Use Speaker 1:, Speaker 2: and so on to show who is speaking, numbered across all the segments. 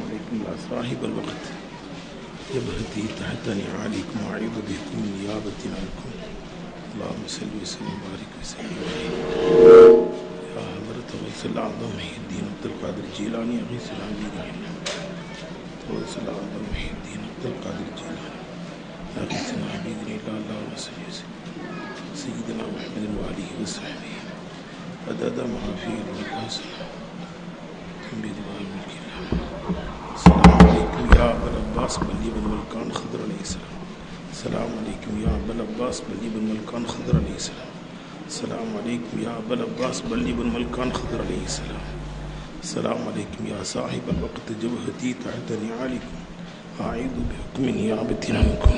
Speaker 1: عليكم يا صاحب الوقت جبهتي تحت نعالكم أعوذ بكم من نيابة عنكم اللهم صل وسلم وبارك وسلم يا حضرة غوث الأعظم محي الدين عبد القادر الجيلاني أغيثنا بذنوبنا غوث الأعظم محي الدين عبد القادر الجيلاني أغيثنا بإذن الله اللهم صل وسلم سيدنا محمد وآله وصحبه عدد ما فيه الوسط بدوام الملك السلام عليكم يا أبا العباس بلي بن ملكان خضر عليه السلام السلام عليكم يا أبا العباس بلي بن ملكان خضر عليه السلام السلام عليكم يا أبا العباس بلي بن ملكان خضر عليه السلام السلام عليكم يا صاحب الوقت جبهتي تحت نعالكم أعيذ بحكم نيابة عنكم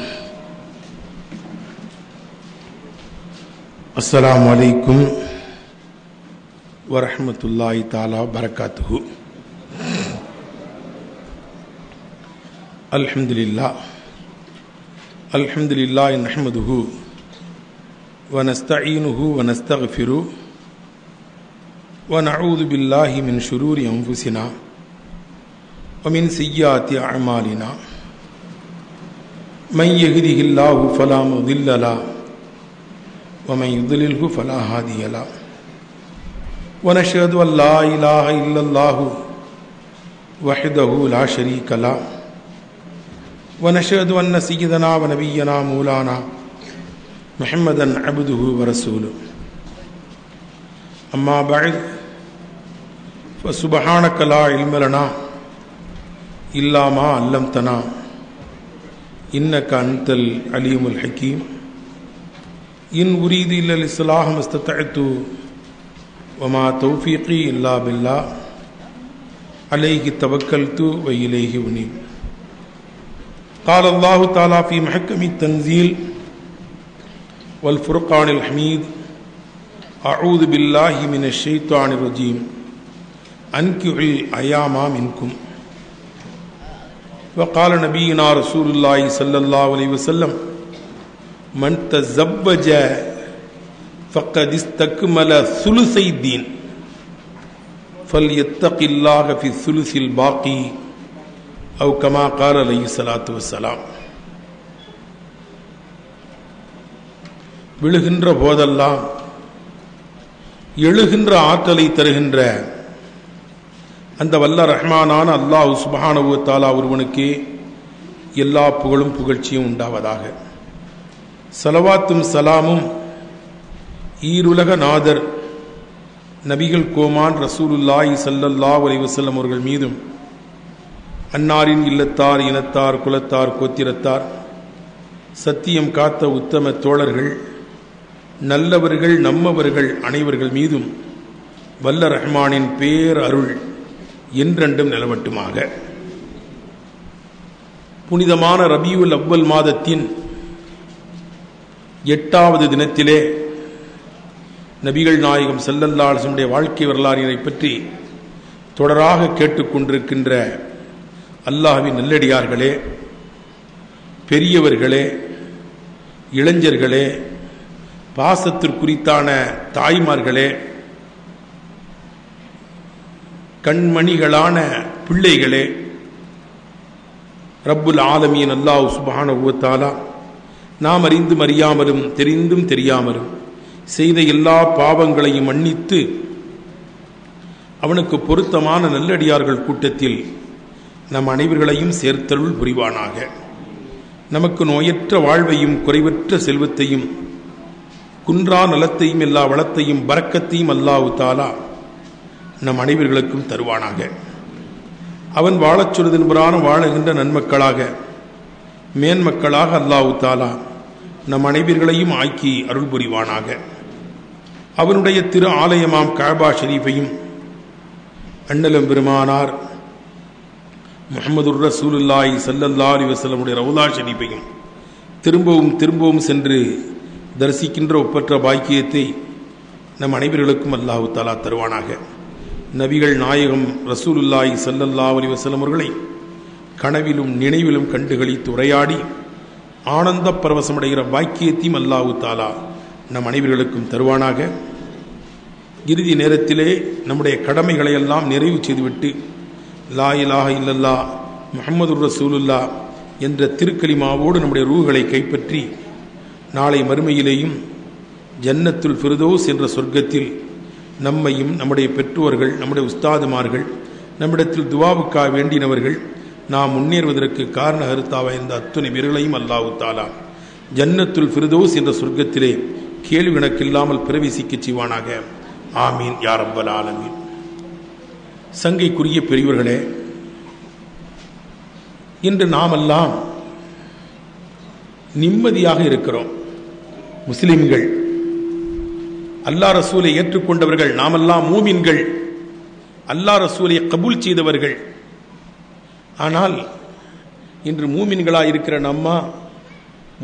Speaker 1: السلام عليكم ورحمة الله تعالى وبركاته الحمد لله نحمده ونستعينه ونستغفره ونعوذ بالله من شرور أنفسنا ومن سيئات أعمالنا من يهده الله فلا مضل له ومن يضلله فلا هادي له ونشهد أن لا إله إلا الله وحده لا شريك له ونشهد أن سيدنا ونبينا مولانا محمدا عبده ورسوله أما بعد فسبحانك لا علم لنا إلا ما علمتنا إنك أنت العليم الحكيم إن أريد إلا الإصلاح ما استطعت وما توفيقي إلا بالله عليه توكلت وإليه أنيب قال الله تعالى في محكم التنزيل والفرقان الحميد أعوذ بالله من الشيطان الرجيم أنكحوا الأيام منكم وقال نبينا رسول الله صلى الله عليه وسلم من تزوج فقد استكمل ثلثي الدين فليتق الله في الثلث الباقي أو كما قال عليه الصلاة والسلام விழுகின்ற போதெல்லாம் எழுகின்ற ஆற்றலை தருகின்ற அந்த வல்ல ரஹ்மானான அல்லாஹ் சுப்ஹானஹு வ தஆலா ஒருவனுக்கே எல்லா புகழும் புகழ்ச்சியும் உண்டாவதாக. ஸலவாத்தும் சலாமும் ஈருலக நாதர் நபிகள் கோமான் ரசூலுல்லாஹி ஸல்லல்லாஹு அலைஹி வஸல்லம் அவர்கள் மீதும் அன்னாரின் இல்லத்தார் இனத்தார் குலத்தார் கோத்திரத்தார் சத்தியம் காத்த உத்தம தோழர்கள் நல்லவர்கள் நம்மவர்கள் அனைவர்கள் மீதும் வல்ல ரஹ்மானின் பேர் அருள் என்றென்றும் நிலவட்டுமாக. புனிதமான ரபியுல் அவ்வல் மாதத்தின் 8வது தினத்திலே நபிகள் நாயகம் ஸல்லல்லாஹு அலைஹி வஸல்லம் வாழ்க்கை வரலாறினை பற்றி தொடராக கேட்டுக்கொண்டிருக்கின்ற அல்லாஹ்வின் நல்லடியார்களே, பெரியவர்களே, இளைஞர்களே, பாசத்திற்குரித்தான தாய்மார்களே, கண்மணிகளான பிள்ளைகளே, ரப்புல் ஆலமீன் அல்லாஹ் சுப்ஹானஹு வ தஆலா நாம் அறிந்தும் அறியாமலும் தெரிந்தும் தெரியாமலும் செய்த எல்லா பாவங்களையும் மன்னித்து அவனுக்கு பொருத்தமான நல்லடியார்கள் கூட்டத்தில் நம் அனைவர்களையும் சேர்த்தருள் புரிவானாக. நமக்கு நோயற்ற வாழ்வையும் குறைவற்ற செல்வத்தையும் குன்றா நலத்தையும் எல்லா வளத்தையும் பரக்கத்தையும் அல்லாஹ் தஆலா நம் அனைவர்களுக்கும் தருவானாக. அவன் வாழச் சொல்வதன் பிரகாரம் வாழுகின்ற நன்மக்களாக மேன்மக்களாக அல்லாஹ் தஆலா நம் அனைவர்களையும் ஆக்கி அருள் புரிவானாக. அவனுடைய திரு ஆலயமாம் கஅபா ஷரீஃபையும் அண்ணலம் பெருமானார் முஹம்மதுர் ரசூலுல்லாஹி ஸல்லல்லாஹு அலைஹி வஸல்லம் ரவுலா ஷரீஃபையும் திரும்பவும் சென்று தரிசிக்கின்ற ஒப்பற்ற பாக்கியத்தை நம் அனைவர்களுக்கும் அல்லாஹ் தஆலா தருவானாக. நபிகள் நாயகம் ரசூலுல்லாஹி ஸல்லல்லாஹு அலைஹி வஸல்லம் அவர்களை கனவிலும் நினைவிலும் கண்டுகளித்து உரையாடி ஆனந்த பரவசமடைகிற பாக்கியத்தையும் அல்லாஹ் தஆலா நம் அனைவர்களுக்கும் தருவானாக. இறுதி நேரத்திலே நம்முடைய கடமைகளை எல்லாம் நிறைவு செய்துவிட்டு லா இலாஹ இல்லல்லாஹ் முஹம்மதுர் ரசூலுல்லாஹ் என்ற திருக்கலிமாவோடு நம்முடைய ரூஹ்களை கைப்பற்றி நாளை மறுமையிலேயும் ஜன்னத்துல் ஃபிர்தௌஸ் என்ற சொர்க்கத்தில் நம்மையும் நம்முடைய பெற்றோர்கள் நம்முடைய உஸ்தாதுமார்கள் நம்மிடத்தில் துவாவுக்காக வேண்டினவர்கள் நாம் முன்னேறுவதற்கு காரண கருத்தாவாக இருந்த அத்துணை பேர்களையும் அல்லாஹு தஆலா ஜன்னத்துல் ஃபிர்தௌஸ் என்ற சொர்க்கத்திலே கேள்வி கணக்கில்லாமல் பிரவேசிக்கச் செய்வானாக. ஆமீன் யா ரப்பல் ஆலமீன். சங்கைக்குரிய பெரியவர்களே, இன்று நாமெல்லாம் நிம்மதியாக இருக்கிறோம். முஸ்லிம்கள், அல்லாஹ் ரசூலை ஏற்றுக்கொண்டவர்கள், நாமெல்லாம் மூமின்கள், அல்லாஹ் ரசூலை கபூல் செய்தவர்கள். ஆனால் இன்று மூமின்களாக இருக்கிற நம்மா,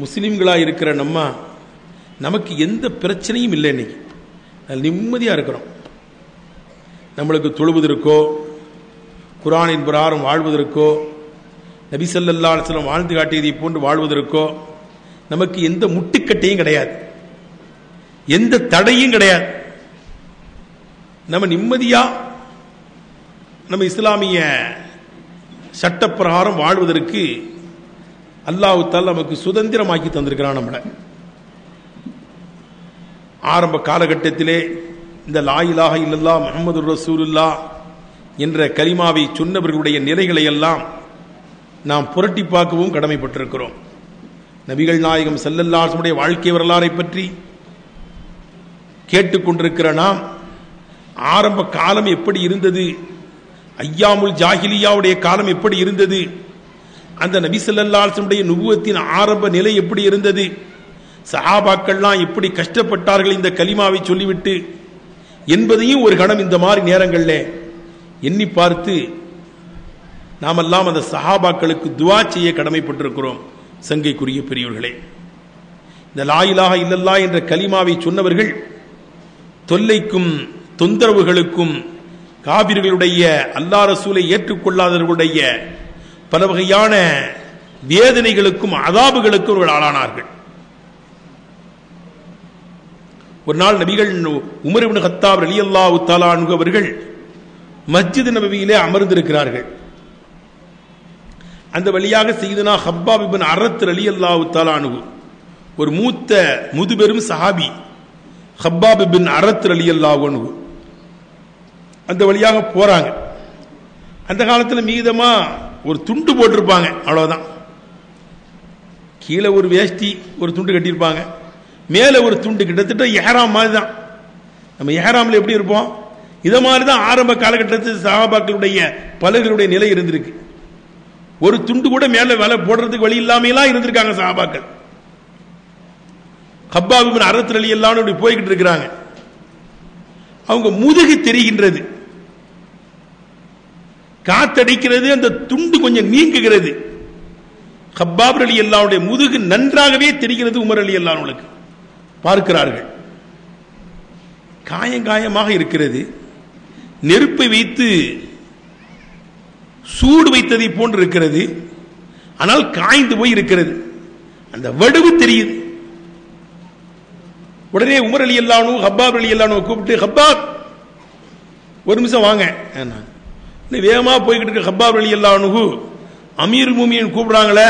Speaker 1: முஸ்லிம்களாக இருக்கிற நம்மா, நமக்கு எந்த பிரச்சனையும் இல்லை. இன்னைக்கு நிம்மதியாக இருக்கிறோம். நம்மளுக்கு தொழுவதற்கோ குர்ஆனின் பிரகாரம் வாழ்வதற்கோ நபி ஸல்லல்லாஹு அலைஹி வஸல்லம் வாழ்ந்து காட்டியதை போன்று வாழ்வதற்கோ நமக்கு எந்த முட்டுக்கட்டையும் கிடையாது, எந்த தடையும் கிடையாது. நம்ம நிம்மதியா நம்ம இஸ்லாமிய சட்டப்பிரகாரம் வாழ்வதற்கு அல்லாஹ் தஆலா நமக்கு சுதந்திரமாக்கி தந்திருக்கிறான். நம்மளை ஆரம்ப காலகட்டத்திலே இந்த லா இலாஹ இல்லல்லாஹ் முஹம்மதுர் ரசூலுல்லாஹ் என்ற கலிமாவை சொன்னவர்களுடைய நிலைகளை எல்லாம் நாம் புரட்டி பார்க்கவும் கடமைப்பட்டிருக்கிறோம். நபிகள் நாயகம் ஸல்லல்லாஹு அலைஹி வஸல்லம் வாழ்க்கை வரலாறை பற்றி கேட்டுக்கொண்டிருக்கிற நாம் ஆரம்ப காலம் எப்படி இருந்தது, ஐயாமுல் ஜாஹிலியாவுடைய காலம் எப்படி இருந்தது, அந்த நபி ஸல்லல்லாஹு அலைஹி வஸல்லம் நுபுவத்தின் ஆரம்ப நிலை எப்படி இருந்தது, சஹாபாக்கள்லாம் எப்படி கஷ்டப்பட்டார்கள் இந்த கலிமாவை சொல்லிவிட்டு என்பதையும் ஒரு கணம் இந்த மாதிரி நேரங்களில் எண்ணி பார்த்து நாமெல்லாம் அந்த சஹாபாக்களுக்கு துஆ செய்ய கடமைப்பட்டிருக்கிறோம். சங்கைக்குரிய பெரியவர்களே, இந்த லா இலாஹ இல்லல்லாஹ் என்ற கலிமாவை சொன்னவர்கள் தொல்லைக்கும் தொந்தரவுகளுக்கும் காபிர்களுடைய அல்லாஹ் ரசூலை ஏற்றுக்கொள்ளாதவர்களுடைய பல வகையான வேதனைகளுக்கும் அதாபுகளுக்கும் அவர்கள் ஆளானார்கள். ஒரு நாள் நபிகள் உமர் இப்னு கத்தாப் ரலியல்லாஹு தஆலா அன்ஹு அவர்கள் மஸ்ஜித் நபவியிலே அமர்ந்திருக்கிறார்கள். அந்த வழியாக சய்யிதுனா ஹப்பாப் இப்னு அரத் ரலியல்லாஹு தஆலா அன்ஹு, ஒரு மூத்த முதுபெரும் சஹாபி ஹப்பாப் இப்னு அரத் ரலியல்லாஹு அன்ஹு, அந்த வழியாக போறாங்க. அந்த காலத்தில் மீதமா ஒரு துண்டு போட்டிருப்பாங்க, அவ்வளவுதான். கீழே ஒரு வேஷ்டி ஒரு துண்டு கட்டியிருப்பாங்க, மேலே ஒரு துண்டு, கிட்டத்தட்ட இஹ்ராம் மாதிரி தான். நம்ம இஹ்ராம்ல எப்படி இருப்போம், இதை மாதிரி தான் ஆரம்ப காலகட்டத்தில் சஹாபாக்களுடைய பலர்களுடைய நிலை இருந்திருக்கு. ஒரு துண்டு கூட மேலே வேலை போடுறதுக்கு வழி இல்லாமலாம் இருந்திருக்காங்க சஹாபாக்கள். ஹப்பாப் இப்னு அரத் ரலியல்லாஹு அன்ஹு போய்கிட்டு இருக்கிறாங்க. அவங்க முதுகு தெரிகின்றது, காத்தடிக்கிறது, அந்த துண்டு கொஞ்சம் நீங்குகிறது. ஹப்பாப் ரலியல்லாஹு அன்ஹு முதுகு நன்றாகவே தெரிகிறது. உமர் ரலியல்லாஹு அன்ஹுக்கு பார்க்கிறார்கள், காயம் காயமாக இருக்கிறது, நெருப்பை வைத்து சூடு வைத்ததை போன்று இருக்கிறது, ஆனால் காய்ந்து போய் இருக்கிறது, அந்த வடுவு தெரியுது. உடனே உமர் ரலியல்லாஹு அன்ஹு ஹப்பாப் ரலியல்லாஹு அன்ஹு கூப்பிட்டு, ஹப்பாப் ஒரு நிமிஷம் வாங்க. வேகமா போய்கிட்டு இருக்க ஹப்பாப் ரலியல்லாஹு அன்ஹு அமீருல் முஃமினீன் கூப்பிடுறாங்களே,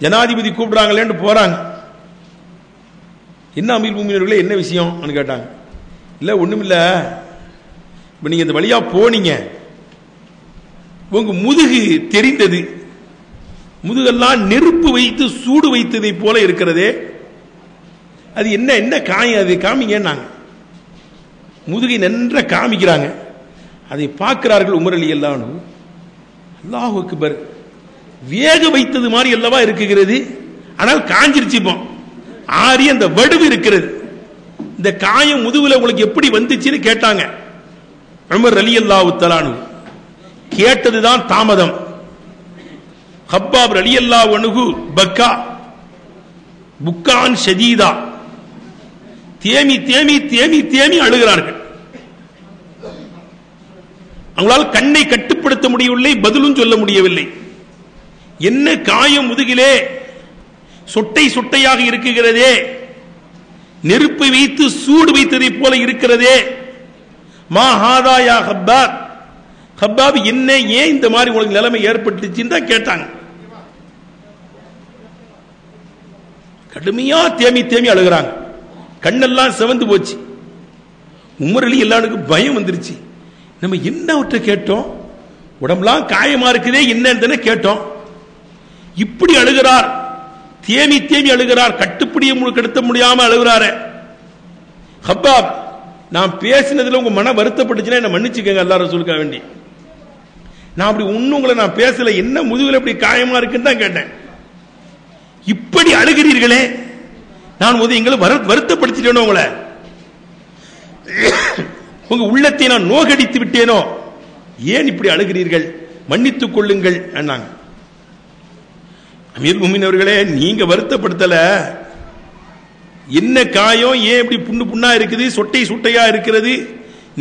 Speaker 1: ஜனாதிபதி கூப்பிடுறாங்களேன்னு போறாங்க. என்ன அமீருல் முஃமினீன்களே, என்ன விஷயம் கேட்டாங்க. இல்லை ஒண்ணுமில்ல, இப்ப நீங்க இந்த வழியா போனீங்க, உங்க முதுகு தெரிந்தது, முதுகெல்லாம் நெருப்பு வைத்து சூடு வைத்ததை போல இருக்கிறதே, அது என்ன என்ன காயம், அது காமிங்க. முதுகை நன்ற காமிக்கிறாங்க. அதை பார்க்கிறார்கள் உமர் ரலியல்லாஹு அன்ஹு. அல்லாஹு அக்பர், வேக வைத்தது மாதிரி அல்லவா இருக்குகிறது, ஆனால் காஞ்சிருச்சு, இப்போ ஆறி அந்த வடுவு இருக்கிறது. இந்த காயம் முதுகுல உங்களுக்கு எப்படி வந்துச்சுன்னு கேட்டாங்க உமர் ரலியல்லாஹு தஆலா அன்ஹு. கேட்டதுதான் தாமதம். ஹப்பாப் ரலியல்லாஹு அன்ஹு பக்கா புக்கான் ஷதீதா, தேமி தேமி தேமி தேமி அழுகிறார்கள். அவங்களால் கண்ணை கட்டுப்படுத்த முடியவில்லை, பதிலும் சொல்ல முடியவில்லை. என்ன காயம் முதுகிலே சொட்டை சொட்டையாக இருக்குகிறதே, நெருப்பை வைத்து சூடு வைத்ததை போல இருக்கிறதே. மா ஹாதா யா ஹப்பாப், ஹப்பாப் என்ன ஏன் இந்த மாதிரி உங்களுக்கு நிலைமை ஏற்பட்டுச்சுன்னு தான் கேட்டாங்க. கடுமையா தேமி தேமி அழுகிறாங்க. கண்ணெல்லாம் சிவந்து போச்சு. உமர் அலி எல்லாருக்கும் பயம் வந்துருச்சு. நம்ம என்ன அவற்றை கேட்டோம், உடம்பெல்லாம் காயமா இருக்குதே என்னன்னு கேட்டோம். இப்படி அழுகிறார், தேமி தேமி அழுகிறார், கட்டுப்படியை கெடுத்த முடியாம அழுகிறாரு. ஹப்பாப், நான் பேசினதுல உங்க மன வருத்தப்பட்டுச்சுன்னா என்ன மன்னிச்சுக்கங்க, அல்லாஹ் ரசூலுக்காக வேண்டி. நான் அப்படி ஒன்னும் உங்களை நான் பேசல, என்ன முதுகுல இப்படி காயமா இருக்குன்னு தான் கேட்டேன். இப்படி அழுகிறீர்களே, நான் எங்களை வருத்தப்படுத்திட்டேனோ, உங்களை உங்க உள்ளத்தை நான் நோகடித்து விட்டேனோ, ஏன் இப்படி அழுகிறீர்கள், மன்னித்துக் கொள்ளுங்கள் அண்ணாங்க. அமீர் முஃமினீன் அவர்களே, நீங்க வருத்தப்படுத்தல, என்ன காயம், ஏன் இப்படி புண்ணு புண்ணா இருக்குது, சொட்டை சுட்டையா இருக்கிறது,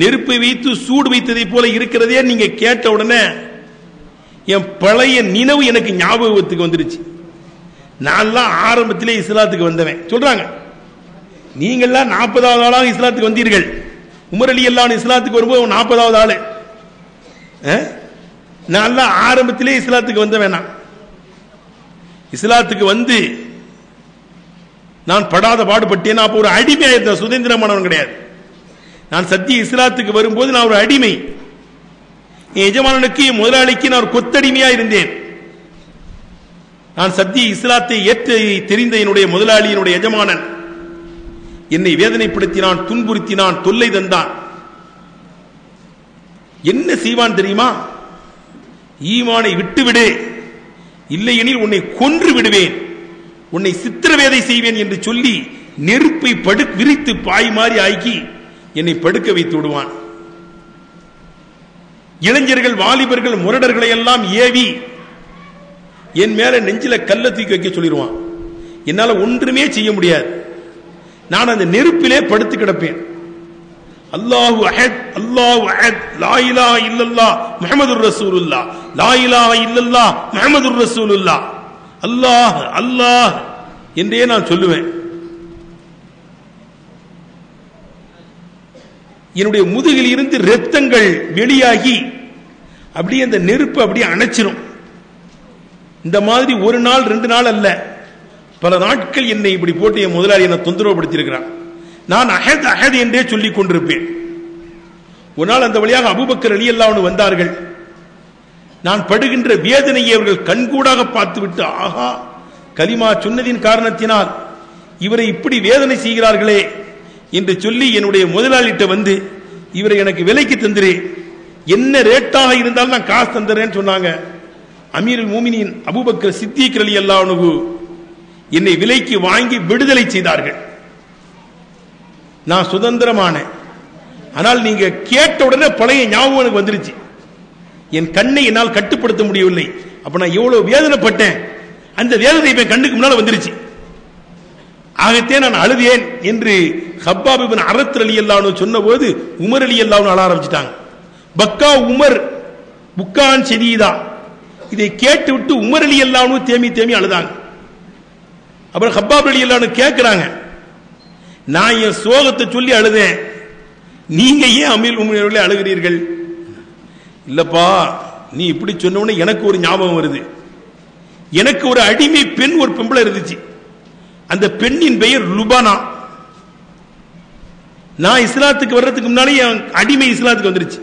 Speaker 1: நெருப்பை வைத்து சூடு வைத்ததை போல இருக்கிறதே நீங்க கேட்ட உடனே என் பழைய நினைவு எனக்கு ஞாபகத்துக்கு வந்துருச்சு. நான்லாம் ஆரம்பத்திலே இஸ்லாத்துக்கு வந்தவன் சொல்றாங்க. நீங்கள்லாம் 40வது ஆளாக இஸ்லாத்துக்கு வந்தீர்கள். உமர் அலி அல்லாஹ் இஸ்லாத்துக்கு வரும்போது 40வது ஆளு. நான்லாம் ஆரம்பத்திலே இஸ்லாத்துக்கு வந்தவன். நான் இஸ்லாத்துக்கு வந்து நான் படாத பாடுபட்டேன். அப்போ ஒரு அடிமையா இருந்த, சுதந்திரமானவன் கிடையாது. நான் சத்திய இஸ்லாத்துக்கு வரும்போது நான் ஒரு அடிமை. என் எஜமானனுக்கு, முதலாளிக்கு நான் ஒரு கொத்தடிமையா இருந்தேன். நான் சத்திய இஸ்லாத்தை ஏற்று தெரிந்த என்னுடைய முதலாளி, என்னுடைய எஜமானன் என்னை வேதனைப்படுத்தினான், துன்புறுத்தினான், தொல்லை தந்தான். என்ன செய்வான் தெரியுமா? ஈமானை விட்டுவிடு, இல்லையெனில் உன்னை கொன்று விடுவேன், உன்னை சித்திரவேதை செய்வேன் என்று சொல்லி நெருப்பை விரித்து பாய் மாறி ஆக்கி என்னை படுக்க வைத்து விடுவான். இளைஞர்கள், வாலிபர்கள், முரடர்களை எல்லாம் ஏவி என் மேல நெஞ்சில கல்ல தூக்கி வைக்க சொல்லிடுவான். என்னால ஒன்றுமே செய்ய முடியாது. நான் அந்த நெருப்பிலே படுத்து கிடப்பேன். அல்லாஹு அஹத், அல்லாஹு அஹத், லா இலாஹ இல்லல்லாஹ் முஹம்மதுர் ரசூலுல்லாஹ், லா இலாஹ இல்லல்லாஹ் முஹம்மதுர் ரசூலுல்லாஹ், அல்லாஹ் அல்லாஹ் என்றே நான் சொல்லுவேன். என்னுடைய முதுகில் இருந்து இரத்தங்கள் வெளியாகி அப்படியே அந்த நெருப்பு அப்படியே அணைச்சிரும். இந்த மாதிரி ஒரு நாள் 2 நாள் அல்ல, பல நாட்கள் என்னை இப்படி போட்டு என் முதலாளி என்னை தொந்தரவுப்படுத்தி இருக்கிறான். நான் அஹத் அஹத் என்றே சொல்லிக் கொண்டிருப்பேன். ஒரு நாள் அந்த வழியாக அபூபக்கர் ரலியல்லாஹு அன்ஹு வந்தார்கள். நான் படுகின்ற வேதனையை அவர்கள் கண்கூடாக பார்த்துவிட்டு, ஆஹா, கலிமா சொன்னதின் காரணத்தினால் இவரை இப்படி வேதனை செய்கிறார்களே என்று சொல்லி என்னுடைய முதலாளிட்ட வந்து, இவரை எனக்கு விலைக்கு தந்துரு, என்ன ரேட்டாக இருந்தாலும் நான் காசு தந்துறேன்னு சொன்னாங்க. அமீருல் மூமினீன் அபூபக்கர் சித்திக் ரலியல்லாஹு அன்ஹு என்னை விலைக்கு வாங்கி விடுதலை செய்தார்கள். நான் சுதந்திரமான. ஆனால் நீங்க கேட்ட உடனே பழைய ஞாபகம் எனக்கு வந்துருச்சு. என் கண்ணை என்னால் கட்டுப்படுத்த முடியவில்லை. அப்ப நான் எவ்வளவு வேதனைப்பட்டேன், அந்த வேதனை இப்ப கண்ணுக்கு முன்னால வந்துருச்சு. ஆகத்தே நான் அழுதேன் என்று ஹப்பாப் இப்னு அரத் ரலியல்லாஹு அன்ஹு சொன்னபோது உமர் ரலியல்லாஹு அன்ஹு அழ ஆரம்பிச்சிட்டாங்க. பக்கா உமர் புக்கான் ஷதீதா. இதை கேட்டுவிட்டு உமர் ரலியல்லாஹு அன்ஹு தேமி தேமி அழுதாங்க. அப்புறம் ஹப்பாப் ரலியல்லாஹு அன்ஹு கேட்கிறாங்க, நான் என் சோகத்தை சொல்லி அழுதேன், நீங்க ஏன் அமீர் முஃமினீன்களே அழுகிறீர்கள்? இல்லப்பா, நீ இப்படி சொன்ன உடனே எனக்கு ஒரு ஞாபகம் வருது. எனக்கு ஒரு அடிமை பெண், ஒரு பெம்பளை இருந்துச்சு. அந்த பெண்ணின் பெயர் லுபானா. நான் இஸ்லாத்துக்கு வர்றதுக்கு முன்னாலே என் அடிமை இஸ்லாத்துக்கு வந்துருச்சு.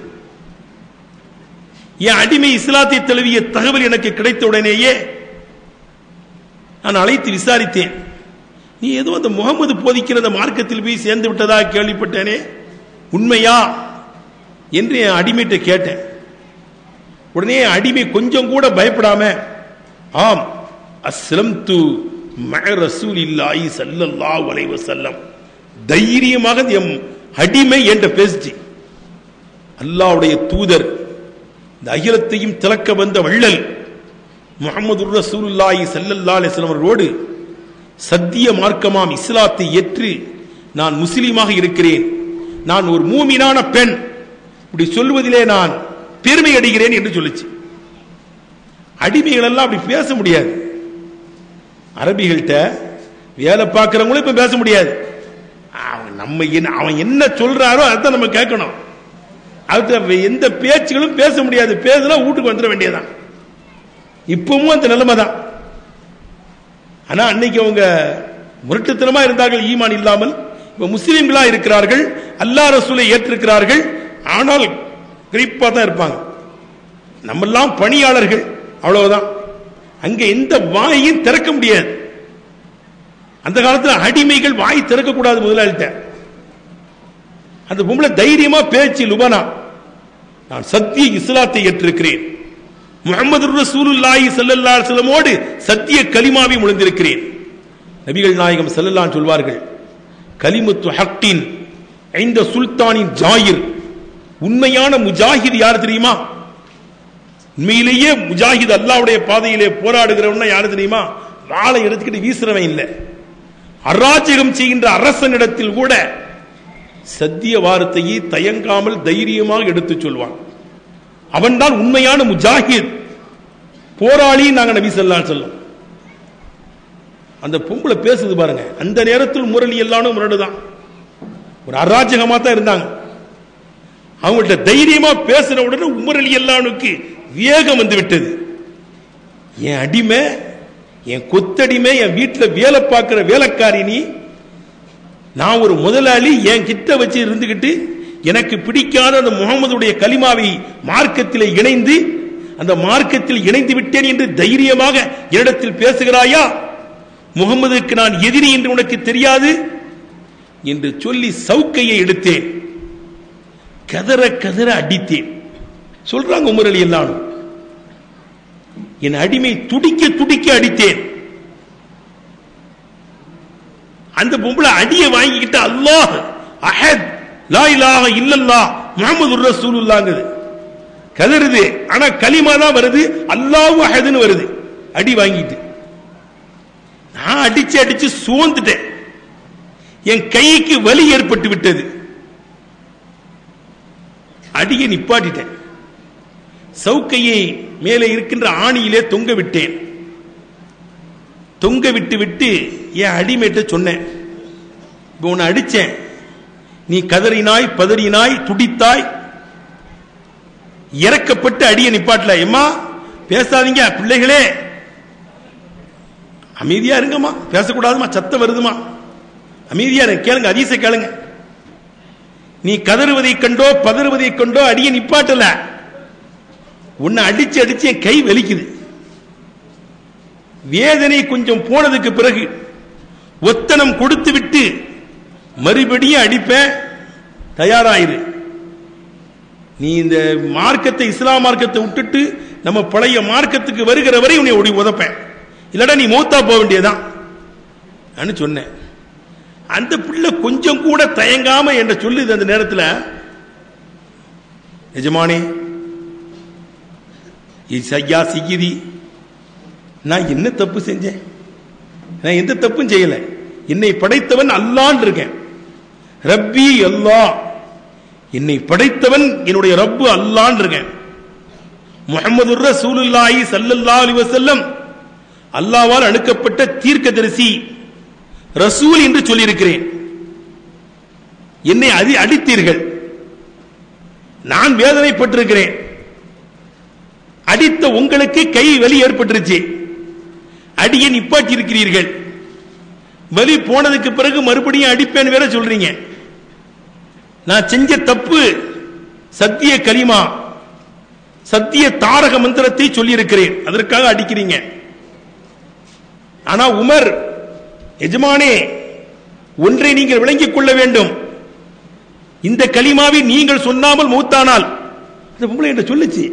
Speaker 1: என் அடிமை இஸ்லாத்தை தழுவிய தகவல் எனக்கு கிடைத்த உடனேயே நான் அழைத்து விசாரித்தேன். நீ ஏதோ அந்த முகமது போதிக்கிற அந்த மார்க்கத்தில் போய் சேர்ந்து விட்டதா கேள்விப்பட்டேனே, உண்மையா என்று என் அடிமைட்ட கேட்டேன். உடனே அடிமை கொஞ்சம் கூட பயப்படாம, ஆம், அஸ்லம்து மஅ ரசூலில்லாஹி ஸல்லல்லாஹு அலைஹி வஸல்லம், தைரியமாக எம் அடிமை என்ற பேசி, அல்லாஹ்வுடைய தூதர், இந்த அகிலத்தையும் திறக்க வந்த வள்ளல் முஹம்மதுர் ரசூலுல்லாஹி ஸல்லல்லாஹு அலைஹி வஸல்லம் அவர்களோடு சத்திய மார்க்கமாம் இஸ்லாத்தை ஏற்று நான் முஸ்லீமாக இருக்கிறேன், நான் ஒரு மூமினான பெண், இப்படி சொல்வதிலே நான் பெருமை அடைகிறேன் என்று சொல்லிச்சு. அடிமைகள் எல்லாம் அப்படி பேச முடியாது. அரபிகள்கிட்ட வேலை பார்க்கிறவங்களும் இப்ப பேச முடியாது. அவன் என்ன சொல்றாரோ அதான் நம்ம கேட்கணும். அது எந்த பேச்சுகளும் பேச முடியாது. பேசுனா வீட்டுக்கு வந்துட வேண்டியதான். இப்பவும் அந்த நிலைமை தான். ஆனா அன்னைக்கு அவங்க முரட்டுத்தனமா இருந்தார்கள், ஈமான் இல்லாமல். இப்ப முஸ்லிம்களா இருக்கிறார்கள், அல்லாஹ் ரசூலை ஏற்றிருக்கிறார்கள், ஆனால் கிரிப்பா தான் இருப்பாங்க. நம்மெல்லாம் பணியாளர்கள், அவ்வளவுதான். அங்க எந்த வாயையும் திறக்க முடியாது. அந்த காலத்தில் அடிமைகள் வாய் திறக்க கூடாது முதலாளிட்ட. அந்த பொம்பளை தைரியமா பேச்சு, லுபனா, நான் சத்திய இஸ்லாத்தை ஏற்றிருக்கிறேன், முஹம்மது ரசூலுல்லாஹி ஸல்லல்லாஹு அலைஹி வஸல்லமோடு சத்திய கலிமாவை முழந்திருக்கிறேன். நபிகள் நாயகம் ஸல்லல்லாஹு அலைஹி சொல்வார்கள், கலிமத்து ஹக்கின் இந்த சுல்தானின் ஜாயிர். உண்மையான முஜாஹித் யார் தெரியுமா? உண்மையிலேயே முஜாஹித் அல்லாஹ்வுடைய பாதையிலே போராடுகிறவன் யாரு தெரியுமா? வாளை எடுத்துக்கிட்டு வீசுறவன் இல்லை. அராஜகம் செய்கின்ற அரசனிடத்தில் கூட சத்திய வார்த்தையை தயங்காமல் தைரியமாக எடுத்து சொல்வான். அவன்தான் உண்மையான முஜாஹித், போராளி. நாங்க நபி ஸல்லல்லாஹு அலைஹி வஸல்லம். அந்த பொம்பளை பேசுது பாருங்க. அந்த நேரத்தில் முரளி எல்லாரும் முரடுதான், ஒரு அராஜகமா தான் இருந்தாங்க. அவங்கள்ட்ட தைரியமா பேசுற உடனே உமரலி எல்லானுக்கு வேகம் வந்து விட்டது. என் அடிமை, என் கொத்தடிமை, என் வீட்டில் வேலை பார்க்கிற வேலைக்காரி நீ, நான் ஒரு முதலாளி, என் கிட்ட வச்சு இருந்துகிட்டு எனக்கு பிடிக்காத அந்த முகமதுடைய கலிமாவை மார்க்கத்தில் இணைந்து, அந்த மார்க்கத்தில் இணைந்து விட்டேன் என்று தைரியமாக என்னிடத்தில் பேசுகிறாயா? முகமதுக்கு நான் எதிரி என்று உனக்கு தெரியாது என்று சொல்லி சவுக்கையை எடுத்தேன், கதற கதற அடித்தேன். சொல்றாங்க உமர் அலி எல்லாரும், என் அடிமை துடிக்க துடிக்க அடித்தேன். அந்த பொம்பளை அடியை வாங்கிக்கிட்டு அல்லாஹ் அஹத் லா இலாஹ இல்லல்லாஹ் முஹம்மதுர் ரசூலுல்லாஹ்ங்குது, கதறுது. ஆனா கலிமா தான் வருது, அல்லாஹு அஹத்னு வருது. அடி வாங்கிட்டு நான் அடிச்சு அடிச்சு சோர்ந்துட்டேன். என் கைக்கு வலி ஏற்பட்டு விட்டது. அடியை நிப்பாட்டிட்டேன். சவுக்கையை மேலே இருக்கின்ற ஆணியிலே தொங்க விட்டேன். தொங்க விட்டு விட்டு என் அடிமைட்ட சொன்னேன், இப்போ உன்னை அடிச்சேன், நீ கதறினாய், பதறினாய், துடித்தாய், இறக்கப்பட்டு அடியை நிப்பாட்டல. எம்மா பேசாதீங்க பிள்ளைகளே, அமைதியா இருங்கம்மா, பேசக்கூடாதுமா, சத்தம் வருதுமா, அமைதியா கேளுங்க, ஹதீஸை கேளுங்க. நீ கதறுவதை கண்டோ பதறுவதை கண்டோ அடியை நிப்பாட்டல, உன்னை அடிச்சு அடிச்சு என் கை வலிக்குது. வேதனை கொஞ்சம் போனதுக்கு பிறகு ஒத்தனம் கொடுத்து விட்டு மறுபடியும் அடிப்ப, தயாராயிரு. நீ இந்த மார்க்கத்தை, இஸ்லாம் மார்க்கத்தை விட்டுட்டு நம்ம பழைய மார்க்கத்துக்கு வருகிற வரை உன்னை ஒடி உதப்பேன், இல்லடா நீ மௌத்தா போக வேண்டியதான் சொன்னேன். அந்த பிள்ளை கொஞ்சம் கூட தயங்காம என்ற சொல்லுது அந்த நேரத்தில், எஜமானே ஐயா சிகிதி, நான் என்ன தப்பு செஞ்சேன்? நான் எந்த தப்பும் செய்யல. என்னை படைத்தவன் அல்லாஹ் இருக்கேன். ரப்பி அல்லாஹ், என்னை படைத்தவன் என்னுடைய ரப்பு அல்லாஹ் இருக்கேன். முஹம்மதுர் ரசூலுல்லாஹி ஸல்லல்லாஹு அலைஹி வஸல்லம் அல்லாஹ்வால் அனுப்பப்பட்ட தீர்க்கதரிசி, ரசூல் என்று சொல்லியிருக்கிறேன். என்னை அடித்தீர்கள், நான் வேதனைப்பட்டிருக்கிறேன். அடித்த உங்களுக்கு கை வலி ஏற்பட்டுருச்சு, அடியை நிப்பாட்டி இருக்கிறீர்கள். வலி போனதுக்கு பிறகு மறுபடியும் அடிப்பேன் வேற சொல்றீங்க. நான் செஞ்ச தப்பு சத்திய கலிமா, சத்திய தாரக மந்திரத்தை சொல்லி இருக்கிறேன், அதற்காக அடிக்கிறீங்க. ஆனா உமர், எஜமானே ஒன்றை நீங்கள் விளங்கிக் கொள்ள வேண்டும், இந்த கலிமாவை நீங்கள் சொன்னாமல் மூத்தானால், அந்த பொம்பளை என்று சொல்லுச்சு,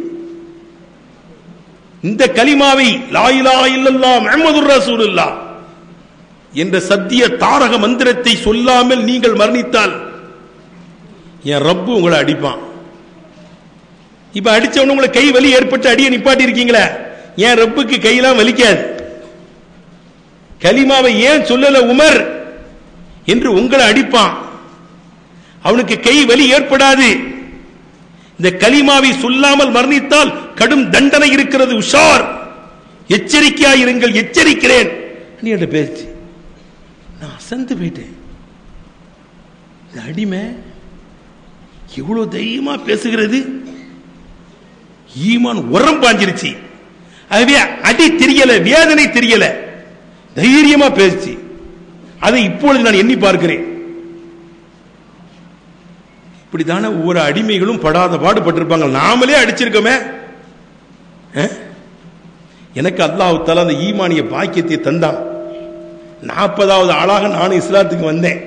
Speaker 1: இந்த கலிமாவை லா இலாஹ இல்லல்லாஹ் முஹம்மதுர் ரசூலுல்லாஹ் என்ற சத்திய தாரக மந்திரத்தை சொல்லாமல் நீங்கள் மரணித்தால் என் ரப்பு உங்களை அடிப்பான். இப்ப அடிச்சவன உங்களை கை வலி ஏற்பட்டு அடியை நிப்பாட்டி இருக்கீங்களே, என் ரப்புக்கு கையெல்லாம் வலிக்காது. கலிமாவை ஏன் சொல்லல உமர் என்று உங்களை அடிப்பான், அவனுக்கு கை வலி ஏற்படாது. இந்த கலிமாவை சொல்லாமல் மரணித்தால் கடும் தண்டனை இருக்கிறது, உஷார், எச்சரிக்கையாயிருங்கள், எச்சரிக்கிறேன் நீ என்ற பேச்சு. நான் அசந்து போயிட்டேன். இந்த அடிமை எவ்வளவு தைரியமா பேசுகிறது. ஈமான் உரம் பாஞ்சிருச்சு. அதுவே அடி தெரியல, வேதனை தெரியல, தைரியமா பேசி. அதை இப்பொழுது நான் எண்ணி பார்க்கிறேன். இப்படித்தானே ஒவ்வொரு அடிமைகளும் படாத பாடுபட்டிருப்பாங்க. நாமளே அடிச்சிருக்கோமே. எனக்கு அல்லாஹ் தஆலா அந்த ஈமானிய பாக்கியத்தை தந்தான். 40வது ஆளாக நானும் இஸ்லாத்துக்கு வந்தேன்.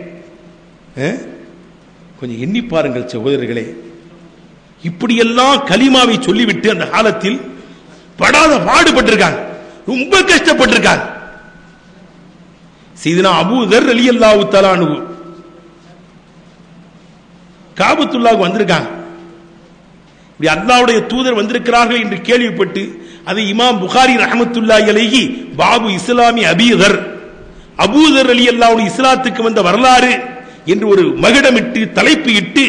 Speaker 1: கொஞ்சம் எண்ணி பாருங்கள் சகோதரர்களே. இப்படியெல்லாம் கலிமாவை சொல்லிவிட்டு அந்த காலத்தில் படாத பாடுபட்டிருக்காங்க, ரொம்ப கஷ்டப்பட்டிருக்காங்க. சையதுனா அபூ தர் ரலியல்லாஹு தஆலா அன்ஹு காபத்துல்லாஹ்க்கு வந்திருக்காங்க. இப்படி அல்லாஹ்வுடைய தூதர் வந்திருக்கிறார்கள் என்று கேள்விப்பட்டு அதை இமாம் புகாரி ரஹ்மத்துல்லாஹி அலைஹி பாபு இஸ்லாமி அபீ தர், அபூ தர் ரலியல்லாஹு அன்ஹு இஸ்லாத்துக்கு வந்த வரலாறு என்று ஒரு மகுடமிட்டு தலைப்பு இட்டு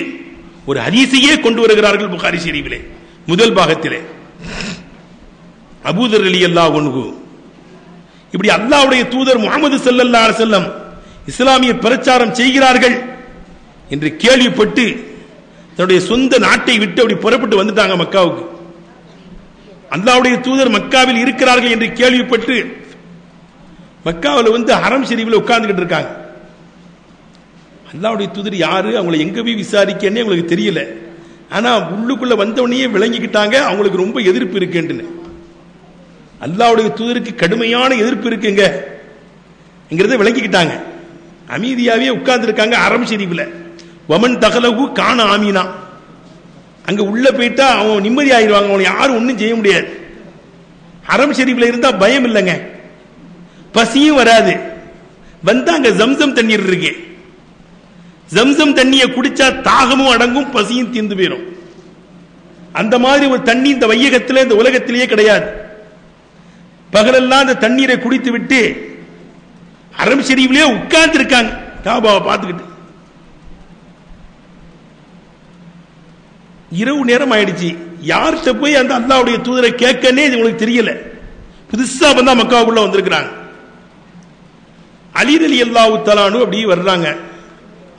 Speaker 1: ஒரு ஹதீஸையே கொண்டு வருகிறார்கள் புகாரி ஷரீஃபிலே முதல் பாகத்திலே. அபூ தர் ரலியல்லாஹு அன்ஹு இப்படி அல்லாஹ்வுடைய தூதர் முஹம்மது ஸல்லல்லாஹு அலைஹி வஸல்லம் இஸ்லாமிய பிரச்சாரம் செய்கிறார்கள் என்று கேள்விப்பட்டு தன்னுடைய சொந்த நாட்டை விட்டு அப்படி புறப்பட்டு வந்துட்டாங்க மக்காவுக்கு. அல்லாஹ்வுடைய தூதர் மக்காவில் இருக்கிறார்கள் என்று கேள்விப்பட்டு மக்காவில் வந்து ஹரம் ஷரீஃபில் உட்கார்ந்துகிட்டு இருக்காங்க. அல்லாஹ்வுடைய தூதர் யாரு, அவங்களை எங்க போய் விசாரிக்கன்னே அவங்களுக்கு தெரியல. ஆனா உள்ளுக்குள்ள வந்தவனையே விளங்கிக்கிட்டாங்க அவங்களுக்கு ரொம்ப எதிர்ப்பு இருக்குன்னு. அல்லாஹ்வுடைய தூதருக்கு கடுமையான எதிர்ப்பு இருக்குங்க என்கிறத விளங்கிக்கிட்டாங்க. அமைதியாவே உட்கார்ந்து இருக்காங்க ஹரம் ஷரீஃபில். வமன் தகலகு காண ஆமீனா, அங்க உள்ள போயிட்டா அவன் நிம்மதி ஆயிடுவாங்க, அவனை யாரும் ஒன்றும் செய்ய முடியாது. ஹரம் ஷரீஃபில் இருந்தா பயம் இல்லைங்க, பசியும் வராது. வந்தா அங்க ஜம்சம் தண்ணீர் இருக்கு, ஜம்சம் தண்ணியை குடிச்சா தாகமும் அடங்கும், பசியும் தீர்ந்து போயிடும். அந்த மாதிரி ஒரு தண்ணி இந்த வையகத்தில் இந்த உலகத்திலேயே கிடையாது. பகலெல்லாம் அந்த தண்ணீரை குடித்து விட்டு ஹரம் ஷரீஃபிலே உட்கார்ந்து இருக்காங்க காபாவை பார்த்துக்கிட்டு. இரவு நேரம் ஆயிடுச்சு. யார்கிட்ட போய் அந்த அல்லாஹ்வுடைய தூதரை கேட்கனே உங்களுக்கு தெரியல. புதுசா வந்தா மக்காவுக்குள்ள வந்திருக்கிறாங்க. அலி ரலியல்லாஹு தஆலா அன்ஹு அப்படியே வர்றாங்க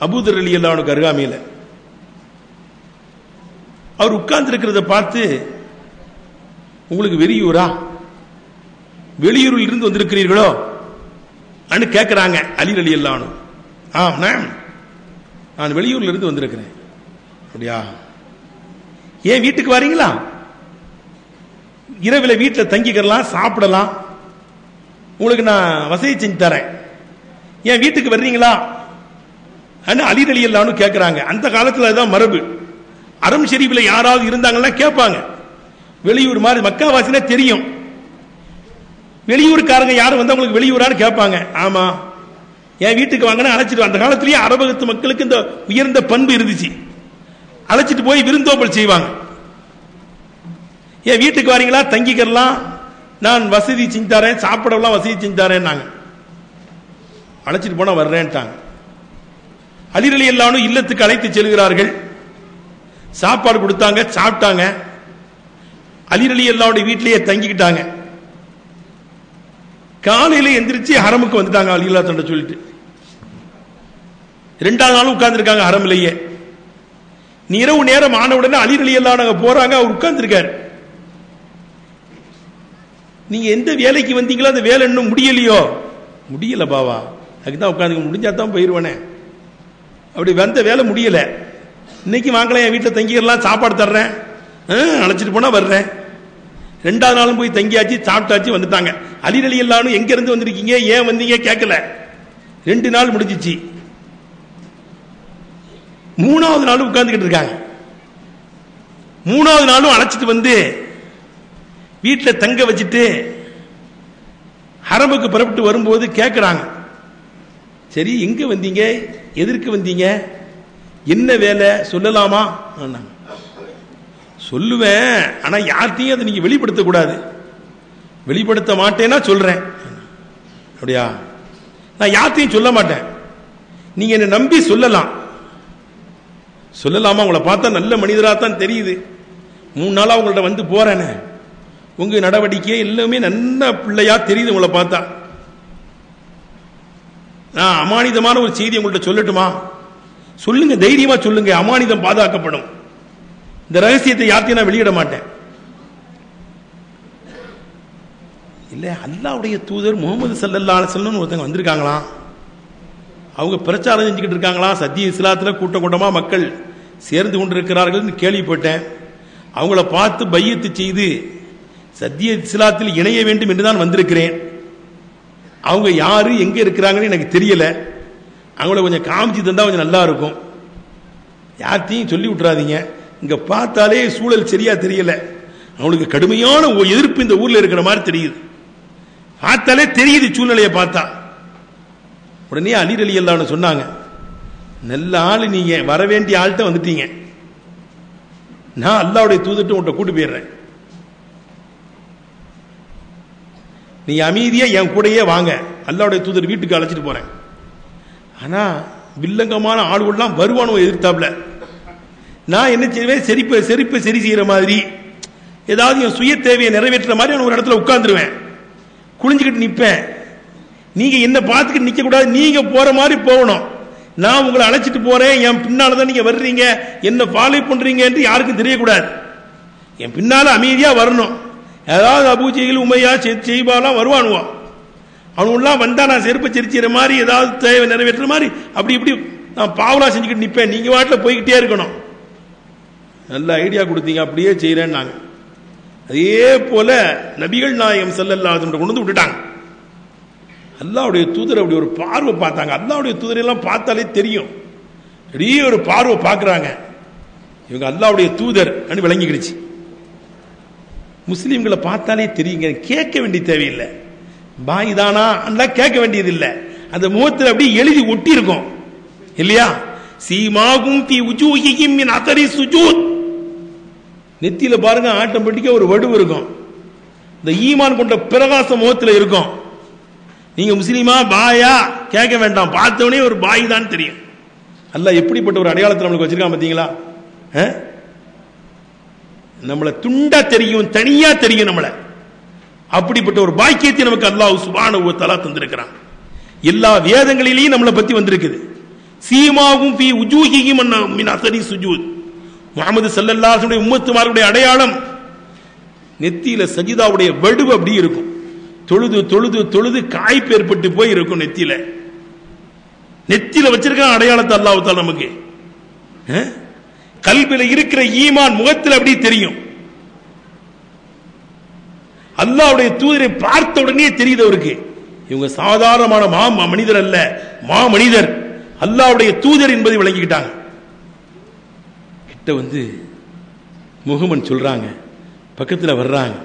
Speaker 1: அபூ தர் ரலியல்லாஹு அன்ஹு அருகாமையில. அவர் உட்கார்ந்து இருக்கிறத பார்த்து, உங்களுக்கு வெறியூரா, வெளியூரில் இருந்து வந்திருக்கிறீர்களோ அன்னு கேட்கிறாங்க அலி ரலியல்லாஹு அன்ஹு. நான் வெளியூர்ல இருந்து வந்திருக்கிறேன். அப்படியா, ஏன் வீட்டுக்கு வரீங்களா? இரவில் வீட்டில் தங்கிக்கலாம், சாப்பிடலாம், உங்களுக்கு நான் வசதி செஞ்சு தரேன், ஏன் வீட்டுக்கு வர்றீங்களா அலி ரலியல்லாஹு அன்ஹு கேட்கிறாங்க. அந்த காலத்தில் அதுதான் மரபு. ஹரம் ஷரீஃபில் யாராவது இருந்தாங்கன்னா கேட்பாங்க. வெளியூர் மாதிரி மக்காவாசினா தெரியும், வெளியூருக்காரங்க யாரும் வந்து உங்களுக்கு வெளியூரான்னு கேட்பாங்க. ஆமா, என் வீட்டுக்கு வாங்கினா அழைச்சிட்டு. அந்த காலத்திலேயே அரபகத்து மக்களுக்கு இந்த உயர்ந்த பண்பு இருந்துச்சு. அழைச்சிட்டு போய் விருந்தோம்பல் செய்வாங்க. என் வீட்டுக்கு வரீங்களா, தங்கிக்கலாம், நான் வசதி செஞ்சு தரேன், சாப்பிடலாம் வசதி செஞ்சு தரேன். நாங்க அழைச்சிட்டு போனா வர்றேன்ட்டாங்க. அலி ரலியல்லாஹு அன்ஹு இல்லத்துக்கு அழைத்து செல்கிறார்கள். சாப்பாடு கொடுத்தாங்க, சாப்பிட்டாங்க. அலி ரலியல்லாஹு அன்ஹு வீட்டிலேயே தங்கிக்கிட்டாங்க. காலையில எந்திரிச்சு ஹரமுக்கு வந்துட்டாங்க அலி ரலியல்லாஹு அன்ஹு சொல்லிட்டு. 2வது நாளும் உட்கார்ந்து இருக்காங்க ஹரம்லயே. இரவு நேரம் ஆன உடனே அலி ரலியல்லாஹு அன்ஹு போறாங்க. அவர் உட்கார்ந்து இருக்காரு. நீங்க எந்த வேலைக்கு வந்தீங்களோ அந்த வேலை இன்னும் முடியலையோ? முடியல பாவா, அதுக்குதான் உட்காந்து, முடிஞ்சா தான் போயிருவானே. அப்படி வந்த வேலை முடியல, இன்னைக்கு வாங்கலாம், என் வீட்டில் தங்கிடலாம், சாப்பாடு தர்றேன், அழைச்சிட்டு போனா வர்றேன். 2வது நாளும் போய் தங்கியாச்சு, சாப்பிட்டாச்சு, வந்துட்டாங்க. அலி ரலியல்லாஹு அன்ஹு எங்க இருந்து வந்திருக்கீங்க, ஏன் வந்தீங்க கேட்கல. 2 நாள் முடிஞ்சிச்சு. 3வது நாளும் உட்கார்ந்துகிட்டு இருக்காங்க. 3வது நாளும் அழைச்சிட்டு வந்து வீட்டில் தங்க வச்சுட்டு ஹரமுக்கு புறப்பட்டு வரும்போது கேட்கிறாங்க, சரி எங்க வந்தீங்க, எதற்கு வந்தீங்க, என்ன வேலை சொல்லலாமா? சொல்லுவேன், ஆனா யார்த்தையும் அதை நீங்க வெளிப்படுத்தக்கூடாது. வெளிப்படுத்த மாட்டேன்னா சொல்றேன். அப்படியா, நான் யார்த்தையும் சொல்ல மாட்டேன், நீங்க என்ன நம்பி சொல்லலாம். சொல்லலாமா? உங்களை பார்த்தா நல்ல மனிதராக தான் தெரியுது, 3 நாளா உங்கள்ட்ட வந்து போறேன்னு, உங்க நடவடிக்கை எல்லாமே நல்ல பிள்ளையா தெரியுது உங்களை பார்த்தா. நான் அமானிதமான ஒரு செய்தி உங்கள்ட்ட சொல்லட்டுமா? சொல்லுங்க, தைரியமா சொல்லுங்க, அமானிதம் பாதுகாக்கப்படும். இந்த ரகசியத்தை யார்த்தையும் நான் வெளியிட மாட்டேன். இல்ல, அல்லாஹ்வுடைய தூதர் முகமது ஸல்லல்லாஹு அலைஹி வஸல்லம் ஒருத்தங்க வந்திருக்காங்களாம். அவங்க பிரச்சாரம் செஞ்சுக்கிட்டு இருக்காங்களாம். சத்திய இஸ்லாத்தில் கூட்டம் கூட்டமா மக்கள் சேர்ந்து கொண்டிருக்கிறார்கள் கேள்விப்பட்டேன். அவங்கள பார்த்து பையத்து செய்து சத்திய இஸ்லாத்தில் இணைய வேண்டும் என்றுதான் வந்திருக்கிறேன். அவங்க யாரு, எங்க இருக்கிறாங்கன்னு எனக்கு தெரியல. அவங்கள கொஞ்சம் காமிச்சு தந்தா கொஞ்சம் நல்லா இருக்கும். யார்த்தையும் சொல்லி விட்டுறாதீங்க. இங்க பார்த்தாலே சூழல் சரியா தெரியல. அவங்களுக்கு கடுமையான எதிர்ப்பு இந்த ஊர்ல இருக்கிற மாதிரி தெரியுது. பார்த்தாலே தெரியுது சூழ்நிலையை பார்த்தா. உடனே அலி ரலியல்லாஹு அன்ஹு சொன்னாங்க, நல்ல ஆளு நீங்க, வர வேண்டிய ஆள்கிட்ட வந்துட்டீங்க. நான் அல்லாஹ்வுடைய தூதர்ட்ட உன்கிட்ட கூட்டு போயிடுறேன். நீ அமைதியா என் கூடயே வாங்க, அல்லாஹ்வுடைய தூதர் வீட்டுக்கு அழைச்சிட்டு போறேன். ஆனா வில்லங்கமான ஆளுகள்லாம் வருவானோ எதிர்த்தாப்புல. நான் என்ன செய்வேன், செருப்பை சரி செய்யற மாதிரி, ஏதாவது என் சுய தேவையை நிறைவேற்ற மாதிரி ஒரு இடத்துல உட்கார்ந்துருவேன், குளிஞ்சுக்கிட்டு நிற்பேன். நீங்க என்ன பார்த்துக்கிட்டு நிக்க கூடாது, நீங்க போற மாதிரி போகணும். நான் உங்களை அழைச்சிட்டு போறேன், என் பின்னால்தான் நீங்க வர்றீங்க, என்ன ஃபாலோ பண்றீங்க என்று யாருக்கும் தெரியக்கூடாது. என் பின்னால அமைதியா வரணும். ஏதாவது அபூ ஜஹல், உமையா, செய்பாலாம் வருவானுவான். அவனுலாம் வந்தா நான் செருப்பை செரிச்சிற மாதிரி, ஏதாவது தேவை நிறைவேற்ற மாதிரி அப்படி இப்படி நான் பாவலா செஞ்சுக்கிட்டு நிற்பேன். நீங்க வாட்டில் போய்கிட்டே இருக்கணும். நல்ல ஐடியா கொடுத்தீங்க, அப்படியே செய்யறேன். நாங்க அதே போல நபிகள் நாயகம் ஸல்லல்லாஹு அலைஹி வஸல்லம் கொண்டு வந்து விட்டுட்டாங்க. அல்லாஹ்வுடைய தூதர் அப்படி ஒரு பார்வை பார்த்தாங்க. அல்லாஹ்வுடைய தூதரை எல்லாம் பார்த்தாலே தெரியும். பெரிய ஒரு பார்வை பார்க்கறாங்க. இவங்க அல்லாஹ்வுடைய தூதர் அப்படின்னு விளங்கிக்கிடுச்சு. முஸ்லீம்களை பார்த்தாலே தெரியுங்க, கேட்க வேண்டிய தேவையில்லை. பாய் தானா கேட்க வேண்டியது இல்லை. அந்த முகத்தில் அப்படி எழுதி ஒட்டி இருக்கும் இல்லையா? சீமாகும் ஃபீ உஜூஹிஹிம் மின் அஸரி சுஜூத். நெத்தியில பாருங்க ஆட்டோமேட்டிக்கா ஒரு வடுவு இருக்கும். இந்த ஈமான் கொண்ட பிரகாச முகத்தில் இருக்கும். நீங்க முஸ்லீமா பாயா கேட்க வேண்டாம், பார்த்தவனே ஒரு பாய் தான் தெரியும். அல்லாஹ் எப்படிப்பட்ட ஒரு அடையாளத்தை நம்மளுக்கு வச்சிருக்கான் பாத்தீங்களா? நம்மளை துண்டா தெரியும், தனியா தெரியும் நம்மள. அப்படிப்பட்ட ஒரு பாக்கியத்தை நமக்கு அல்லாஹ் சுப்ஹானஹு வ தஆலா தந்திருக்கிறான். எல்லா வேதங்களிலேயும் நம்மளை பத்தி வந்திருக்குது. சீமாகும் ஃபீ உஜூஹிஹிம் மின் அஸரி சுஜூத். முஹம்மது ஸல்லல்லாஹு அலைஹி வஸல்லம் உம்மத்துமாருடைய அடையாளம் நெத்தியில சஜிதாவுடைய வடுவு அப்படி இருக்கும். தொழுது தொழுது தொழுது காய்ப்பு ஏற்பட்டு போய் இருக்கும் நெத்தியில. நெத்தியில வச்சிருக்க அடையாளத்தை அல்லாஹ் தஆலா நமக்கு. கல்வில இருக்கிற ஈமான் முகத்தில் அப்படி தெரியும். அல்லாஹ்வுடைய தூதரை பார்த்த உடனே தெரியுது அவருக்கு, இவங்க சாதாரணமான மனிதர் அல்ல, மனிதர், அல்லாஹ்வுடைய தூதர் என்பதை விளங்கிக்கிட்டாங்க. கிட்ட வந்து முகமன் சொல்றாங்க, பக்கத்தில் வர்றாங்க,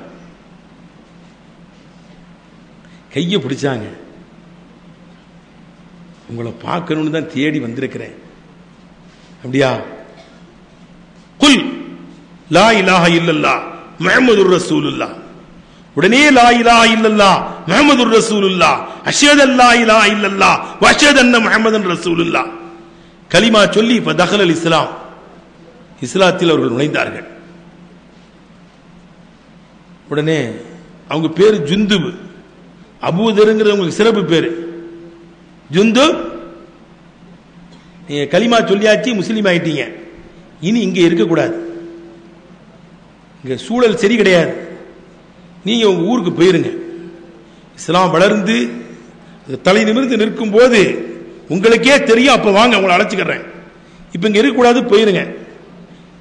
Speaker 1: கையை பிடிச்சாங்க. உங்களை பார்க்கணும்னு தான் தேடி வந்திருக்கிறேன். அப்படியா? குல் லா இலாஹ இல்லல்லாஹ் முஹம்மதுர் ரசூலுல்லாஹ். உடனே லா இலாஹ இல்லல்லாஹ் முஹம்மதுர் ரசூலுல்லாஹ், அஷ்ஹது அல்லா இலாஹ இல்லல்லாஹ் வ அஷ்ஹது அன்ன முஹம்மதன் ரசூலுல்லாஹ் கலிமா சொல்லி ஃபதஹலல் இஸ்லாம், இஸ்லாத்தில் அவர்கள் நுழைந்தார்கள். உடனே அவங்க பேரு ஜுந்துப், அபூதருங்கிறவங்களுக்கு சிறப்பு பேரு ஜுந்துப். நீங்க கலிமா சொல்லியாச்சு, முஸ்லீம் ஆயிட்டீங்க, இனி இங்க இருக்கக்கூடாது, இங்க சூழல் சரி கிடையாது, நீங்க உங்க ஊருக்கு போயிருங்க. இஸ்லாம் வளர்ந்து தலை நிமிர்ந்து நிற்கும் போது உங்களுக்கே தெரியும், அப்ப வாங்க உங்களை அழைச்சுக்கிறேன். இப்ப இங்க இருக்கக்கூடாது, போயிருங்க.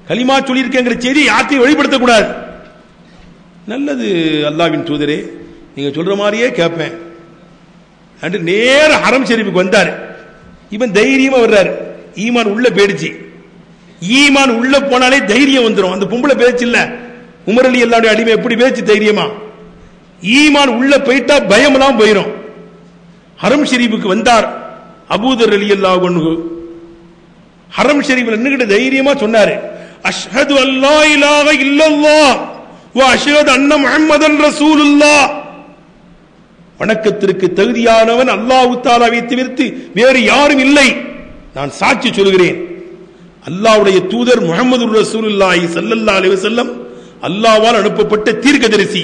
Speaker 1: கலிமா சொல்லியிருக்கேங்கிற செய்தி யார்த்தையும் வெளிப்படுத்தக்கூடாது. நல்லது அல்லாஹ்வின் தூதரே, நீங்க சொல்ற மாதிரியே கேட்பேன். நேர ஹரம் ஷரீஃபுக்கு வந்தாரு. இவன் தைரியமா வர்றாரு. ஈமான் உள்ள போயிடுச்சு. ஈமான் உள்ள போனாலே தைரியம் வந்துடும். அந்த பொம்பளை பேச்சு இல்ல, உமர் அலி அல்லாஹ்வுடைய அடிமை எப்படி பேச்சு தைரியமா. ஈமான் உள்ள போயிட்டா பயம் எல்லாம் போயிடும். ஹரம் ஷரீஃபுக்கு வந்தார் அபூதர் ரலியல்லாஹு அன்ஹு. ஹரம் ஷரீஃப்ல நின்னுகிட்டு தைரியமா சொன்னாரு, அஷ்ஹது அல்லா இலாஹ இல்லல்லாஹ் வ அஷ்ஹது அன்ன முஹம்மதன் ரசூலுல்லாஹ். வணக்கத்திற்கு தகுதியானவன் அல்லாஹ் தஆலாவை தவிர்த்து வேறு யாரும் இல்லை, நான் சாட்சி சொல்கிறேன். அல்லாஹ்வுடைய தூதர் முஹம்மது ரசூலுல்லாஹி ஸல்லல்லாஹு அலைஹி வஸல்லம் அல்லாஹ்வால் அனுப்பப்பட்ட தீர்க்கதரிசி,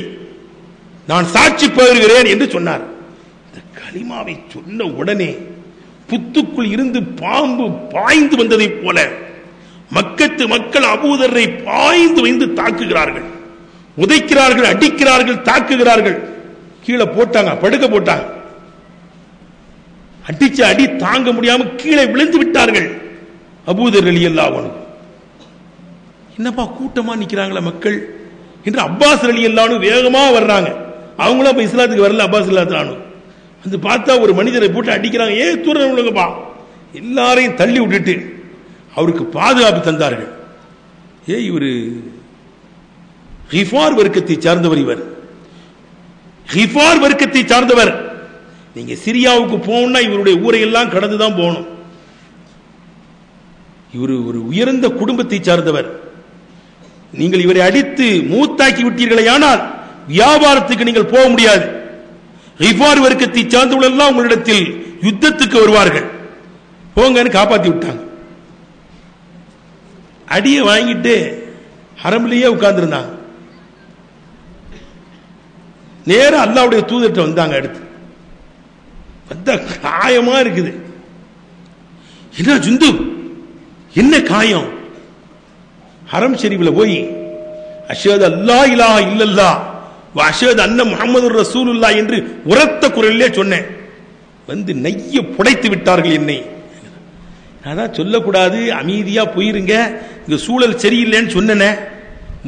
Speaker 1: நான் சாட்சி பகர்கிறேன் என்று சொன்னார். இந்த கலிமாவை சொன்ன உடனே புத்துக்குள் இருந்து பாம்பு பாய்ந்து வந்ததை போல மக்கத்து மக்கள் அபூதரை பாய்ந்து வந்து தாக்குகிறார்கள், உதைக்கிறார்கள், அடிக்கிறார்கள், தாக்குகிறார்கள். கீழே போட்டாங்க, படுக்க போட்டாங்க. அடிச்ச அடி தாங்க முடியாம கீழே விழுந்து விட்டார்கள். அபூதர் ரலியல்லாஹு அன்ஹு, என்னப்பா கூட்டமா நிக்கிறாங்களா மக்கள் என்று அப்பாஸ் ரலியல்லாஹு அன்ஹு வேகமா வர்றாங்க. அவங்களும் அப்ப இஸ்லாத்துக்கு வரல. அப்பாஸ் ரலியல்லாஹு அன்ஹு வந்து பார்த்தா ஒரு மனிதரை போட்டு அடிக்கிறாங்க. தூரம் விழுங்கப்பா, எல்லாரையும் தள்ளி விட்டுட்டு அவருக்கு பாதுகாப்பு தந்தார்கள். இவரு கிஃபார் வர்க்கத்தை சார்ந்தவர். இவர் கிஃபார் வர்க்கத்தை சார்ந்தவர். நீங்க சிரியாவுக்கு போகணும்னா இவருடைய ஊரை எல்லாம் கடந்துதான் போகணும். இவர் ஒரு உயர்ந்த குடும்பத்தை சார்ந்தவர். நீங்கள் இவரை அடித்து மூத்தாக்கி விட்டீர்களே ஆனால் வியாபாரத்துக்கு நீங்கள் போக முடியாது. கிஃபார் வர்க்கத்தை சார்ந்தவர்கள் எல்லாம் உங்களிடத்தில் யுத்தத்துக்கு வருவார்கள், போங்கன்னு காப்பாத்தி விட்டாங்க. அடியை வாங்கிட்டு ஹரம்லயே உட்கார்ந்துருந்தாங்க. நேரம் அல்லாஹ்வுடைய தூதர்கிட்ட வந்தாங்க. அடுத்து வந்த காயமா இருக்குது. என்ன ஜுந்து, என்ன காயம்? ஹரம் ஷரீஃப்ல போய் அஷ்ஹது அல்லா இலாஹ இல்லல்லாஹ் வ அஷ்ஹது அன்ன முஹம்மதுர் ரசூலுல்லாஹ் என்று உரத்த குரலிலே சொன்னேன். வந்து நெய்ய புடைத்து விட்டார்கள் என்னை. அதான் சொல்லக்கூடாது, அமைதியா போயிருங்க, இங்க சூழல் சரியில்லைன்னு சொன்னேன்.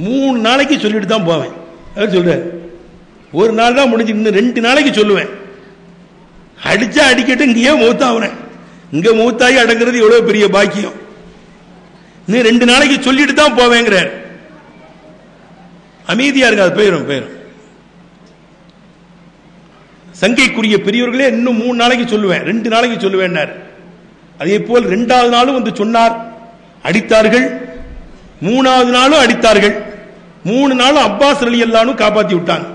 Speaker 1: 3 நாளைக்கு சொல்லிட்டு தான் போவேன். அவர் சொல்றாரு, ஒரு நாள் தான் முடிஞ்சு, இன்னும் 2 நாளைக்கு சொல்லுவேன். அடிச்சா அடிக்கட்டும், இங்கேயே மூத்தாவுறேன். இங்க மூத்தாகி அடங்குறது எவ்வளவு பெரிய பாக்கியம். இன்னும் 2 நாளைக்கு சொல்லிட்டு தான் போவேங்கிறார். அமைதியா இருக்காது, போயிடும் போயிடும். சங்கைக்குரிய பெரியவர்களே இன்னும் 3 நாளைக்கு சொல்லுவேன், 2 நாளைக்கு சொல்லுவேன். அதே போல் 2வது நாளும் வந்து சொன்னார், அடித்தார்கள். 3வது நாளும் அடித்தார்கள். 3 நாளும் அப்பாஸ் ரலியல்லாஹு அன்ஹு காப்பாத்தி விட்டாங்க.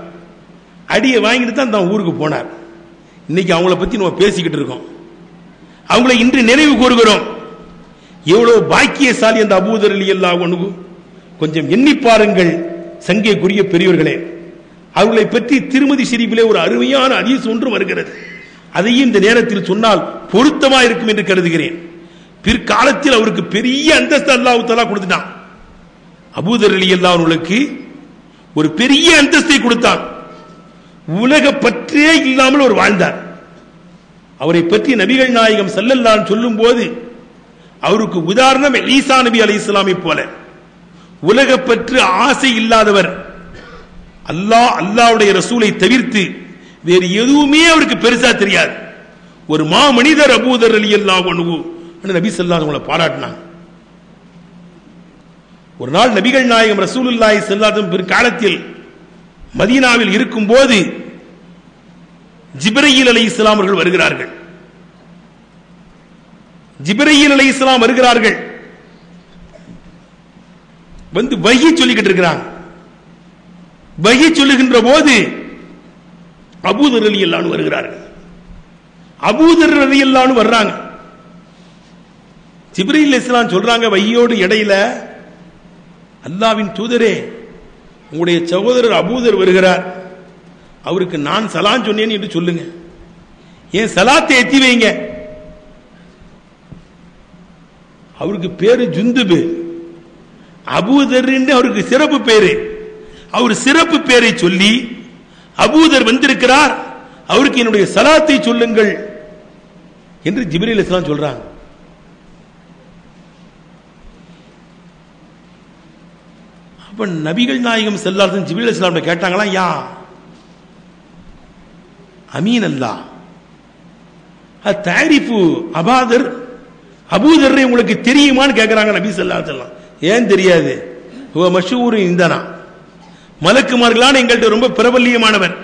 Speaker 1: அடியை வாங்கிட்டு தான் தான் ஊருக்கு போனார். இன்னைக்கு அவங்கள பத்தி நம்ம பேசிக்கிட்டு இருக்கோம். அவங்களை இன்று நினைவு கூறுகிறோம். எவ்வளவு பாக்கியசாலி அந்த அபூதர் ரலியல்லாஹு அன்ஹு. கொஞ்சம் எண்ணி பாருங்கள் சங்கைக்குரிய பெரியவர்களே. அவர்களை பற்றி திருமதி ஷரீஃபிலே ஒரு அருமையான ஹதீஸ் ஒன்று வருகிறது. அதையும் இந்த நேரத்தில் சொன்னால் பொருத்தமா இருக்கும் என்று கருதுகிறேன். பிற்காலத்தில் அவருக்கு பெரிய அந்தஸ்து அல்லாஹ் தஆலா கொடுத்துட்டான். அபூதர் ரலியல்லாஹு அன்ஹுவுக்கு ஒரு பெரிய அந்தஸ்தை கொடுத்தான். உலக பற்றே இல்லாமல் அவர் வாழ்ந்தார். அவரை பற்றி நபிகள் நாயகம் ஸல்லல்லாஹு அலைஹி சொல்லும் போது அவருக்கு உதாரணம் ஈசா நபி அலைஹிஸ்ஸலாமை போல உலக பற்று ஆசை இல்லாதவர். அல்லாஹ்வுடைய ரசூலை தவிர்த்து வேறு எதுவுமே அவருக்கு பெருசா தெரியாது. ஒரு மா மனிதர் அபூதர் ரலியல்லாஹு அன்ஹு நபி ஸல்லல்லாஹு அலைஹி வஸல்லம் பாராட்டினாங்க. ஒரு நாள் நபிகள் நாயகம் ரசூலுல்லாஹி ஸல்லல்லாஹு அலைஹி வஸல்லம் பிற்காலத்தில் மதீனாவில் இருக்கும் போது ஜிப்ரீல் அலைஹிஸ்ஸலாம் அவர்கள் வருகிறார்கள். ஜிப்ரீல் அலைஹிஸ்ஸலாம் வருகிறார்கள். வந்து வஹி சொல்லிக்கிட்டு இருக்கிறாங்க. வஹி சொல்லுகின்ற போது அபூதர் ரலியல்லாஹு அன்ஹு வருகிறார்கள். அபூதர் ரலியல்லாஹு அன்ஹு வர்றாங்க. ஜிப்ரீல் அலைஹிஸ்ஸலாம் சொல்றாங்க வஹியோடு இடையில, அல்லாஹ்வின் தூதரே, உங்களுடைய சகோதரர் அபூதர் வருகிறார், அவருக்கு நான் சலாம் சொன்னேன் என்று சொல்லுங்க. ஏன் சலாத்தை எத்தி வைங்க. அவருக்கு பேரு ஜுந்துபு, அபூதர் அவருக்கு சிறப்பு பேரு. அவர் சிறப்பு பேரை சொல்லி அபூதர் வந்திருக்கிறார், அவருக்கு என்னுடைய சலாத்தை சொல்லுங்கள் என்று ஜிப்ரீல் அலைஹிஸ்ஸலாம் சொல்றாங்க. அப்ப நபிகள் நாயகம் ஸல்லல்லாஹு அலைஹி வஸல்லம் ஜிப்ரீல் அலைஹிஸ்ஸலாம் கேட்டாங்களா, யா அமீன் அல்லாஹ் அத்தாரிஃபு அபூதர், அபூதர் உங்களுக்கு தெரியுமான்னு கேட்கிறாங்க நபி ஸல்லல்லாஹு அலைஹி வஸல்லம். ஏன் தெரியாது, ஹுவ மஷ்ஹூர் இந்தனா, மலக்குமார்களான எங்கள்கிட்ட ரொம்ப பிரபல்யமானவர்,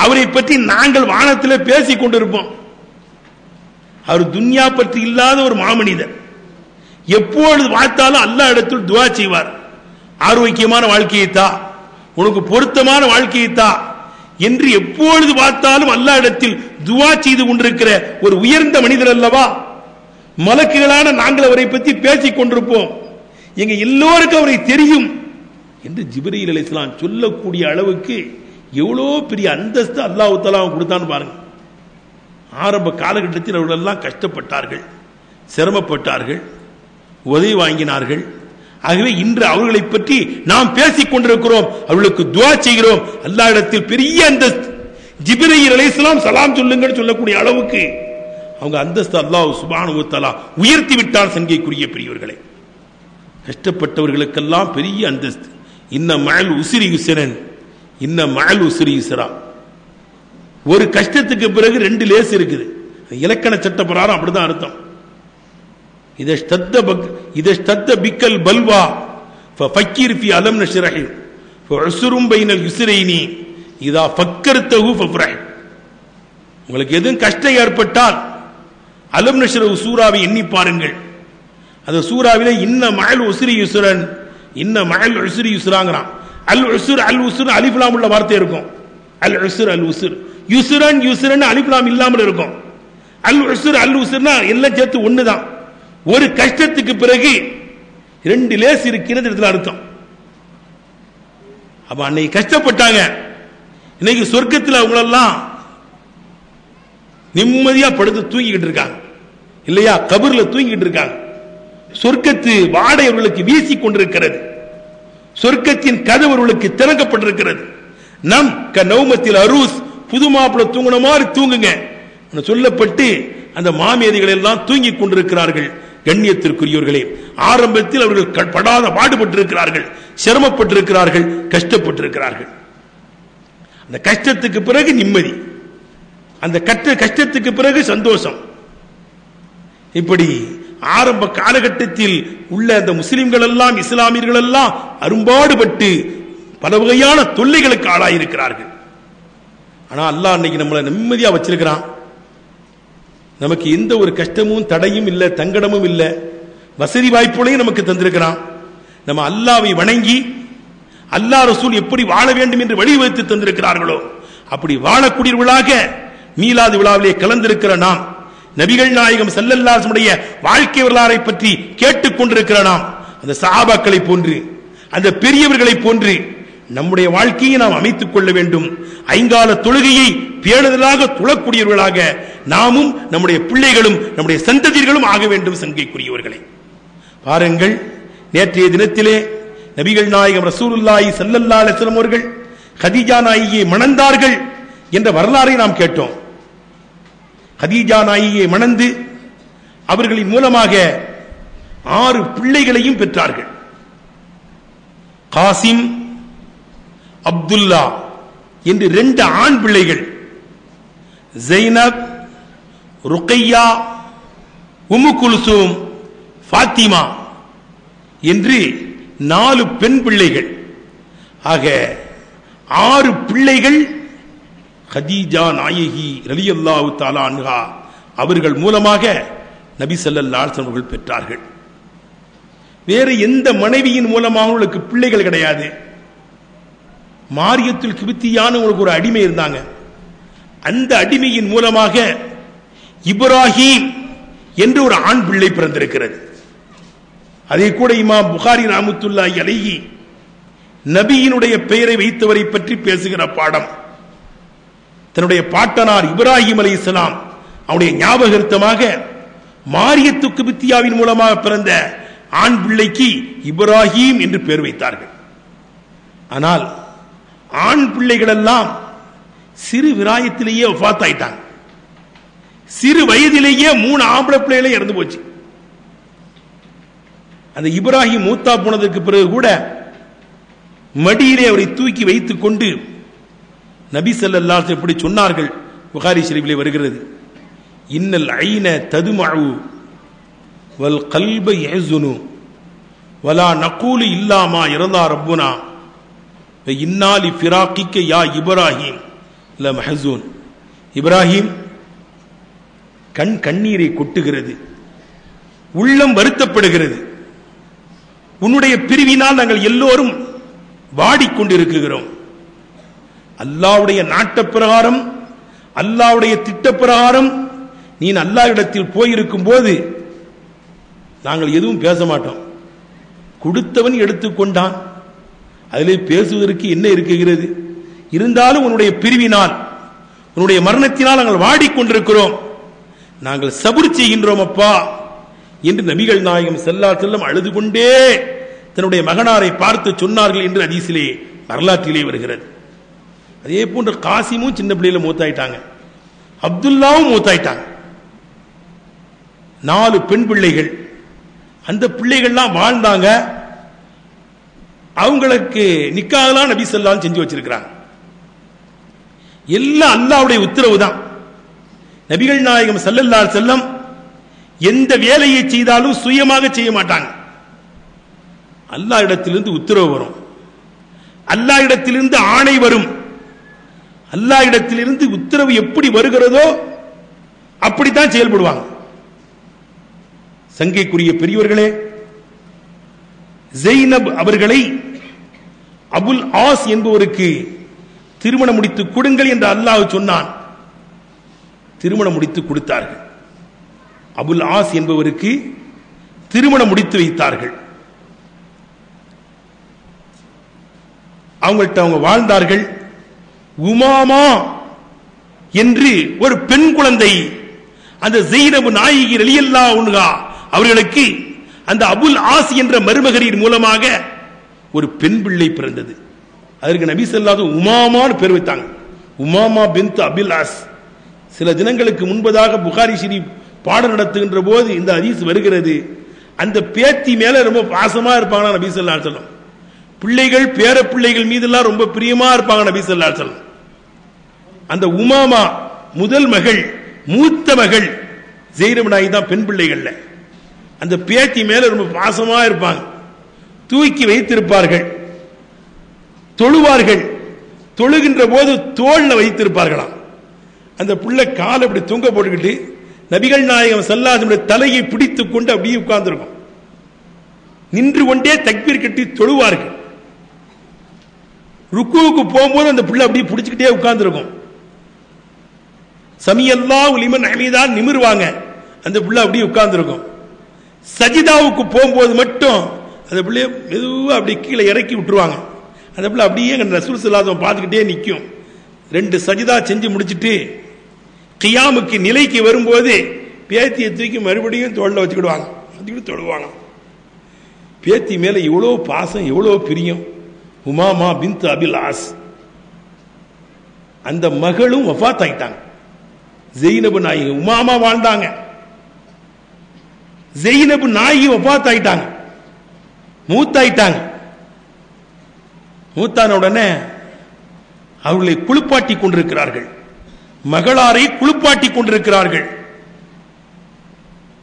Speaker 1: அவரை பற்றி நாங்கள் வானத்தில் பேசிக் கொண்டிருப்போம். அவர் துன்யா பற்றி இல்லாத ஒரு மாமனிதர். எப்பொழுது பார்த்தாலும் அல்லாஹ் இடத்தில் துஆ செய்வார். ஆரோக்கியமான வாழ்க்கையை தா, உனக்கு பொருத்தமான வாழ்க்கையை தா என்று எப்பொழுது பார்த்தாலும் அல்லாஹ் இடத்தில் துஆ செய்து கொண்டிருக்கிற ஒரு உயர்ந்த மனிதர் அல்லவா. மலக்குகளான நாங்கள் அவரை பற்றி பேசிக் கொண்டிருப்போம், எங்க எல்லோருக்கும் அவரை தெரியும் என்று ஜிப்ரீல் அலைஹிஸ்ஸலாம் சொல்லக்கூடிய அளவுக்கு எவ்வளோ பெரிய அந்தஸ்து அல்லாஹ் தஆலா கொடுத்தான்னு பாருங்க. ஆரம்ப காலகட்டத்தில் அவர்களெல்லாம் கஷ்டப்பட்டார்கள், சிரமப்பட்டார்கள், உதவி வாங்கினார்கள். ஆகவே இன்று அவர்களை பற்றி நாம் பேசிக் கொண்டிருக்கிறோம், அவர்களுக்கு துஆ செய்கிறோம். அல்லாஹ்விடத்தில் பெரிய அந்தஸ்து, ஜிப்ரீல் அலைஹிஸ்ஸலாம் சலாம் சொல்லுங்கள் சொல்லக்கூடிய அளவுக்கு அவங்க அந்தஸ்து அல்லாஹ் சுப்ஹானஹு வ தஆலா உயர்த்தி விட்டார். சங்கைக்குரிய பெரியவர்களே, கஷ்டப்பட்டவர்களுக்கெல்லாம் பெரிய அந்தஸ்து. இன்ன மஅல் உஸ்ரி யுஸ்ரன், இன்ன மஅல் உஸ்ரி யுஸ்ரா. ஒரு கஷ்டத்துக்கு பிறகு ரெண்டு லேஸ் இருக்குது. இலக்கண சட்ட பிரகாரம் அப்படிதான் அர்த்தம். இதஷ்தத்த பிக்கல் பல்வா ஃபஃபக்கிர் ஃபி அலம் நஷ்ரஹி ஃபஉஸ்ரும் பைனல் யுஸ்ரைனி இதா ஃபக்கர்தஹு ஃபஃப்ரஹ். உங்களுக்கு எதுவும் கஷ்டம் ஏற்பட்டால் அலம் நஷ்ரஹு சூராவை எண்ணி பாருங்கள். அந்த சூராவிலே இன்ன மஅல் உஸ்ரி யுஸ்ரன், இன்ன மஅல் உஸ்ரி யுஸ்ராங்கறான். அல் உஸ்ர் அல் உஸ்ர் அலிஃப் லாம் உள்ள வார்த்தை இருக்கும். அல் உஸ்ர் அல் உஸ்ர், யுஸ்ரன் யுஸ்ரன் அலிஃப் லாம் இல்லாமல் இருக்கும். அல் உஸ்ர் அல் உஸ்ர்னா எல்லாம் சேர்த்து ஒண்ணுதான். ஒரு கஷ்டத்துக்கு பிறகு ரெண்டு லேஸ் இருக்கிறது இடத்துல அர்த்தம். அப்ப அன்னைக்கு கஷ்டப்பட்டாங்க, இன்னைக்கு சொர்க்கத்தில் அவங்களெல்லாம் நிம்மதியா படுத்து தூங்கிக்கிட்டு இருக்காங்க இல்லையா? கபர்ல தூங்கிட்டு இருக்காங்க. சொர்க்கத்து வாடை அவர்களுக்கு வீசி கொண்டிருக்கிறது, சொர்க்கத்தின் கதவு அவர்களுக்கு திறக்கப்பட்டிருக்கிறது. நம் நௌமத்தில் அரூஸ், புது மாப்பிள தூங்கின மாதிரி தூங்குங்க சொல்லப்பட்டு அந்த மாமேதிகள் எல்லாம் தூங்கிக் கொண்டிருக்கிறார்கள். கண்ணியத்திற்குரியவர்களே, ஆரம்பத்தில் அவர்கள் படாத பாடுபட்டிருக்கிறார்கள், சிரமப்பட்டிருக்கிறார்கள், கஷ்டப்பட்டிருக்கிறார்கள். அந்த கஷ்டத்துக்கு பிறகு நிம்மதி, அந்த கஷ்டத்துக்கு பிறகு சந்தோஷம். இப்படி ஆரம்ப காலகட்டத்தில் உள்ள அந்த முஸ்லிம்கள் எல்லாம், இஸ்லாமியர்கள் எல்லாம் அரும்பாடுபட்டு பல வகையான தொல்லைகளுக்கு ஆளாயிருக்கிறார்கள். ஆனா அல்லாஹ் இன்னைக்கு நம்மளை நிம்மதியா வச்சிருக்கிறான். நமக்கு எந்த ஒரு கஷ்டமும் தடையும் இல்லை, தங்கடமும் இல்லை, வசதி வாய்ப்புகளையும் நமக்கு தந்திருக்கிறான். நம்ம அல்லாஹ்வை வணங்கி அல்லாஹ் ரசூல் எப்படி வாழ வேண்டும் என்று வழிவகுத்து தந்திருக்கிறார்களோ அப்படி வாழக்கூடியவர்களாக மீலாது விழாவிலே கலந்திருக்கிற நாம், நபிகள் நாயகம் ஸல்லல்லாஹு அலைஹி வஸல்லம் வாழ்க்கை வரலாறை பற்றி கேட்டுக் கொண்டிருக்கிற நாம், அந்த சஹாபாக்களை போன்று, அந்த பெரியவர்களை போன்று நம்முடைய வாழ்க்கையை நாம் அமைத்துக் கொள்ள வேண்டும். ஐங்கால தொழுகையை பேணுதலாக தொழக்கூடியவர்களாக நாமும் நம்முடைய பிள்ளைகளும் நம்முடைய சந்ததிகளும் ஆக வேண்டும். சங்கைக்குரியவர்களை பாருங்கள், நேற்றைய தினத்திலே நபிகள் நாயகம் ரசூலுல்லாஹி ஸல்லல்லாஹு அலைஹி வஸல்லம் அவர்கள் கதீஜா நாயகியை மணந்தார்கள் என்ற வரலாறை நாம் கேட்டோம். கதீஜா நாயகியை மணந்து அவர்களின் மூலமாக 6 பிள்ளைகளையும் பெற்றார்கள். காசிம், அப்துல்லா என்று 2 ஆண் பிள்ளைகள், ஜைனப், ருக்கையா, உம்மு குல்சூம், ஃபாத்திமா என்று 4 பெண் பிள்ளைகள். ஆக 6 பிள்ளைகள் கதீஜா நாயகி ரலியல்லாஹு தஆலா அன்ஹா அவர்கள் மூலமாக நபி ஸல்லல்லாஹு அலைஹி வஸல்லம் பெற்றார்கள். வேறு எந்த மனைவியின் மூலமாக அவர்களுக்கு பிள்ளைகள் கிடையாது. மாரியத்துல் கிபித்தியான ஒரு அடிமை இருந்தாங்க. அந்த அடிமையின் மூலமாக இப்ராஹிம் என்று ஒரு ஆண் பிள்ளை பிறந்திருக்கிறது. அதை கூட இமாம் புகாரி ரஹ்மத்துல்லாஹி அலைஹி நபியினுடைய பெயரை வைத்தவரை பற்றி பேசுகிற பாடம். தன்னுடைய பாட்டனார் இப்ராஹிம் அலைஹிஸ்ஸலாம் அவருடைய ஞாபகார்த்தமாக மாரியத்து கிபித்தியாவின் மூலமாக பிறந்த ஆண் பிள்ளைக்கு இப்ராஹிம் என்று பெயர் வைத்தார்கள். ஆனால் ஆண் பிள்ளைகள் எல்லாம் சிறு விராயத்திலேயே வஃபாத் ஆயிட்டாங்க. சிறு வயதிலேயே 3 ஆம்பளை பிள்ளைகளே இறந்து போச்சு. அந்த இப்ராஹிம் மூத்தா போனதற்கு பிறகு கூட மடியிலே அவரை தூக்கி வைத்துக் கொண்டு நபி ஸல்லல்லாஹு அலைஹி வஸல்லம் எப்படி சொன்னார்கள், புகாரி ஷரீஃபிலே வருகிறது, இன்னல் ஐன ததுமஉ வல் கல்ப யஹ்ஸுனு வலா நகூலு இல்லா மா யர்தா ரப்புனா வ இன்னா லி ஃபிராகிக யா இப்ராஹிம் லமஹ்ஸூன். இப்ராஹிம், கண்ணீரை கொட்டுகிறது, உள்ளம் வருத்தப்படுகிறது. உன்னுடைய பிரிவினால் நாங்கள் எல்லோரும் வாடிக்கொண்டிருக்கிறோம். அல்லாஹ்வுடைய நாட்ட பிரகாரம், அல்லாஹ்வுடைய திட்ட பிரகாரம் நீ அல்லாஹ்விடத்தில் போயிருக்கும் போது நாங்கள் எதுவும் பேச மாட்டோம். கொடுத்தவன் எடுத்துக்கொண்டான், அதிலே பேசுவதற்கு என்ன இருக்குகிறது? இருந்தாலும் உன்னுடைய பிரிவினால், உன்னுடைய மரணத்தினால் நாங்கள் வாடிக்கொண்டிருக்கிறோம், நாங்கள் சபுர் செய்கின்றோம் அப்பா என்று நபிகள் நாயகம் ஸல்லல்லாஹு அலைஹி வஸல்லம் அழுது கொண்டே தன்னுடைய மகனாரை பார்த்து சொன்னார்கள் என்று ஹதீஸிலே வரலாற்றிலே வருகிறது. அதே போன்று காசிமும் சின்ன பிள்ளையில மூத்தாயிட்டாங்க, அப்துல்லாவும் மூத்தாயிட்டாங்க. 4 பெண் பிள்ளைகள். அந்த பிள்ளைகள்லாம் வாழ்ந்தாங்க. அவங்களுக்கு நிக்காஹ்லாம் நபி ஸல்லல்லாஹு அலைஹி செஞ்சு வச்சிருக்கிறாங்க. எல்லாம் அல்லாஹ்வுடைய உத்தரவு தான். நபிகள் நாயகம் ஸல்லல்லாஹு அலைஹி வஸல்லம் எந்த வேலையை செய்தாலும் சுயமாக செய்ய மாட்டாங்க. அல்லாஹ் இடத்திலிருந்து உத்தரவு வரும், அல்லாஹ் இடத்திலிருந்து ஆணை வரும். அல்லாஹ் இடத்திலிருந்து உத்தரவு எப்படி வருகிறதோ அப்படித்தான் செயல்படுவாங்க. சங்கைக்குரிய பெரியவர்களே, ஜெய்னப் அவர்களை அபுல் ஆஸ் என்பவருக்கு திருமணம் முடித்து கொடுங்கள் என்று அல்லாஹ் சொன்னான். திருமணம் முடித்து கொடுத்தார்கள். அபுல் ஆஸ் என்பவருக்கு திருமணம் முடித்து வைத்தார்கள். அவங்க வாழ்ந்தார்கள். உமாமா என்று ஒரு பெண் குழந்தை அந்த ஜெய்னப் நாயகி ரலியல்லாஹு அன்ஹா அவர்களுக்கு அந்த அபுல் ஆஸ் என்ற மருமகரின் மூலமாக ஒரு பெண் பிள்ளை பிறந்தது. அதற்கு நபி ஸல்லல்லாஹு அலைஹி வஸல்லம் உமாமான்னு பேர் வைத்தாங்க. உமாமா பின்த் அபுல் ஆஸ். சில தினங்களுக்கு முன்பதாக புகாரி ஷரீஃப் பாடம் நடத்துகின்ற போது இந்த ஹதீஸ் வருகிறது. அந்த பேத்தி மேல ரொம்ப பாசமா இருப்பாங்க நபி ஸல்லல்லாஹு அலைஹி வஸல்லம். பிள்ளைகள் பேர பிள்ளைகள் மீதெல்லாம் ரொம்ப பிரியமா இருப்பாங்க நபி ஸல்லல்லாஹு அலைஹி வஸல்லம். அந்த உமாமா முதல் மகள், மூத்த மகள் ஜெய்னப் நாயகி தான் பெண் பிள்ளைகள்ல. அந்த பேத்தி மேல ரொம்ப பாசமா இருப்பாங்க. தூக்கி வைத்திருப்பார்கள், தொழுவார்கள். தொழுகின்ற போது தோல்ல வைத்திருப்பார்களாம். அந்த பிள்ளை காலை அப்படி தூங்க போட்டுக்கிட்டு நபிகள் நாயகம் ஸல்லல்லாஹு அலைஹி வஸல்லம் தலையை பிடித்துக் கொண்டு அப்படியே உட்கார்ந்திருக்கும். நின்று கொண்டே தக்பீர் கட்டி தொழுவார்கள். ருக்குவுக்கு போகும்போது அந்த பிள்ளை அப்படியே பிடிச்சுக்கிட்டே உட்கார்ந்திருக்கும். சமியல்லாஹு லிமன் ஹமீதா நிமிர்வாங்க, அந்த பிள்ளை அப்படியே உட்கார்ந்திருக்கும். சஜிதாவுக்கு போகும்போது மட்டும் அந்த பிள்ளைய மெதுவாக அப்படி கீழே இறக்கி விட்டுருவாங்க. அந்த பிள்ளை அப்படியே ரசூல் ஸல்லல்லாஹு அலைஹி வஸல்லம் பார்த்துக்கிட்டே நிற்கும். 2 சஜிதா செஞ்சு முடிச்சுட்டு கியாமுக்கு நிலைக்கு வரும்போது பேத்தியை தூக்கி மறுபடியும் தோளில் வச்சுக்கிடுவாங்க, வச்சுக்கிட்டு தொழுவாங்க. பேத்தி மேல எவ்வளோ பாசம், எவ்வளோ பிரியம். உமாமா பின்த் அபுல் ஆஸ். அந்த மகளும் வஃபாத் ஆயிட்டாங்க. ஜெய்னப் நாயகி, உமாமா வாழ்ந்தாங்க, ஜெய்னப் நாயகி வஃபாத் ஆயிட்டாங்க, மூத்தாயிட்டாங்க. மூத்தான உடனே அவர்களை குளிப்பாட்டி கொண்டிருக்கிறார்கள், மகளாரை குளிப்பாட்டி கொண்டிருக்கிறார்கள்.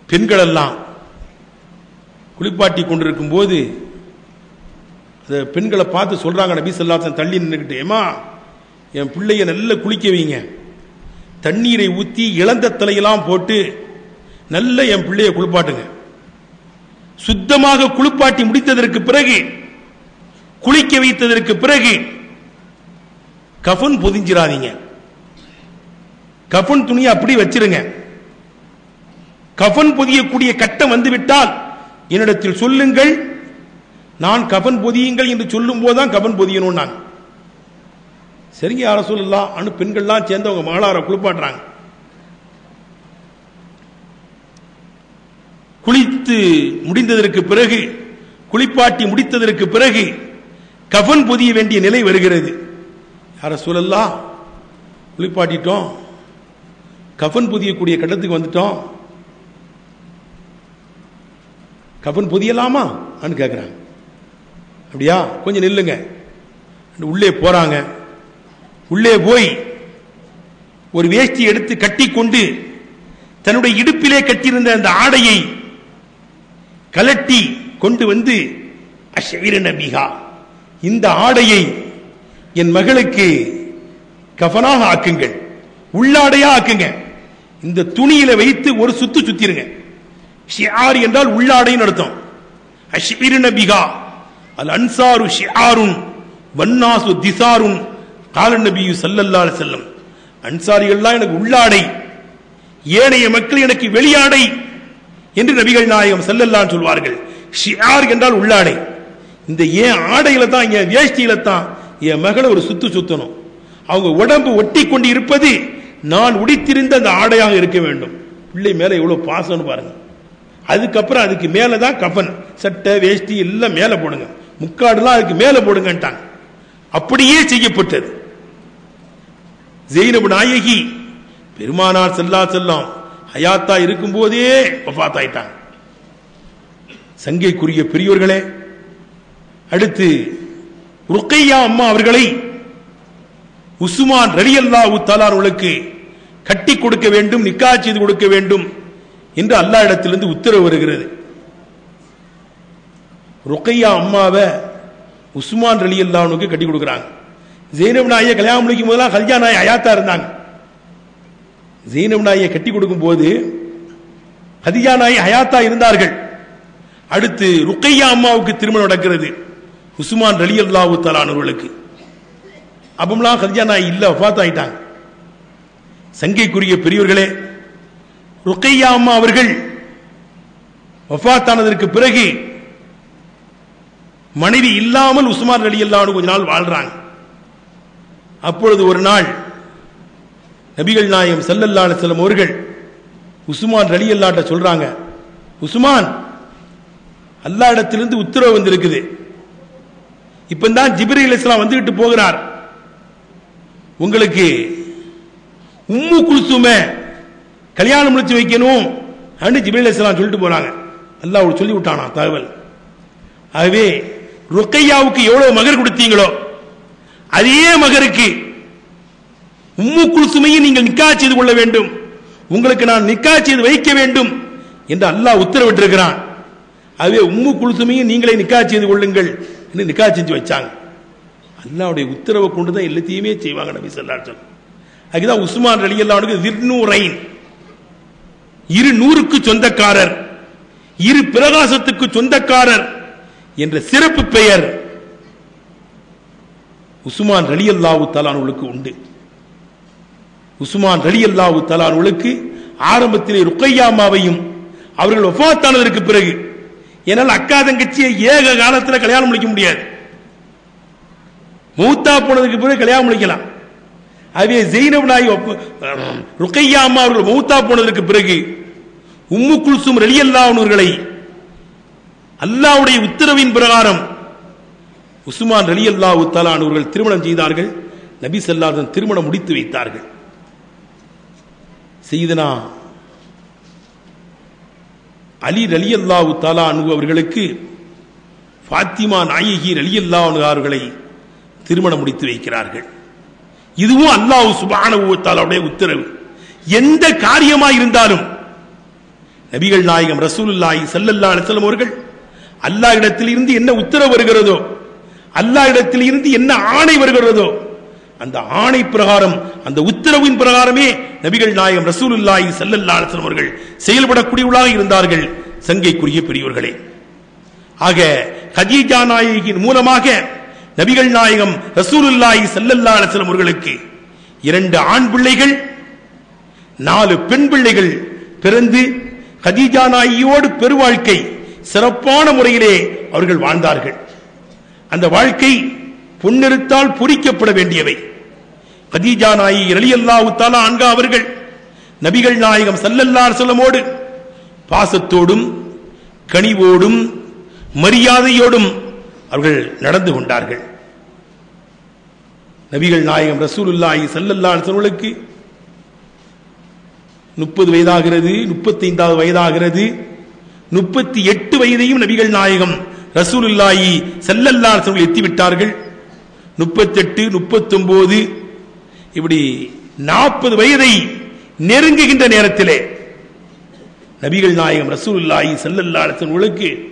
Speaker 1: பெண்கள் எல்லாம் குளிப்பாட்டி கொண்டிருக்கும் போது பெண்களை பார்த்து சொல்றாங்க, நபி ஸல்லல்லாஹு அலைஹி வஸல்லம் தள்ளி நின்றுக்கிட்டு, ஏமா என் பிள்ளைய நல்ல குளிக்க வைங்க, தண்ணீரை ஊற்றி இளந்த தலையெல்லாம் போட்டு நல்ல என் பிள்ளைய குளிப்பாட்டுங்க. சுத்தமாக குளிப்பாட்டி முடித்ததற்கு பிறகு, குளிக்க வைத்ததற்கு பிறகு கஃன் பொதிஞ்சிராதீங்க, கஃன் துணியை அப்படி வச்சிருங்க. கஃன் பொதியக்கூடிய கட்டம் வந்துவிட்டால் என்னிடத்தில் சொல்லுங்கள், நான் கஃன் பொதியுங்கள் என்று சொல்லும் போதுதான் கஃன் பொதியணும். நான் சரிங்க யார சொல்லலாம் அனு பெண்கள்லாம் சேர்ந்து அவங்க மகளார குளிப்பாட்டுறாங்க. குளித்து முடிந்ததற்கு பிறகு, குளிப்பாட்டி முடித்ததற்கு பிறகு கஃன் பொதிய வேண்டிய நிலை வருகிறது. யார சொல்லலாம் குளிப்பாட்டிட்டோம், கஃன் பொதியக்கூடிய கட்டத்துக்கு வந்துட்டோம், கஃன் பொதியலாமா கேட்கிறாங்க. அப்படியா, கொஞ்சம் நில்லுங்க. உள்ளே போறாங்க. உள்ளே போய் ஒரு வேஷ்டி எடுத்து கட்டி கொண்டு தன்னுடைய இடுப்பிலே கட்டியிருந்த அந்த ஆடையை கலட்டி கொண்டு வந்து, அஷ்இர்ன பிஹா, இந்த ஆடையை என் மகளுக்கு கஃனாக ஆக்குங்கள், உள்ளாடையா ஆக்குங்க, இந்த துணியில வைத்து ஒரு சுத்து சுத்திருங்க. ஷிஆர் என்றால் உள்ளாடைன்னு அர்த்தம். அஷ்இர்ன பிஹா அல் அன்சாரு ஷிஆருன் வன்னாசு திசாருன் கால நபி ஸல்லல்லாஹு அலைஹி வஸல்லம். அன்சாரிகள்லாம் எனக்கு உள்ளாடை, ஏனைய மக்கள் எனக்கு வெளியாடை என்று நபிகள் நாயகம் ஸல்லல்லாஹு அலைஹி சொல்வார்கள். ஷிஆர் என்றால் உள்ளாடை. இந்த ஏன் ஆடையில தான், என் வேஷ்டியில தான் என் மகளை ஒரு சுத்து சுத்தணும். அவங்க உடம்பு ஒட்டி கொண்டு இருப்பது நான் உடுத்திருந்த அந்த ஆடையாக இருக்க வேண்டும். பிள்ளை மேல எவ்வளவு பாசம்னு பாருங்க. அதுக்கப்புறம் அதுக்கு மேலதான் கஃபன், சட்டை, வேஷ்டி எல்லாம் மேல போடுங்க, முக்காடுலாம் அதுக்கு மேல போடுங்கன்ட்டாங்க. அப்படியே செய்யப்பட்டது. ஜெயினப் நாயகி பெருமானார் ஸல்லல்லாஹு அலைஹி வஸல்லம் ஹயாத்தா இருக்கும் போதே வஃபாத் ஆயிட்டாங்க. சங்கைக்குரிய பெரியோர்களே, அடுத்து ருக்கையா அம்மா அவர்களை உஸ்மான் ரலியல்லாஹு தஆலா அவர்களுக்கு கட்டி கொடுக்க வேண்டும், நிக்காஹ் செய்து கொடுக்க வேண்டும் என்று அல்லாஹ் இடத்திலிருந்து உத்தரவு வருகிறது. ருக்கையா அம்மாவை உஸ்மான் ரலியல்லாஹு அன்ஹுக்கு கட்டி கொடுக்குறாங்க. ஜெயினப் நாயை கல்யாணம் முடிக்கும் போதெல்லாம் கல்யா நாய் ஹயாத்தா இருந்தாங்க. ஜெயினப் நாயை கட்டி கொடுக்கும் போது கதிஜா நாய் ஹயாத்தா இருந்தார்கள். அடுத்து ருக்கையா அம்மாவுக்கு திருமணம் நடக்கிறது உஸ்மான் ரலியல்லாஹு தஆலா அவர்களுக்கு. அப்பமெல்லாம் கதிஜா நாய் இல்ல, வஃபாத் ஆயிட்டாங்க. சங்கைக்குரிய பெரியவர்களே, ருக்கையா அம்மா அவர்கள் வஃபாத் ஆனதற்கு பிறகு மனைவி இல்லாமல் உஸ்மான் ரலியல்லாஹு அன்ஹு கொஞ்ச நாள் வாழ்றாங்க. அப்பொழுது ஒரு நாள் நபிகள் நாயகம் ஸல்லல்லாஹு அலைஹி வஸல்லம் அவர்கள் உஸ்மான் ரலியல்லாஹு அன்ஹு சொல்றாங்க, உஸ்மான், அல்லாஹ் இடத்திலிருந்து உத்தரவு வந்திருக்குது, இப்பதான் ஜிப்ரீல் அலைஹிஸ்ஸலாம் வந்துகிட்டு போகிறார், உங்களுக்கு உம்மு குல்சுமை கல்யாணம் முடிச்சு வைக்கணும் அப்படின்னு ஜிப்ரீல் அலைஹிஸ்ஸலாம் சொல்லிட்டு போறாங்க. அல்லாஹ் சொல்லி விட்டானா தகவல். ஆகவே ருக்கையாவுக்கு எவ்வளவு மகர் கொடுத்தீங்களோ அதே மகருக்கு உம்மு குல்சுமையை நீங்கள் நிக்காஹ் செய்து கொள்ள வேண்டும், உங்களுக்கு நான் நிக்காஹ் செய்து வைக்க வேண்டும் என்று அல்லாஹ் உத்தரவிட்டிருக்கிறான். ஆகவே உம்மு குல்சுமையும் நீங்களே நிக்காஹ் செய்து கொள்ளுங்கள் என்று நிக்காஹ் செஞ்சு வச்சாங்க. அல்லாஹ்வுடைய உத்தரவை கொண்டுதான் எல்லாத்தையுமே செய்வாங்க நபி ஸல்லல்லாஹு அலைஹி வஸல்லம். அதுதான் உஸ்மான் ரலியல்லாஹு அன்ஹு திர்னூரைன், இரு நூறுக்கு சொந்தக்காரர், இரு பிரகாசத்துக்கு சொந்தக்காரர் என்ற சிறப்பு பெயர் உஸ்மான் ரலியல்லாஹு தஆலா அன்ஹுவுக்கு உண்டு. உஸ்மான் ரலியல்லாஹு தஆலா அன்ஹுவுக்கு ஆரம்பத்திலே ருக்கையா அம்மாவையும் அவர்கள் வஃபாத் ஆனதற்கு பிறகு, ஏனால் அக்கா தங்கச்சியை ஏக காலத்தில் கல்யாணம் முடிக்க முடியாது, மூத்தா போனதுக்கு பிறகு கல்யாணம் முடிக்கலாம். அதே ஜெயினப் நாய் ருக்கையா அம்மா அவர்கள் மூத்தா போனதற்கு பிறகு உம்மு குல்சும் ரலியல்லாஹு அன்ஹுவை அல்லாஹ்வுடைய உத்தரவின் பிரகாரம் உஸ்மான் ரலியல்லாஹு தஆலா அன்ஹுவர்கள் திருமணம் செய்தார்கள். நபி ஸல்லல்லாஹு அலைஹி வஸல்லம் திருமணம் முடித்து வைத்தார்கள். சையதுனா அலி ரலியல்லாஹு தஆலா அன்ஹு அவர்களுக்கு ஃபாத்திமா நாயகி ரலியல்லாஹு அன்ஹா அவர்களை திருமணம் முடித்து வைக்கிறார்கள். இதுவும் அல்லாஹ் சுப்ஹானஹு வ தஆலாவுடைய உத்தரவு. எந்த காரியமாக இருந்தாலும் நபிகள் நாயகம் ரசூலுல்லாஹி ஸல்லல்லாஹு அலைஹி வஸல்லம் அவர்கள் அல்லாஹ் இடத்தில் இருந்து என்ன உத்தரவு வருகிறதோ, அல்லாஹ் இடத்தில் இருந்து என்ன ஆணை வருகிறதோ, அந்த ஆணை பிரகாரம், அந்த உத்தரவின் பிரகாரமே நபிகள் நாயகம் ரசூலுல்லாஹி ஸல்லல்லாஹு அலைஹி வஸல்லம் அவர்கள் செயல்படக்கூடியவர்களாக இருந்தார்கள். சங்கைக்குரிய பெரியவர்களே, ஆக கதீஜா நாயகியின் மூலமாக நபிகள் நாயகம் ரசூலுல்லாஹி ஸல்லல்லாஹு அலைஹி வஸல்லம் அவர்களுக்கு 2 ஆண் பிள்ளைகள் 4 பெண் பிள்ளைகள் பிறந்து கதீஜா நாயகியோடு பெருவாழ்க்கை சிறப்பான முறையிலே அவர்கள் வாழ்ந்தார்கள். அந்த வாழ்க்கை பொன்னிறத்தால் பொறிக்கப்பட வேண்டியவை. கதீஜா நாயகி ரலியல்லாஹு தஆலா அன்ஹா அவர்கள் நபிகள் நாயகம் ஸல்லல்லாஹு அலைஹி வஸல்லமோடு பாசத்தோடும் கனிவோடும் மரியாதையோடும் அவர்கள் நடந்து கொண்டார்கள். நபிகள் நாயகம் ரசூலுல்லாஹி ஸல்லல்லாஹு அலைஹி வஸல்லம் 30 வயதாகிறது, 35வது வயதாகிறது, 38 வயதையும் நபிகள் நாயகம் ரசூலுல்லாஹி ஸல்லல்லாஹு அலைஹி வஸல்லம் எத்திவிட்டார்கள். 38, 39 இப்படி 40 வயதை நெருங்குகின்ற நேரத்திலே நபிகள் நாயகம் ரசூலுல்லாஹி ஸல்லல்லாஹு அலைஹி வஸல்லம்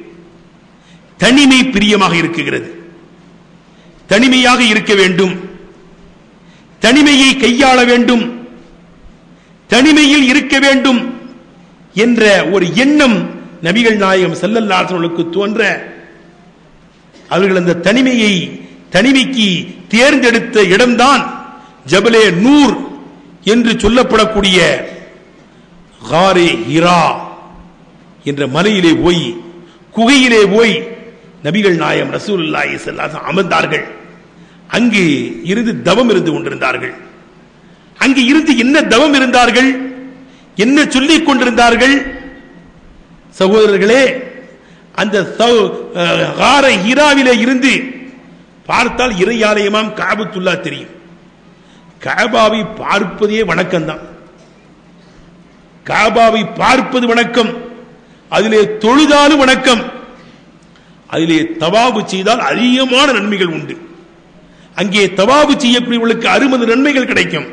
Speaker 1: தனிமை பிரியமாக இருக்குகிறது. தனிமையாக இருக்க வேண்டும், தனிமையை கையாள வேண்டும், தனிமையில் இருக்க வேண்டும் என்ற ஒரு எண்ணம் நபிகள் நாயகம் ஸல்லல்லாஹு அலைஹி வஸல்லம் தோன்ற அவர்கள் அந்த தனிமைக்கு தேர்ந்தெடுத்த இடம்தான் ஜபலே நூர் என்று சொல்லப்படக்கூடிய காரே ஹிரா என்ற மலையிலே போய், குகையிலே போய் நபிகள் நாயகம் ரசூலுல்லாஹி ஸல்லல்லாஹு அலைஹி வஸல்லம் அமர்ந்தார்கள். அங்கு இருந்து தவம் இருந்து கொண்டிருந்தார்கள். அங்கே இருந்து என்ன தவம் இருந்தார்கள், என்ன சொல்லிக் கொண்டிருந்தார்கள்? சகோதரர்களே, அந்த கார ஹிராவிலே இருந்து பார்த்தால் இறை ஆலயமாம் காபத்துல்லா தெரியும். காபாவை பார்ப்பதே வணக்கம் தான். காபாவை பார்ப்பது வணக்கம், அதிலே தொழுதாலும் வணக்கம், அதிலே தவாபு செய்தால் அதிகமான நன்மைகள் உண்டு. அங்கே தவாபு செய்யக்கூடியவர்களுக்கு 60 நன்மைகள் கிடைக்கும்,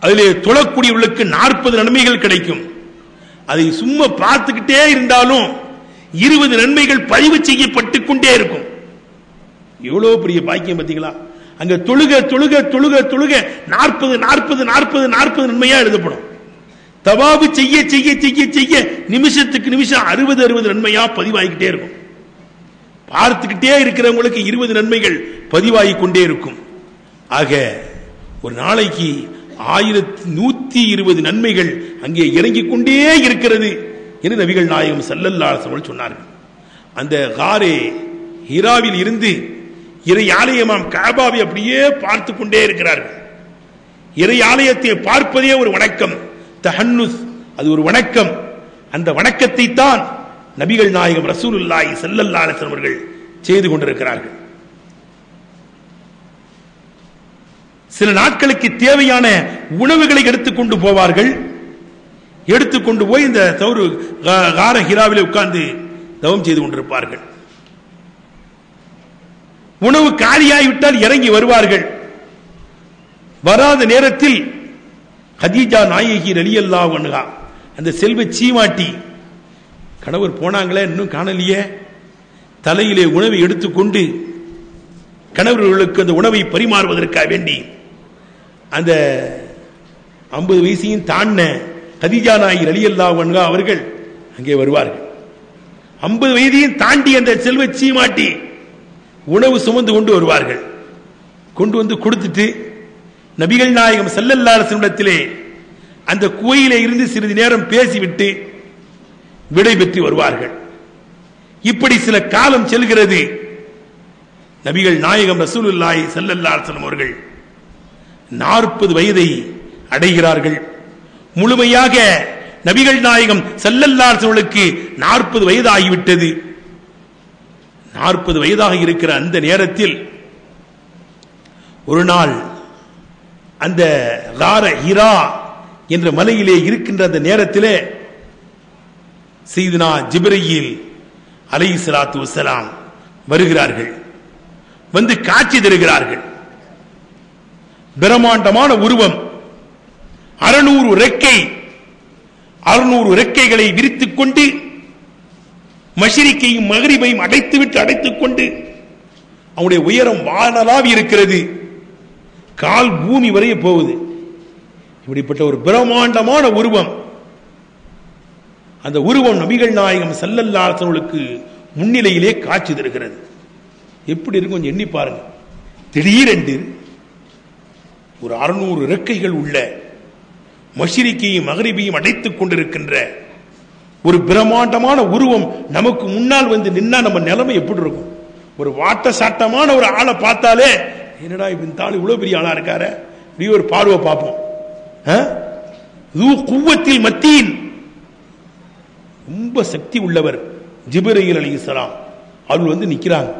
Speaker 1: அதிலே தொழக்கூடியவர்களுக்கு 40 நன்மைகள் கிடைக்கும். அதை சும்மா பார்த்துக்கிட்டே இருந்தாலும் 20 நன்மைகள் பதிவு செய்யப்பட்டுக் கொண்டே இருக்கும். எவ்வளவு பெரிய பாக்கியம் பார்த்தீங்களா? அங்க தொழுக தொழுக தொழுக தொழுக 40 40 40 40 நன்மையா எழுதப்படும். தவாபு செய்ய செய்ய செய்ய செய்ய நிமிஷத்துக்கு நிமிஷம் 60 60 நன்மையா பதிவாகிக்கிட்டே இருக்கும். பார்த்துக்கிட்டே இருக்கிறவங்களுக்கு 20 நன்மைகள் பதிவாகிக் கொண்டே இருக்கும். ஆக ஒரு நாளைக்கு 1120 நன்மைகள் அங்கே இறங்கிக் கொண்டே இருக்கிறது என்று நபிகள் நாயகம் ஸல்லல்லாஹு அலைஹி வஸல்லம் சொன்னார்கள். அந்த காரே ஹிராவில் இருந்து இறை ஆலயமாம் காபாவை அப்படியே பார்த்து கொண்டே இருக்கிறார்கள். இறை ஆலயத்தை பார்ப்பதே ஒரு வணக்கம், தஹன்னுஸ், அது ஒரு வணக்கம். அந்த வணக்கத்தை தான் நபிகள் நாயகம் ரசூலுல்லாஹி ஸல்லல்லாஹு அலைஹி வஸல்லம் அவர்கள் செய்து கொண்டிருக்கிறார்கள். சில நாட்களுக்கு தேவையான உணவுகளை எடுத்துக்கொண்டு போவார்கள். எடுத்துக்கொண்டு போய் இந்த கார ஹிராவிலே உட்கார்ந்து தவம் செய்து கொண்டிருப்பார்கள். உணவு காலியாகிவிட்டால் இறங்கி வருவார்கள். வராத நேரத்தில் கதீஜா நாயகி ரலியல்லாஹு அன்ஹா, அந்த செல்வ சீமாட்டி, கணவர் போனாங்களே இன்னும் காணலையே, தலையிலே உணவை எடுத்துக்கொண்டு கணவர்களுக்கு அந்த உணவை பரிமாறுவதற்காக வேண்டி அந்த 50 வயசையும் தாண்ட கதீஜா நாயகி ரலியல்லாஹு அன்ஹா அவர்கள் அங்கே வருவார்கள். 50 வயதையும் தாண்டி அந்த செல்வ சீமாட்டி உணவு சுமந்து கொண்டு வருவார்கள். கொண்டு வந்து கொடுத்துட்டு நபிகள் நாயகம் ஸல்லல்லாஹு அலைஹி வஸல்லம் அந்த கோயிலே இருந்து சிறிது நேரம் பேசிவிட்டு விடை பெற்று வருவார்கள். இப்படி சில காலம் செல்கிறது. நபிகள் நாயகம் ரசூலுல்லாஹி ஸல்லல்லாஹு அலைஹி வஸல்லம் அவர்கள் 40 வயதை அடைகிறார்கள். முழுமையாக நபிகள் நாயகம் ஸல்லல்லாஹு அலைஹி வஸல்லுக்கு 40 வயது ஆகிவிட்டது. 40 வயதாக இருக்கிற அந்த நேரத்தில் ஒரு நாள் அந்த கார ஹிரா என்ற மலையிலே இருக்கின்ற அந்த நேரத்திலே சையதுனா ஜிப்ரீல் அலைஹிஸ்ஸலாத்து வஸ்ஸலாம் வருகிறார்கள். வந்து காட்சி தருகிறார்கள். பிரம்மாண்டமான உருவம், 600 ரெக்கை, 600 ரெக்கைகளை விரித்துக் கொண்டு மஷ்ரிக்கையும் மக்ரிபையும் அடைத்துக் கொண்டு அவனுடைய உயரம் வானளாவி இருக்கிறது. கால் பூமி வரைய போகுது. இப்படிப்பட்ட ஒரு பிரம்மாண்டமான உருவம். அந்த உருவம் நபிகள் நாயகம் ஸல்லல்லாஹு அலைஹி வஸல்லுக்கு முன்னிலையிலே காட்சி தருகிறது. எப்படி இருக்கும் கொஞ்சம் எண்ணி பாருங்க. திடீரென்று ஒரு 600 ரெக்கைகள் உள்ள மஷ்ரிக்கையும் மக்ரிபையும் அடைத்துக் கொண்டிருக்கின்ற ஒரு பிரம்மாண்டமான உருவம் நமக்கு முன்னால் வந்து நின்னா நம்ம நிலைமை எப்படி இருக்கும்? ஒரு வாட்ட சாட்டமான ஒரு ஆளை பார்த்தாலே என்னடா இந்த ஆள் இவ்வளவு பெரிய ஆளா இருக்காரு, இப்படி ஒரு பார்வை பார்ப்போம். குவத்தில் மத்தீன், ரொம்ப சக்தி உள்ளவர் ஜிப்ரீல் அலைஹிஸ்ஸலாம் அவர்கள் வந்து நிக்கிறாங்க.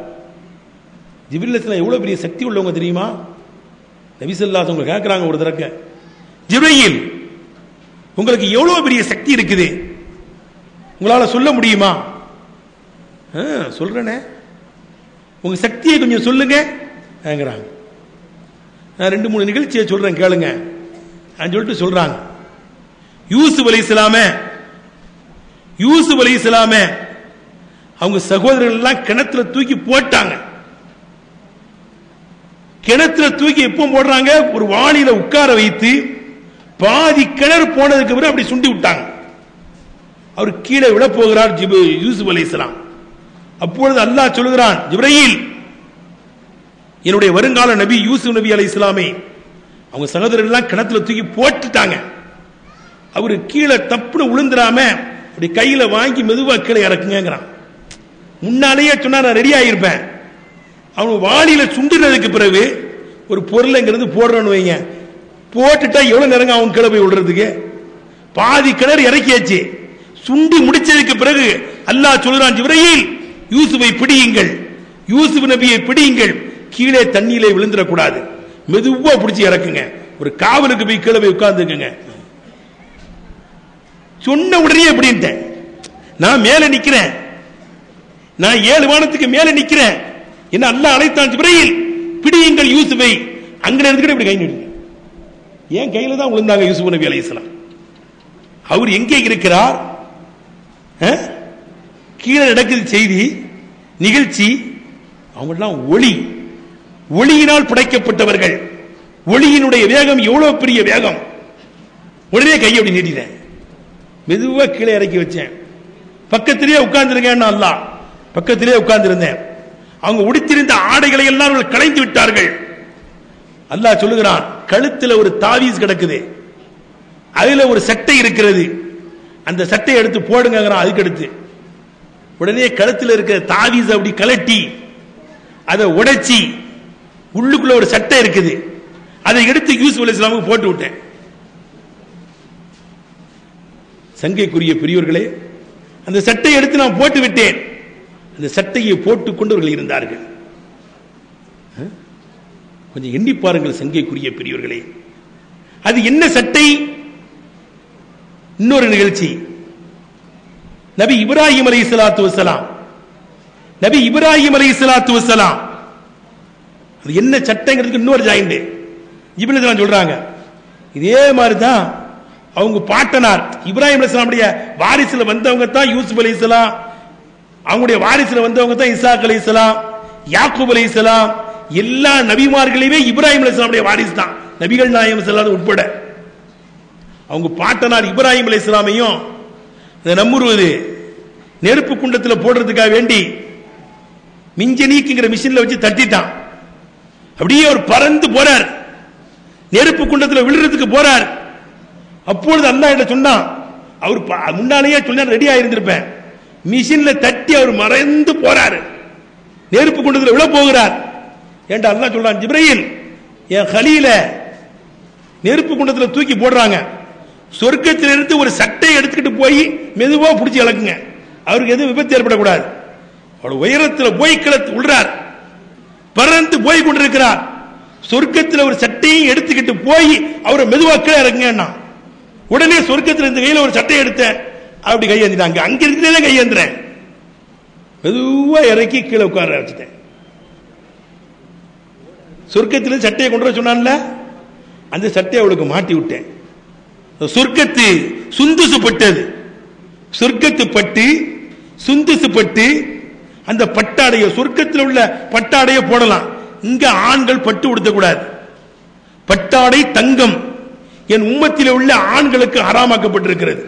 Speaker 1: ஜிப்ரீல் அலைஹிஸ்ஸலாம் எவ்வளவு பெரிய சக்தி உள்ளவங்க தெரியுமா? நபி ஸல்லல்லாஹு அலைஹி வஸல்லம் கேட்கிறாங்க ஒரு தடவை, ஜிப்ரீல் உங்களுக்கு எவ்வளவு பெரிய சக்தி இருக்குது, உங்களால சொல்ல முடியுமா? சொல்றேனே, உங்க சக்தியை கொஞ்சம் சொல்லுங்க. நான் 2-3 நிகழ்ச்சியை சொல்றேன் கேளுங்க சொல்லிட்டு சொல்றாங்க. யூசுப் அலைஹிஸ்ஸலாமே அவங்க சகோதரர்கள் எல்லாம் கிணத்துல தூக்கி போட்டாங்க. கிணத்துல தூக்கி எப்போ போடுறாங்க? ஒரு வாளியில உட்கார வைத்து பாதி கிணறு போனதுக்கு பிறகு அப்படி சுண்டி விட்டாங்க. அவர் கீழே விழ போகிறார் யூசுப் அலைஹிஸ்ஸலாம். அப்பொழுது அல்லாஹ் சொல்கிறான், ஜிப்ரீல், என்னுடைய வருங்கால நபி யூசுப் நபி அலைஹிஸ்ஸலாமை அவங்க சகோதரர்கள் எல்லாம் கிணத்துல தூக்கி போட்டுட்டாங்க. அவரு கீழே தப்புன்னு விழுந்துடாம அப்படி கையில வாங்கி மெதுவா கீழே இறக்குங்கிறான். முன்னாலேயே சொன்னா நான் ரெடி ஆகியிருப்பேன். அவன் வாளியில சுண்டுறதுக்கு பிறகு ஒரு பொருளைங்கிறது போடுறோன்னு வைங்க, போட்டுட்டா எவ்வளவு நேரம் அவங்க கீழே போய் விடுறதுக்கு? பாதி கிணறு இறக்கியாச்சு. சுண்டி முடிச்சதுக்கு பிறகு அல்லாஹ் சொல்றான், ஜிப்ரீல் யூசுஃபை பிடியுங்கள், யூசுப் நபியை பிடியுங்கள், கீழே தண்ணியிலே விழுந்துடக்கூடாது, மெதுவா பிடிச்சி இறக்குங்க, ஒரு காவலுக்கு போய் கீழே போய் உட்கார்ந்துங்க. சொன்ன உடனே எப்படின்ட்டேன், நான் மேல நிக்கிறேன், நான் 7 வானத்துக்கு மேல நிக்கிறேன், என்ன அல்லாஹ் அழைத்தான், ஜிப்ரீல் பிடியுங்கள் யூசுஃபை. அங்க இருந்துக்கிட்டு இப்படி கை நீட்டுங்க. ஏன் கையில தான் விழுந்தாங்க யூசுப் நபி அலைஹிஸ்ஸலாம். அவர் எங்கே இருக்கிறார்? கீழே நடக்குது செய்தி நிகழ்ச்சி. அவங்கெல்லாம் ஒளியினால் படைக்கப்பட்டவர்கள். ஒளியினுடைய வேகம் எவ்வளவு பெரிய வேகம். உடனே கையை அப்படி நீட்டிட்டேன், மெதுவா கீழே இறக்கி வச்சேன். பக்கத்திலேயே உட்கார்ந்துருங்க, அல்லாஹ் பக்கத்திலே உட்கார்ந்திருந்தேன். அவங்க உடுத்திருந்த ஆடைகளை எல்லாம் களைந்து விட்டார்கள். அல்லாஹ் சொல்லுகிறான், கழுத்துல ஒரு தாவீஸ் கிடக்குது, அதுல ஒரு சட்டை இருக்கிறது, அந்த சட்டையை எடுத்து போடுங்க. அதுக்கு எடுத்து உடனே கழுத்துல இருக்கிற தாவீஸ் அப்படி கலட்டி அதை உடைச்சி உள்ளுக்குள்ள ஒரு சட்டை இருக்குது, அதை எடுத்து யூசுப் அலைஹிஸ்ஸலாமுக்கு போட்டு விட்டேன். சங்கைக்குரிய பெரியவர்களே, அந்த சட்டையை எடுத்து நான் போட்டு விட்டேன். அந்த சட்டையை போட்டுக் கொண்டவர்கள் இருந்தார்கள். கொஞ்சம் எண்ணி பாருங்கள் சங்கைக்குரிய பெரியவர்களே, அது என்ன சட்டை? இன்னொரு நிகழ்ச்சி, நபி இப்ராஹிம் அலைஹிஸ்ஸலாத்து வஸ்ஸலாம், நபி இப்ராஹிம் அலைஹிஸ்ஸலாத்து வஸ்ஸலாம் அது என்ன சட்டைங்கிறதுக்கு இன்னொரு ஜாயிண்ட் இப்னு சொல்றாங்க. இதே மாதிரி தான் அவங்க பாட்டனார் இப்ராஹிம் அலைஹிஸ்ஸலாமுடைய வாரிசுல வந்தவங்க தான் யூசுப் அலைஹிஸ்ஸலாம், அவங்களுடைய வாரிசுல வந்தவங்க தான் இசாக் அலைஹிஸ்ஸலாம், யாக்கூப் அலைஹிஸ்ஸலாம். எல்லா நபிமார்களையுமே இப்ராஹிம் அலைஹிஸ்ஸலாமுடைய வாரிசு தான், நபிகள் நாயகம் ஸல்லல்லாஹு உட்பட. அவங்க பாட்டனார் இப்ராஹிம் அலைஹிஸ்ஸலாமையும் நம்ருது நெருப்பு குண்டத்தில் போடுறதுக்காக வேண்டி மிஞ்சனீக்குங்கிற மிஷின்ல வச்சு தட்டிட்டான். அப்படியே அவர் பறந்து போறார், நெருப்பு குண்டத்தில் விழுறதுக்கு போறார். அப்பொழுது அல்லாஹ் என்ன சொன்னான், அவர் முன்னாலேயே சொன்ன ரெடியா இருந்திருப்பேன். மிஷின்ல தட்டி அவர் மறைந்து போறாரு, நெருப்பு குண்டத்தில் விழ போகிறார். ஏண்டா அல்லாஹ் சொல்றான், ஜிப்ரீல் என் கலீல நெருப்பு குண்டத்தில் தூக்கி போடுறாங்க, சொர்க்கத்திலிருந்து ஒரு சட்டையை எடுத்துக்கிட்டு போய் மெதுவா பிடிச்சி இழக்குங்க, அவருக்கு எதுவும் விபத்து ஏற்படக்கூடாது. அவர் உயரத்தில் போய் கிளத்து விடுறார், பறந்து போய் கொண்டிருக்கிறார். சொர்க்கத்தில் ஒரு சட்டையை எடுத்துக்கிட்டு போய் அவரை மெதுவா கீழே இறக்குங்க. உடனே சொர்க்கத்தில் இருந்த கையில ஒரு சட்டையை எடுத்த அப்படி கையேந்திட்டாங்க. அங்க இருக்கிறதே கையேந்திரேன், மெதுவா இறக்கி கீழே உட்கார வச்சுட்டேன். சொர்க்கத்தில் சட்டையை கொண்டு வர சொன்னான்ல, அந்த சட்டையை அவளுக்கு மாட்டி விட்டேன். சொர்க்கத்து சுந்துசு பட்டது, சொர்க்கத்து பட்டு சுந்துசு பட்டு அந்த பட்டாடைய சொர்க்கத்தில் உள்ள பட்டாடைய போடலாம். இங்க ஆண்கள் பட்டு உடுத்தக்கூடாது. பட்டாடை தங்கம் என் உம்மத்தில் உள்ள ஆண்களுக்கு ஹராமாக்கப்பட்டிருக்கிறது.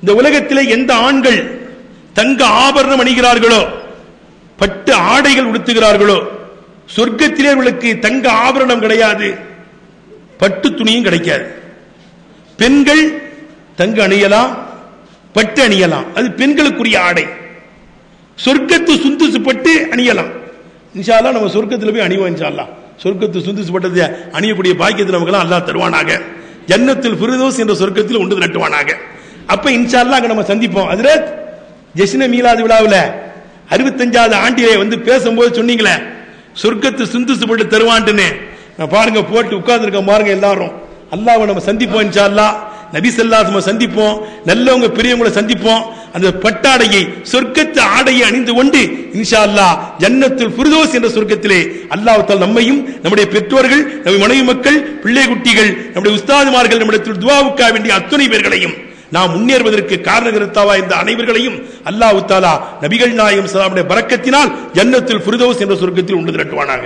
Speaker 1: இந்த உலகத்திலே எந்த ஆண்கள் தங்க ஆபரணம் அணிகிறார்களோ, பட்டு ஆடைகள் உடுத்துகிறார்களோ, சொர்க்கத்திலே அவர்களுக்கு தங்க ஆபரணம் கிடையாது, பட்டு துணியும் கிடைக்காது. பெண்கள் தங்க அணியலாம், பட்டு அணியலாம், அது பெண்களுக்குரிய ஆடை. சொர்க்கத்து சுந்துசு பட்டு அணியலாம். இன்ஷா அல்லாஹ் நம்ம சொர்க்கத்தில் போய் அணிவோம். இன்ஷா அல்லாஹ் சொர்க்கத்து சுந்துசு பட்டதை அணியக்கூடிய பாக்கியத்தை நமக்கு அல்லாஹ் தருவானாக. ஜன்னத்துல் ஃபிர்தௌஸ் என்ற சொர்க்கத்தில் ஒன்று நட்டுவானாக. அப்ப இன்ஷா அல்லாஹ் அங்க நம்ம சந்திப்போம். ஹஜ்ரத் ஜஷ்ன மீலாது விழாவில் 65வது ஆண்டிலே வந்து பேசும்போது சொன்னீங்களே, சொர்க்கத்து சுந்துசு பட்டு தருவான்ட்டுன்னு. பாருங்க போட்டு உட்கார்ந்துருக்க பாருங்க எல்லாரும். அல்லாஹ்வை நம்ம சந்திப்போம் இன்ஷா அல்லாஹ். நபி ஸல்லல்லாஹு அலைஹி வஸல்லம் சந்திப்போம், நல்லவங்க பெரியவங்களை சந்திப்போம். அந்த பட்டாடையை சொர்க்கத்து ஆடையை அணிந்து கொண்டு இன்ஷா அல்லாஹ் ஜன்னத்துல் ஃபிர்தௌஸ் என்ற சொர்க்கத்திலே அல்லாஹ் தஆலா நம்மையும் நம்முடைய பெற்றோர்கள், நம்முடைய மனைவி மக்கள், பிள்ளை குட்டிகள், நம்முடைய உஸ்தாதுமார்கள், நம்முடைய துஆவுக்காக வேண்டிய அத்தனை பேர்களையும் நாம் முன்னேறுவதற்கு காரணகர்த்தாவா இந்த அனைவர்களையும் அல்லாஹ் தஆலா நபிகள் நாயகம் ஸல்லல்லாஹு அலைஹி வஸல்லம் பரக்கத்தினால் ஜன்னத்துல் ஃபிர்தௌஸ் என்ற சொர்க்கத்தில் ஒன்று திரட்டுவானாக.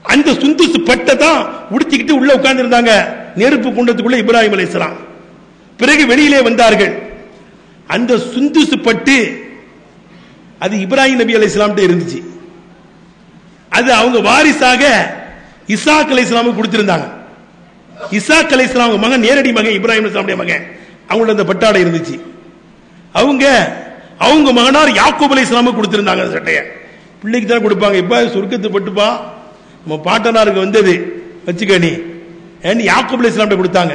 Speaker 1: அந்த சுந்துசு பட்டை தான் உடுத்திக்கிட்டு உள்ள உட்கார்ந்து இருந்தாங்க நெருப்பு குண்டத்துக்குள்ள இப்ராஹிம் அலைஹிஸ்ஸலாம். பிறகு வெளியிலே வந்தார்கள். அந்த சுந்துசு பட்டு அது இப்ராஹிம் நபி அலைஹிஸ்ஸலாம் இருந்துச்சு. அது அவங்க வாரிசாக இசாக் அலைஹிஸ்ஸலாமுக்கு கொடுத்திருந்தாங்க. இசாக் அலைஹிஸ்ஸலாம் மகன், நேரடி மகன் இப்ராஹிம் அலைஹிஸ்ஸலாமுடைய மகன், அவங்களோட அந்த பட்டாடை இருந்துச்சு. அவங்க மகனார் யாக்கூப் அலைஹிஸ்ஸலாமுக்கு கொடுத்திருந்தாங்க. அந்த சட்டையை பிள்ளைக்கு தான் கொடுப்பாங்க. இப்ப சொர்க்கத்து பட்டுப்பா நம்ம பாட்டனாருக்கு வந்தது வச்சுக்க நீ யாக்கூப் அலைஹிஸ்ஸலாம் கொடுத்தாங்க.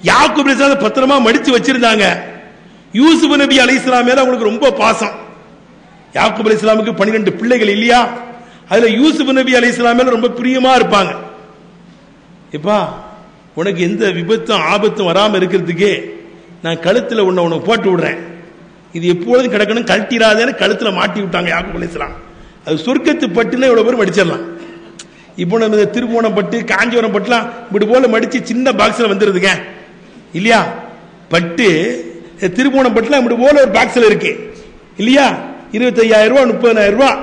Speaker 1: யாக்கூப் அலைஹிஸ்ஸலாம் பத்திரமா மடிச்சு வச்சிருந்தாங்க. யூசுப் நபி அலைஹிஸ்ஸலாம் மேல அவங்களுக்கு ரொம்ப பாசம். யாக்கூப் அலைஹிஸ்ஸலாமுக்கு 12 பிள்ளைகள் இல்லையா, அதுல யூசுப் நபி அலைஹிஸ்ஸலாம் மேல ரொம்ப பிரியமா இருப்பாங்க. எப்பா உனக்கு எந்த விபத்தும் ஆபத்தும் வராம இருக்கிறதுக்கு நான் கழுத்துல உனக்கு போட்டு விடுறேன், இது எப்பொழுதும் கிடக்கணும், கழட்டிடாதேன்னு கழுத்துல மாட்டி விட்டாங்க யாக்கூப் அலைஹிஸ்ஸலாம். அது சொர்க்கத்து பட்டுன்னு இவ்வளவு பேர் மடிச்சிடலாம். இப்போ நம்ம திருவோணம் பட்டு காஞ்சிபுரம் பட்டுலாம் இப்படி போல மடிச்சு சின்ன பாக்ஸ்ல வந்துருதுங்க இல்லையா. பட்டு திருவோணம் பட்டுலாம் இப்படி போல ஒரு பாக்ஸ்ல இருக்கு இல்லையா. 25,000 ரூபாய் 30,000 ரூபாய்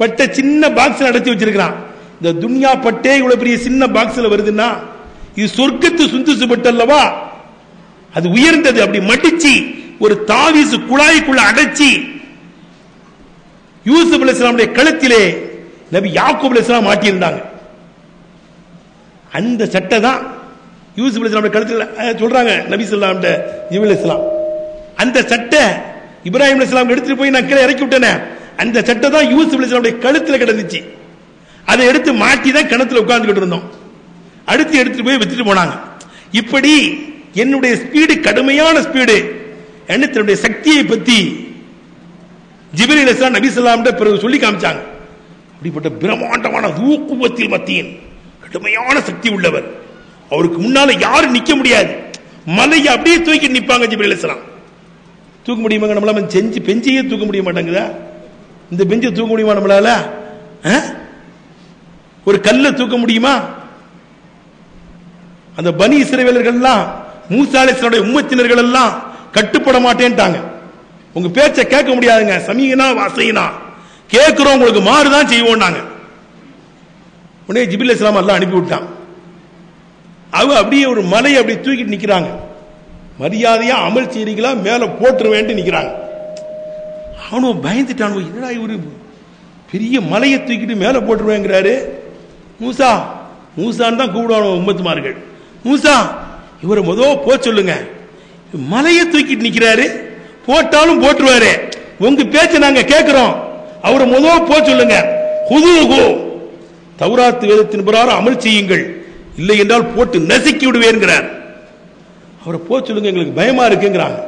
Speaker 1: பட்ட சின்ன பாக்ஸ்ல அடைச்சி வச்சிருக்கான். இந்த துன்யா பட்டே இவ்வளவு பெரிய சின்ன பாக்ஸ்ல வருதுன்னா இது சொர்க்கத்து சுந்துசு பட்டு அல்லவா, அது உயர்ந்தது. அப்படி மடிச்சு ஒரு தாவீசு குழாய்க்குள்ள அடைச்சி யூசுப் அலைஹிஸ்ஸலாமுடைய கழுத்திலே நபி யாக்கூப் அலைஹிஸ்ஸலாம் மாட்டியிருந்தாங்க. அந்த சட்டை தான் யூசுப் அலைஹிஸ்ஸலாமுடைய கழுத்தில் சொல்றாங்க நபி ஸல்லல்லாஹு அலைஹி வஸல்லம். அந்த சட்டை இப்ராஹிம் அலைஹிஸ்ஸலாம் எடுத்துட்டு போய் நான் கீழே இறக்கி விட்டேனே, அந்த சட்டை தான் யூசுப் அலைஹிஸ்ஸலாமுடைய கழுத்தில் கிடந்துச்சு. அதை எடுத்து மாட்டி தான் கிணத்துல உட்கார்ந்துகிட்டு இருந்தோம். அடுத்து எடுத்துட்டு போய் வித்துட்டு போனாங்க. இப்படி என்னுடைய ஸ்பீடு கடுமையான ஸ்பீடு, தன்னுடைய சக்தியை பத்தி ஜிப்ரீல் அலைஹிஸ்ஸலாம் நபி ஸல்லல்லாஹு அலைஹி வஸல்லம் பிறகு சொல்லி காமிச்சாங்க. அப்படிப்பட்ட பிரம்மாண்டமான தூக்குவத்தில் மத்தியின் கடுமையான சக்தி உள்ளவர், அவருக்கு முன்னால யாரும் நிக்க முடியாது. மலையை அப்படியே தூக்கி நிப்பாங்க ஜிப்ரீல் அலைஹிஸ்ஸலாம். தூக்க முடியுமாங்க நம்மளால? செஞ்சு பெஞ்சையே தூக்க முடிய மாட்டாங்குதா? இந்த பெஞ்சை தூக்க முடியுமா நம்மளால? ஒரு கல்லை தூக்க முடியுமா? அந்த பனி இஸ்ரவேலர்கள் எல்லாம் மூசா அலைஹிஸ்ஸலாமுடைய உம்மத்தினர்கள் எல்லாம் கட்டுப்பட மாட்டேன்ட்டாங்க. உங்க பேச்சை கேட்க முடியாதுங்க, சமீனா வாசைனா கேட்கிறோம், உங்களுக்கு மாறுதான் செய்வோம் நாங்க. உடனே ஜிப்ரீல் அலைஹிஸ்ஸலாம் அல்லாஹ் அனுப்பி விட்டான். அவ அப்படியே ஒரு மலையை அப்படி தூக்கிட்டு நிக்கிறாங்க. மரியாதையா அமல் செய்றீங்களா மேல போட்டுருவேன்ட்டு நிக்கிறாங்க. அவனும் பயந்துட்டான், என்னடா இவரு பெரிய மலையை தூக்கிட்டு மேல போட்டுருவேங்கிறாரு. மூசா மூசான்னு தான் கூப்பிடுவாங்க உம்மத்துமார்கள். மூசா இவரை போ சொல்லுங்க, மலையை தூக்கிட்டு நிக்கிறாரு, போட்டாலும் போட்டுருவாரு, உங்க பேச்ச நாங்க கேட்கிறோம், அவரை போ சொல்லுங்க. ஹுதுஹு தௌராத் வேதத்தின் பிரகாரம் அமல் செய்யுங்கள், இல்லை என்றால் போட்டு நசுக்கி விடுவேங்கிறார். அவரை போ சொல்லுங்க, எங்களுக்கு பயமா இருக்குங்கிறாங்க.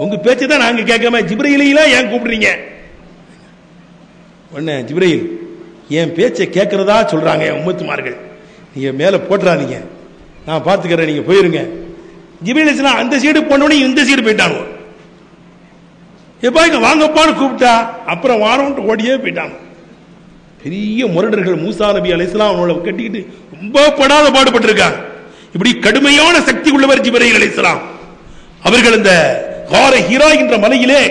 Speaker 1: உங்க பேச்சை தான் நாங்க கேட்காம ஜிப்ரீலையா ஏன் கூப்பிடுறீங்க? உடனே ஜிப்ரீல் என் பேச்சை கேட்கறதா சொல்றாங்க உம்மத்துமார்கள், நீங்க மேல போட்டுறாதீங்க, நான் பார்த்துக்கிறேன், நீங்க போயிருங்க. ஜிப்ரீல் அலைஹிஸ்ஸலாம் அந்த சைடு போனோடனே இந்த சைடு போயிட்டாங்க. எப்பா இங்க வாங்கப்பான்னு கூப்பிட்டா அப்புறம் வாரோன்ட்டு ஓடியே போயிட்டாங்க. பெரிய முரடர்கள் மூசா நபி அலைஹிஸ்ஸலாம் அவங்கள கட்டிக்கிட்டு ரொம்ப படாத பாடுபட்டிருக்காங்க. இப்படி கடுமையான சக்தி உள்ளவர் ஜிப்ரீல் அலைஹிஸ்ஸலாம். அவர்கள் அந்த கார ஹிரா என்ற மலையிலே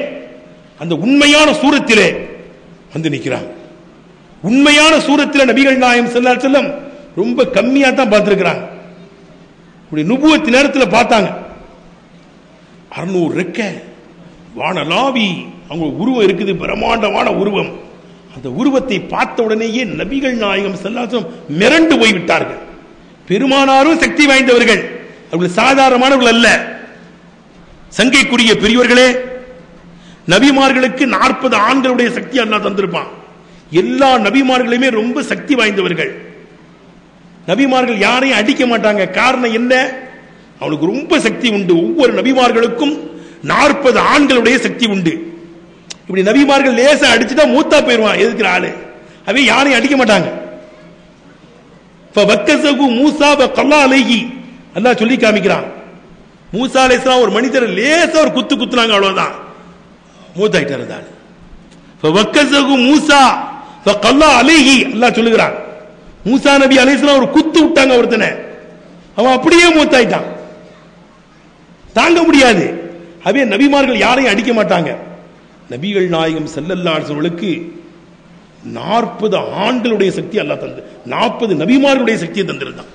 Speaker 1: அந்த உண்மையான சூரத்திலே வந்து நிற்கிறாங்க. உண்மையான சூரத்தில் நபிகள் நாயகம் ஸல்லல்லாஹு அலைஹி வஸல்லம் ரொம்ப கம்மியா தான் பார்த்திருக்கிறாங்க. இப்படி நுபுவத் நேரத்தில் பார்த்தாங்க. 600 ரெக்க வானலாவி அவங்க உருவம் இருக்குது, பிரம்மாண்டமான உருவம். அந்த உருவத்தை பார்த்த உடனேயே நபிகள் நாயகம் ஸல்லல்லாஹு அலைஹி வஸல்லம் மிரண்டு போய்விட்டார்கள். பெருமானாரும் சக்தி வாய்ந்தவர்கள், அவர்கள் சாதாரணமானவர்கள் அல்ல. சங்கைக்குரிய பெரியவர்களே, நபிமார்களுக்கு 40 ஆண்களுடைய சக்தி அல்லாஹ் தந்திருப்பான். எல்லா நபிமார்களுமே ரொம்ப சக்தி வாய்ந்தவர்கள். நபிமார்கள் யாரையும் அடிக்க மாட்டாங்க. காரணம் என்ன? அவனுக்கு ரொம்ப சக்தி உண்டு. ஒவ்வொரு நபிமார்களுக்கும் 40 ஆண்களுடைய சக்தி உண்டு. இப்படி நபிமார்கள் லேசா அடிச்சுட்டா மூத்தா போயிருவான் எதுக்குற ஆளு, அவை யாரையும் அடிக்க மாட்டாங்க. மூசா கல்லா அலைஹி அல்லாஹ் சொல்லி காமிக்கிறான். மூசா அலைஹிஸ்ஸலாம் ஒரு மனிதர் லேசா ஒரு குத்து குத்துனாங்க, அவ்வளவுதான் மூத்தாயிட்டார். மூசா கல்லா அலைஹி அல்லாஹ் சொல்லுகிறான். மூசா நபி அலைஹிஸ்ஸலாம் ஒரு குத்து விட்டாங்க ஒருத்தனை, அவன் அப்படியே மூத்தாயிட்டான். தாங்க முடியாது. அவே நபிமார்கள் யாரையும் அடிக்க மாட்டாங்க. நபிகள் நாயகம் ஸல்லல்லாஹு அலைஹி வஸல்லுக்கு 40 ஆண்களுடைய சக்தி அல்லாஹ் தந்து, 40 நபிமார்களுடைய சக்தியை தந்திருந்தான்.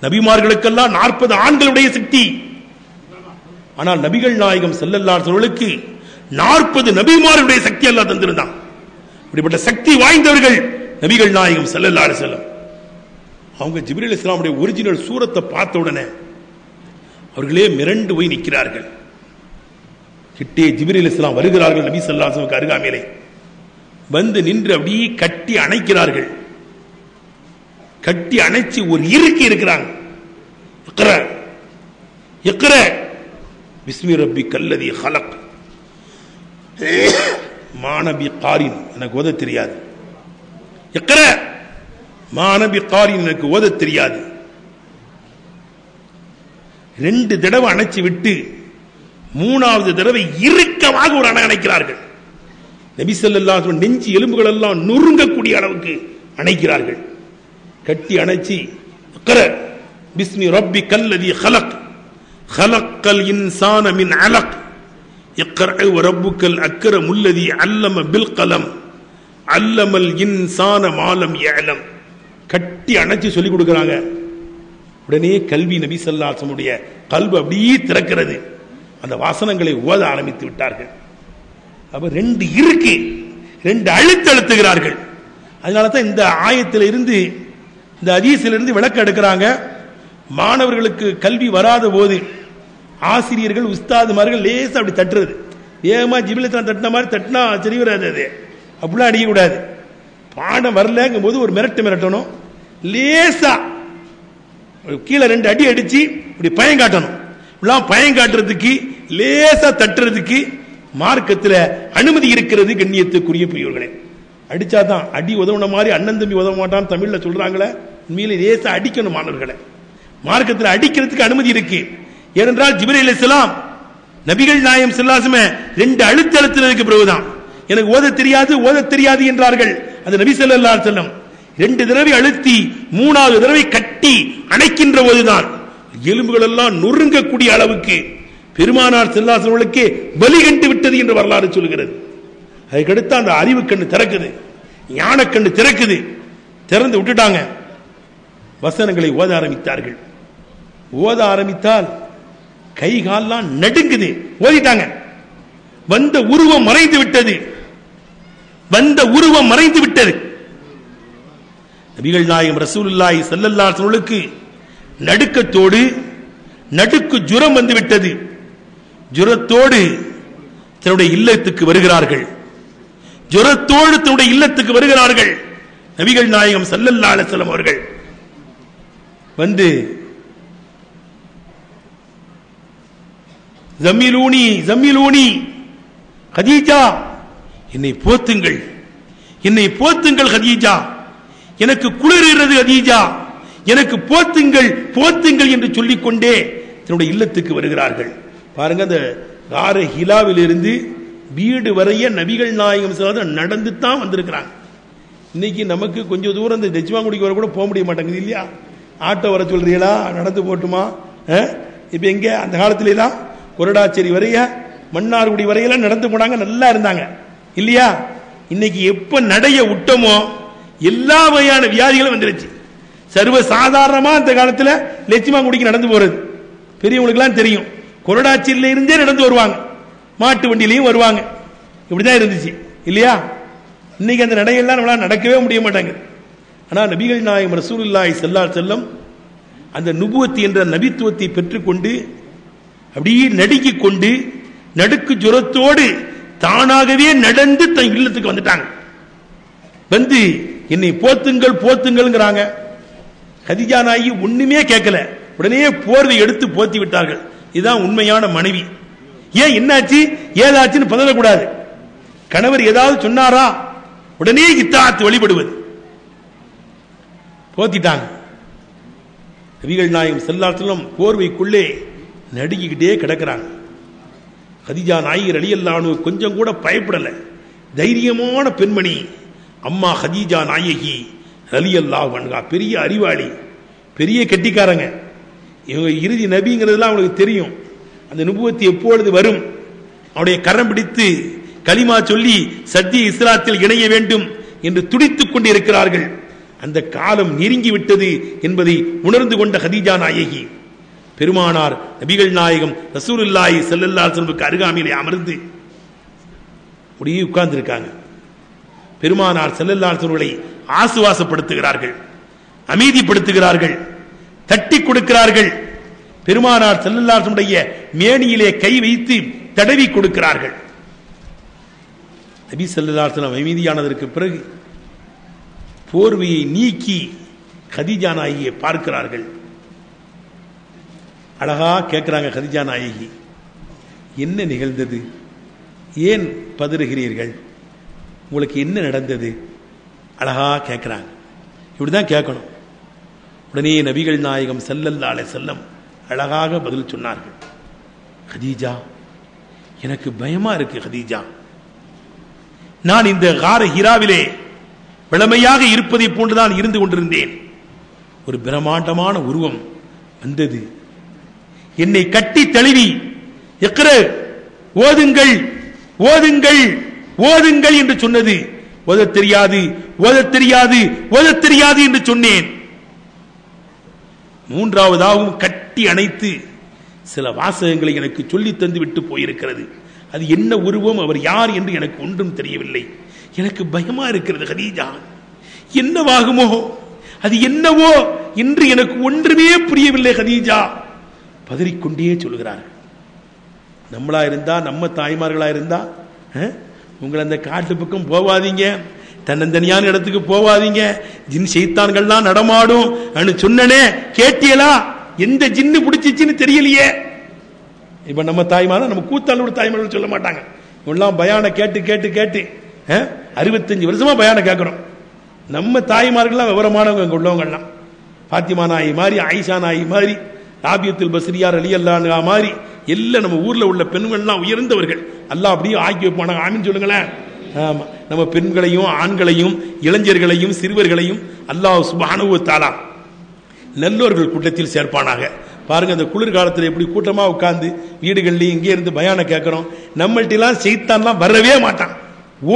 Speaker 1: நபிமார்களுக்கெல்லாம் 40 ஆண்களுடைய சக்தி. ஆனால் நபிகள் நாயகம் ஸல்லல்லாஹு அலைஹி வஸல்லுக்கு 40 நபிமார்களுடைய சக்தி அல்லாஹ் தந்திருந்தான். இப்படிப்பட்ட சக்தி வாய்ந்தவர்கள் நபிகள் நாயகம் ஸல்லல்லாஹு அலைஹி வஸல்லம். அவங்க ஜிப்ரீல் அலைஹிஸ்ஸலாமுடைய ஒரிஜினல் சூரத்தை பார்த்த உடனே அவர்களே மிரண்டு போய் நிற்கிறார்கள். கிட்டே ஜிப்ரீல் அலைஹிஸ்ஸலாம் வருகிறார்கள். நபி ஸல்லல்லாஹு அலைஹி வஸல்லம் அருகாமையிலே வந்து நின்று அப்படியே கட்டி அணைக்கிறார்கள். கட்டி அணைச்சி ஒரு இறுக்கி இருக்கிறாங்க. பிஸ்மி ரப்பி கல்லதி ஹலக். மானபி காரின், எனக்கு ஓத தெரியாது. மானபி காரின், எனக்கு ஓத தெரியாது. 2 தடவை அணைச்சி விட்டு 3வது தடவை இறுக்கமாக ஒரு அணைக்கிறார்கள். நபி ஸல்லல்லாஹு அலைஹி வஸல்லம் நெஞ்சு எலும்புகள் எல்லாம் நொறுங்கக்கூடிய அளவுக்கு அணைக்கிறார்கள். கட்டி அணைச்சி பிஸ்மி ரப்பி கல்லதி ஹலக் ஹலக்கல் இன்சான மின் அலக் இக்ரஅ வ ரப்புக்கல் அக்ரமுல் லதி அல்லம பில் கலம் அல்லமல் இன்சான மா லம் யஅலம். கட்டி அணைச்சி சொல்லி கொடுக்கறாங்க. உடனே கல்வி நபி ஸல்லல்லாஹு அலைஹி வஸல்லம் உடைய கல்வி அப்படியே திறக்கிறது. அந்த வாசனங்களை ஓத ஆரம்பித்து விட்டார்கள். அப்ப 2 இருக்கு, 2 அழுத்துகிறார்கள். அதனால தான் இந்த ஆயத்தில் இருந்து, இந்த ஹதீஸிலிருந்து விளக்கம் எடுக்கிறாங்க. மாணவர்களுக்கு கல்வி வராத போது ஆசிரியர்கள் உஸ்தாதுமார்கள் லேசா அப்படி தட்டுறது, ஏமா ஜிபிலத்தான் தட்டின மாதிரி தட்டினா சரி வராது. அது அப்படிலாம் அடிக்கக்கூடாது. பாடம் வரலங்கும் போது ஒரு மிரட்டணும், லேசா கீழே 2 அடி அடிச்சு இப்படி பயம் காட்டணும். பயம் காட்டுறதுக்கு லேசா தட்டுறதுக்கு மார்க்கத்தில் அனுமதி இருக்கிறது. கண்ணியத்துக்குரிய பெரியவர்களே, அடிச்சாதான் அடி உதவுன மாதிரி அண்ணன் தம்பி உதவ மாட்டான் தமிழ்ல சொல்றாங்களே, உண்மையிலே லேசா அடிக்கணும் மாணவர்களை. மார்க்கத்தில் அடிக்கிறதுக்கு அனுமதி இருக்கு. ஏனென்றால் ஜிப்ரீல் அலைஹிஸ்ஸலாம் நபிகள் நாயகம் ஸல்லல்லாஹு அலைஹி வஸல்லம் 2 அழுத்தலுக்கு பிறகுதான் எனக்கு ஓத தெரியாது என்றார்கள். அது நபி ஸல்லல்லாஹு அலைஹி வஸல்லம் 2 தடவை அழுத்தி 3வது தடவை கட்டி அணைக்கின்ற போதுதான் எலும்புகள் எல்லாம் நொறுங்கக்கூடிய அளவுக்கு பெருமானார் ஸல்லல்லாஹு அலைஹி வஸல்லம் பலி கண்டு விட்டது என்று வரலாறு சொல்கிறது. அதுக்கடுத்து அந்த அறிவு கண்ணு திறக்குது, ஞான கண்ணு திறக்குது. திறந்து விட்டுட்டாங்க. வசனங்களை ஓத ஆரம்பித்தார்கள். ஓத ஆரம்பித்தால் கை கால்லாம் நடுங்குது. ஓதிட்டாங்க. வந்த உருவம் மறைந்து விட்டது. நபிகள் நாயகம் ரசூலுல்லாஹி ஸல்லல்லாஹு அலைஹி வஸல்லம் நடுக்கத்தோடு நடுக்கு ஜுரம் வந்து விட்டது. ஜுரத்தோடு தன்னுடைய இல்லத்துக்கு வருகிறார்கள். நபிகள் நாயகம் ஸல்லல்லாஹு அலைஹி வஸல்லம் அவர்கள் வந்து ஜம்மிலூனி கதீஜா, என்னை போத்துங்கள் கதீஜா, எனக்கு குளிர்கிறது கதீஜா, எனக்கு போத்துங்கள் என்று சொல்லிக்கொண்டே தன்னுடைய இல்லத்துக்கு வருகிறார்கள். பாருங்க, அந்த கார ஹிலாவில் இருந்து வீடு வரைய நபிகள் நாயகம் நடந்து தான் வந்திருக்கிறாங்க. இன்னைக்கு நமக்கு கொஞ்சம் தூரம் இந்த தெச்சுவாங்குடிக்கு வர கூட போக முடிய மாட்டேங்குது இல்லையா? ஆட்டோ வர சொல்றீங்களா, நடந்து போட்டுமா? இப்ப எங்க அந்த காலத்துல எல்லாம் கொரடாச்சேரி வரைய மன்னார்குடி வரையெல்லாம் நடந்து போனாங்க, நல்லா இருந்தாங்க இல்லையா? இன்னைக்கு எப்ப நடைய விட்டமோ எல்லா வகையான வியாதிகளும் வந்துருச்சு. சர்வ சாதாரணமா அந்த காலத்துல லட்சுமாங்குடிக்கு நடந்து போறது பெரியவங்களுக்கு எல்லாம் தெரியும். கொரடாச்சேரியில இருந்தே நடந்து வருவாங்க, மாட்டு வண்டியிலையும் வருவாங்க. இப்படிதான் இருந்துச்சு இல்லையா? இன்னைக்கு அந்த நடையெல்லாம் நம்மளால நடக்கவே முடிய மாட்டாங்க. ஆனா நபிகள் நாயகம் ரசூலுல்லாஹி ஸல்லல்லாஹு அலைஹி வஸல்லம் அந்த நுபுவத் என்ற நபித்துவத்தை பெற்றுக்கொண்டு அப்படியே நடுங்கிக் கொண்டு நடுக்கு ஜுரத்தோடு தானாகவே நடந்து தன் இல்லத்துக்கு வந்துட்டாங்க. வந்து என்னை போத்துங்கள்ங்கிறாங்க. கதீஜா நாயகி ஒண்ணுமே கேட்கல, உடனே போர்வை எடுத்து போத்தி விட்டார்கள். இதுதான் உண்மையான மனைவி. ஏன் என்னாச்சு ஏதாச்சுன்னு பதறக்கூடாது. கணவர் ஏதாவது சொன்னாரா உடனே இத்தாத்து வழிபடுவது. போத்திட்டாங்க. நபிகள் நாயகம் ஸல்லல்லாஹு அலைஹி வஸல்லம் போர்வைக்குள்ளே நடுங்கிக்கிட்டே கிடக்கிறாங்க. கதீஜா நாயகி ரலியல்லாஹு அன்ஹா கொஞ்சம் கூட பயப்படல, தைரியமான பெண்மணி. அம்மா கதீஜா நாயகி ரலியல்லாஹு அன்ஹா பெரிய அறிவாளி, பெரிய கெட்டிக்காரங்க. இவங்க இறுதி நபிங்கிறதுலாம் அவங்களுக்கு தெரியும். அந்த நுபுவத்து எப்பொழுது வரும், அவருடைய கரம் பிடித்து கலிமா சொல்லி சத்திய இஸ்லாத்தில் இணைய வேண்டும் என்று துடித்துக் கொண்டிருக்கிறார்கள். அந்த காலம் நெருங்கி விட்டது என்பதை உணர்ந்து கொண்ட கதீஜா நாயகி பெருமானார் நபிகள் நாயகம் ரசூலுல்லாஹி ஸல்லல்லாஹு அலைஹி வஸல்லம் அருகாமையிலே அமர்ந்து அப்படியே உட்கார்ந்து இருக்காங்க. பெருமானார் ஸல்லல்லாஹு அலைஹி வஸல்லம் ஆசுவாசப்படுத்துகிறார்கள், அமைதிப்படுத்துகிறார்கள், தட்டி கொடுக்கிறார்கள். பெருமானார் ஸல்லல்லாஹு அலைஹி வஸல்லம் மேனியிலே கை வைத்து தடவி கொடுக்கிறார்கள். நபி ஸல்லல்லாஹு அலைஹி வஸல்லம் அமைதியானதற்கு பிறகு போர்வையை நீக்கி கதீஜா நாயகியை பார்க்கிறார்கள். அழகா கேட்கிறாங்க கதீஜா நாயகி, என்ன நிகழ்ந்தது, ஏன் பதறுகிறீர்கள், உங்களுக்கு என்ன நடந்தது? அழகா கேட்கிறாங்க. இப்படிதான் கேட்கணும். உடனே நபிகள் நாயகம் ஸல்லல்லாஹு அலைஹி வஸல்லம் அழகாக பதில் சொன்னார்கள். கதீஜா, எனக்கு பயமா இருக்கு கதீஜா. நான் இந்த கார ஹிராவிலே விளமையாக இருப்பதை போன்றுதான் இருந்து கொண்டிருந்தேன். ஒரு பிரம்மாண்டமான உருவம் வந்தது, என்னை கட்டி தழுவி இக்ர, ஓதுங்கள் ஓதுங்கள் ஓதுங்கள் என்று சொன்னது. ஓதத் தெரியாது ஓதத் தெரியாது ஓதத் தெரியாது என்று சொன்னேன். மூன்றாவதாகவும் கட்டி அணைத்து சில வாசகங்களை எனக்கு சொல்லி தந்து விட்டு போயிருக்கிறது. அது என்ன உருவம், அவர் யார் என்று எனக்கு ஒன்றும் தெரியவில்லை. எனக்கு பயமா இருக்கிறது கதீஜா, என்னவாகுமோ, அது என்னவோ என்று எனக்கு ஒன்றுமே புரியவில்லை கதீஜா. பதறிக்கொண்டே சொல்கிறார்கள். நம்மளா இருந்தா, நம்ம தாய்மார்களா இருந்தா, உங்களை அந்த காட்டு பக்கம் போவாதீங்க, தன்னந்தனியான இடத்துக்கு போவாதீங்க, ஜின் சைத்தான்கள்லாம் நடமாடும் சொன்னனே, கேட்டியலா? எந்த ஜின்னு பிடிச்சிச்சுன்னு தெரியலையே. இப்ப நம்ம தாய்மார், நம்ம கூத்தாளோட தாய்மார்கள் சொல்ல மாட்டாங்க. இவெல்லாம் பயான கேட்டு கேட்டு கேட்டு 65 வருஷமா பயான கேட்கிறோம். நம்ம தாய்மார்கள்லாம் விவரமானவங்க உள்ளவங்கலாம், பாத்திமா நாயி மாதிரி, ஆயிஷா நாயி மாதிரி, ராபியத்துல் பஸ்ரியார் ரலியல்லாஹு அன்ஹா மாதிரி எல்லாம் நம்ம ஊர்ல உள்ள பெண்கள்லாம் உயர்ந்தவர்கள். அல்லாஹ் அப்படியே ஆக்கி வைப்பானாங்க. ஆமீன் சொல்லுங்களேன். ஆமா, நம்ம பெண்களையும் ஆண்களையும் இளைஞர்களையும் சிறுவர்களையும் அல்லாஹ் சுப்ஹானஹு வ தஆலா நல்லோர்கள் கூட்டத்தில் சேர்ப்பானாக. பாருங்க, அந்த குளிர்காலத்தில் எப்படி கூட்டமா உட்கார்ந்து வீடுகள்லயும் இங்கே இருந்து பயான கேட்கிறோம். நம்மள்ட்டெல்லாம் சைத்தான்லாம் வரவே மாட்டான்,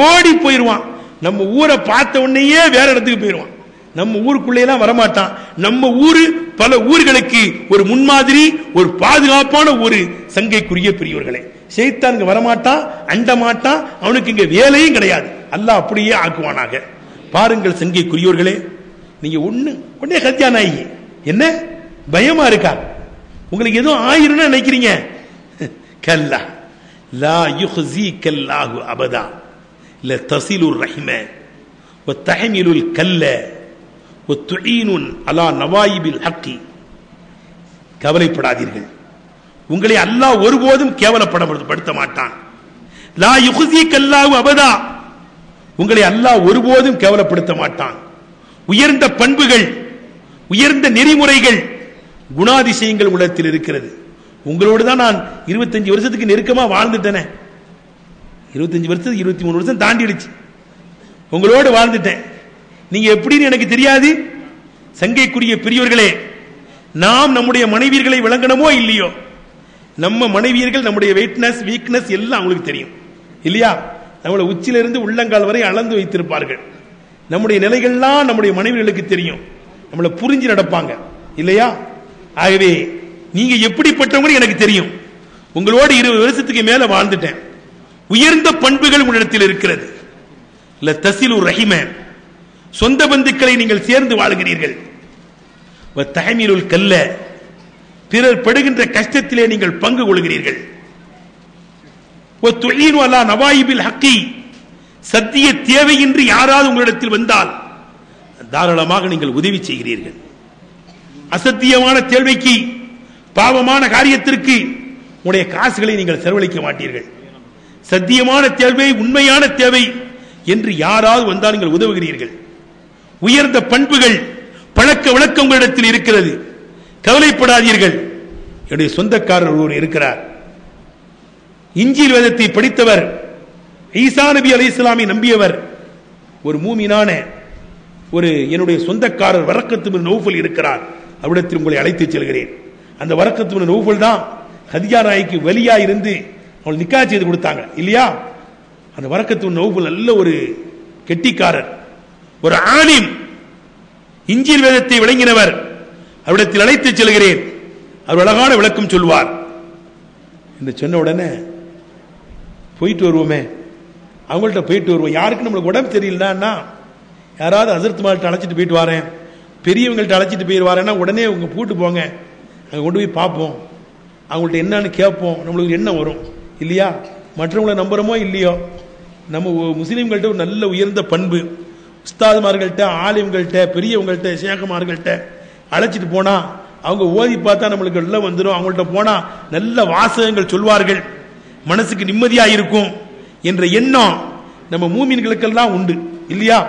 Speaker 1: ஓடி போயிடுவான். நம்ம ஊரை பார்த்த உடனேயே வேற இடத்துக்கு போயிடுவான். நம்ம ஊருக்குள்ளேலாம் வரமாட்டான். நம்ம ஊரு பல ஊர்களுக்கு ஒரு முன்மாதிரி, ஒரு பாதுகாப்பான ஒரு சங்கைக்குரிய பெரியவர்களே. சைத்தானுக்கு வரமாட்டான், அண்ட மாட்டான், அவனுக்கு இங்க வேலையும் கிடையாது. அல்லாஹ் அப்படியே ஆக்குவானாக. பாருங்கள் சங்கைக்குரியவர்களே, நீங்க ஒன்னே கத்யா நாயகி, என்ன பயமா இருக்கா? உங்களுக்கு எதுவும் ஆயிரும்னு நினைக்கிறீங்க? கல்லா லா யுஹ்ஸீகல்லாஹு அபதா ல தஸிலுர் ரஹ்ம வ தஹ்மிலுல் கல்ல வ துஈனுன் அலா நவாயிபில் ஹக்கி. கவலைப்படாதீர்கள், உங்களை அல்லாஹ் ஒருபோதும் கேவலப்படுத்த மாட்டான். லா யுஹ்ஸீகல்லாஹு அபதா, உங்களை அல்லாஹ் ஒருபோதும் கேவலப்படுத்த மாட்டான். உயர்ந்த பண்புகள், உயர்ந்த நெறிமுறைகள், குணாதிசயங்கள் உள்ளத்தில் இருக்கிறது. உங்களோடு தான் நான் 25 வருஷத்துக்கு நெருக்கமா வாழ்ந்துட்டேனே. 25 வருஷத்துக்கு 23 வருஷம் தாண்டிடுச்சு, உங்களோடு வாழ்ந்துட்டேன். நீங்க எப்படின்னு எனக்கு தெரியாது. சங்கைக்குரிய பெரியவர்களே, நாம் நம்முடைய மனைவியர்களை விளங்கணுமோ இல்லையோ, நம்ம மனைவியர்கள் நம்முடைய வெயிட்னஸ் வீக்னஸ் எல்லாம் அவங்களுக்கு தெரியும் இல்லையா? நம்மளை உச்சிலிருந்து உள்ளங்கால் வரை அளந்து வைத்திருப்பார்கள். நம்முடைய நிலைகள்லாம் நம்முடைய மனைவிகளுக்கு தெரியும், நம்மளை புரிஞ்சு நடப்பாங்க இல்லையா? ஆகவே நீங்க எப்படிப்பட்டவங்க எனக்கு தெரியும். உங்களோடு 20 வருஷத்துக்கு மேல வாழ்ந்துட்டேன். உயர்ந்த பண்புகள் உங்களிடத்தில் இருக்கிறது. ல தஸிலுர் ரஹிம, சொந்த பந்துக்களை நீங்கள் சேர்ந்து வாழுகிறீர்கள். வ தஹ்மிலுல் கல்ல, பிறர் படுகின்ற கஷ்டத்திலே நீங்கள் பங்கு கொள்கிறீர்கள். வ துஈனு அலா நவாயிபில் ஹக்கி, சத்திய தேவையின்றி யாராவது உங்களிடத்தில் வந்தால் தாராளமாக நீங்கள் உதவி செய்கிறீர்கள். அசத்தியமான தேவைக்கு, பாவமான காரியத்திற்கு உங்களுடைய காசுகளை நீங்கள் செலவழிக்க மாட்டீர்கள். சத்தியமான தேவை, உண்மையான தேவை என்று யாராவது வந்தால் நீங்கள் உதவுகிறீர்கள். உயர்ந்த பண்புகள், பழக்க வழக்கம் உங்களிடத்தில் இருக்கிறது. கவலைப்படாதீர்கள். என்னுடைய சொந்தக்காரர் ஒருவர் இருக்கிறார், இஞ்சில் வேதத்தை படித்தவர், ஈசா நபி அலைஹிஸ்ஸலாமை நம்பியவர், ஒரு மூமினான ஒரு என்னுடைய சொந்தக்காரர் வரக்கத்து பின் நௌஃபல் இருக்கிறார். அவ்விடத்தில் உங்களை அழைத்து செல்கிறேன். அந்த வரக்கத்து பின் நௌஃபல் தான் கதீஜா நாயகிக்கு வலியா இருந்து அவள் நிக்கா செய்து கொடுத்தாங்க இல்லையா? அந்த வரக்கத்து பின் நௌஃபல் நல்ல ஒரு கெட்டிக்காரர், ஒரு ஆலிம், இஞ்சில் வேதத்தை விளங்கினவர். அவ்விடத்தில் அழைத்து செல்கிறேன், அவர் அழகான விளக்கம் சொல்வார் என்று சொன்ன உடனே போயிட்டு வருவோமே, அவங்கள்ட்ட போயிட்டு வருவோம். யாருக்கு நம்மளுக்கு உடம்பு தெரியலன்னா, யாராவது ஹஸரத் மால்ட்ட அழைச்சிட்டு போயிட்டு வரேன், பெரியவங்கள்ட்ட அழைச்சிட்டு போயிட்டு வரேன்னா உடனே அவங்க கூட்டு போங்க, அங்கே கொண்டு போய் பார்ப்போம், அவங்கள்ட்ட என்னன்னு கேட்போம், நம்மளுக்கு என்ன வரும் இல்லையா? மற்றவங்களை நம்புறோமோ இல்லையோ, நம்ம முஸ்லீம்கள்ட்ட ஒரு நல்ல உயர்ந்த பண்பு, உஸ்தாதுமார்கள்ட்ட, ஆலிம்கள்ட்ட, பெரியவங்கள்ட்ட, சேகமார்கள்ட்ட அழைச்சிட்டு போனா அவங்க ஓதி பார்த்தா நம்மளுக்கு எல்லாம் வந்துடும். அவங்கள்ட்ட போனா நல்ல வாசகங்கள் சொல்வார்கள், மனசுக்கு நிம்மதியா இருக்கும் என்ற எண்ணம் நம்ம மூமின்களுக்கெல்லாம் உண்டு இல்லையா?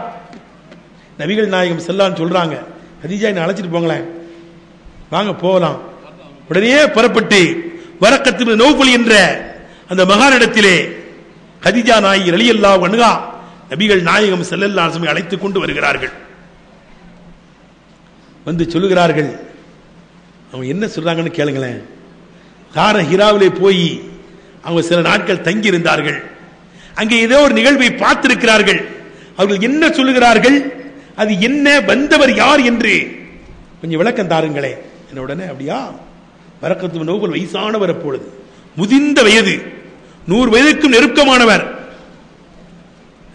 Speaker 1: நபிகள் நாயகம் ஸல்லல்லாஹு சொல்றாங்க, கதீஜா என்ன அழைச்சிட்டு போங்களேன், வாங்க போகலாம். உடனே புறப்பட்டு வரக்கத் இப்னு நௌஃபல் என்ற அந்த மகானிடத்திலே கதீஜா நாயகி ரலியல்லாஹு அன்ஹா நபிகள் நாயகம் ஸல்லல்லாஹு அலைஹி வஸல்லம் அழைத்துக் கொண்டு வருகிறார்கள். வந்து சொல்லுகிறார்கள், அவங்க என்ன சொல்றாங்கன்னு கேளுங்களேன். கார ஹிராவிலே போய் அவங்க சில நாட்கள் தங்கி இருந்தார்கள். அங்கே ஏதோ ஒரு நிகழ்வை பார்த்திருக்கிறார்கள். அவர்கள் என்ன சொல்லுகிறார்கள், அது என்ன, வந்தவர் யார் என்று கொஞ்சம் விளக்கம் தாருங்களே. என்ன உடனே அப்படியா, வரக்கத் இப்னு நௌஃபல் வயசானவர், அப்பொழுது முதிர்ந்த வயது, 100 வயதுக்கும் நெருக்கமானவர்.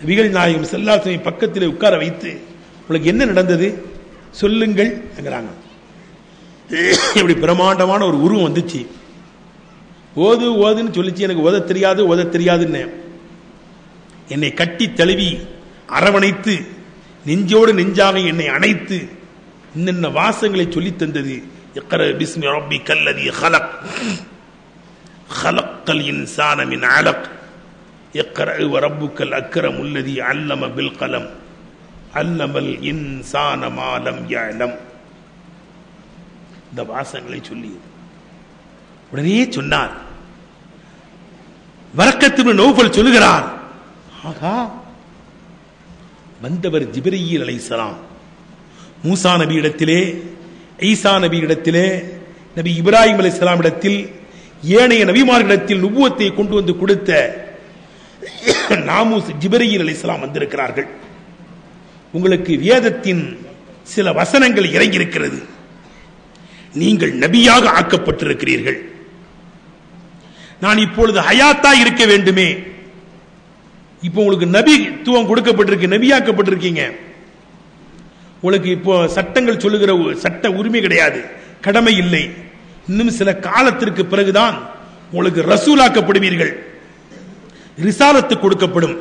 Speaker 1: நபிகள் நாயகம் ஸல்லல்லாஹு அலைஹி வஸல்லம் பக்கத்தில் உட்கார வைத்து, உங்களுக்கு என்ன நடந்தது சொல்லுங்கள் என்கிறாங்க. இப்படி பிரமாண்டமான ஒரு உருவம் வந்துச்சு. ஓது ஓதுன்னு சொல்லிச்சு. எனக்கு ஓத தெரியாதுன்னு என்னை கட்டி தழுவி அரவணைத்து நெஞ்சோடு நெஞ்சாக என்னை அணைத்து இன்னென்ன வாசங்களை சொல்லி தந்தது. இக்ரா பிஸ்மி ரப்பிக்கல் லதீ ஹலக் ஹலக்கல் இன்சான மின் அலக் இக்ரா வ ரப்புக்கல் அக்ரமுல் லதீ அல்லம பில் கலம் அல்லமல் இன்சான மா லம் யஅலம். இந்த வாசங்களை சொல்லி உடனே சொன்னார். வரக்கத் இப்னு நௌஃபல் சொல்லுகிறார், ஆகா, வந்தவர் ஜிப்ரீல் அலைஹிஸ்ஸலாம். மூசா நபி இடத்திலே, ஈசா நபி இடத்திலே, நபி இப்ராஹிம் அலைஹிஸ்ஸலாம் இடத்தில், ஏனைய நபிமார்களிடத்தில் நுபுவத்தை கொண்டு வந்து கொடுத்த நாமூஸ் ஜிப்ரீல் அலைஹிஸ்ஸலாம் வந்திருக்கிறார்கள். உங்களுக்கு வேதத்தின் சில வசனங்கள் இறங்கியிருக்கிறது. நீங்கள் நபியாக ஆக்கப்பட்டிருக்கிறீர்கள். நான் இப்பொழுது ஹயாத்தா இருக்க வேண்டுமே. இப்போ உங்களுக்கு நபித்துவம் கொடுக்கப்பட்டிருக்கு, நபியாக்கப்பட்டிருக்கீங்க. உங்களுக்கு இப்போ சட்டங்கள் சொல்லுகிற சட்ட உரிமை கிடையாது, கடமை இல்லை. இன்னும் சில காலத்திற்கு பிறகுதான் உங்களுக்கு ரசூலாக்கப்படுவீர்கள், ரிசாலத்து கொடுக்கப்படும்.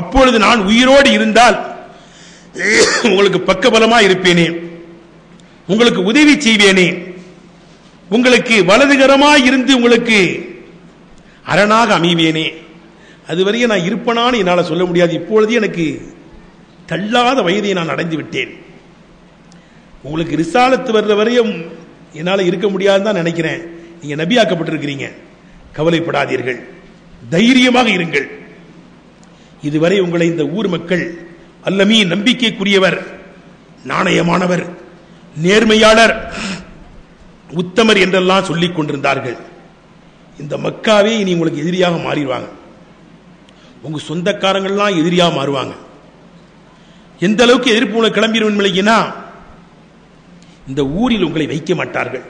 Speaker 1: அப்பொழுது நான் உயிரோடு இருந்தால் உங்களுக்கு பக்கபலமா இருப்பேனே, உங்களுக்கு உதவி செய்வேனே, உங்களுக்கு வலதுகரமாய் இருந்து உங்களுக்கு அரணாக அமைவேனே. அதுவரையும் நான் இருப்பனான்னு என்னால் சொல்ல முடியாது. இப்பொழுது எனக்கு தள்ளாத வயதை நான் அடைந்து விட்டேன். உங்களுக்கு ரிசாலத்து வர்ற வரையும் என்னால் இருக்க முடியாதுன்னு தான் நினைக்கிறேன். நீங்க நபியாக்கப்பட்டிருக்கிறீங்க, கவலைப்படாதீர்கள், தைரியமாக இருங்கள். இதுவரை உங்களை இந்த ஊர் மக்கள் அல்லமீ, நம்பிக்கைக்குரியவர், நாணயமானவர், நேர்மையாளர், உத்தமர் என்றெல்லாம் சொல்லிக் கொண்டிருந்தார்கள். இந்த மக்காவே இனி உங்களுக்கு எதிரியாக மாறிடுவாங்க. உங்க சொந்தக்காரங்கள்லாம் எதிரியாக மாறுவாங்க. எந்த அளவுக்கு எதிர்ப்பு உங்களை கிளம்பிடுவீங்கன்னா, இந்த ஊரில் உங்களை வைக்க மாட்டார்கள்,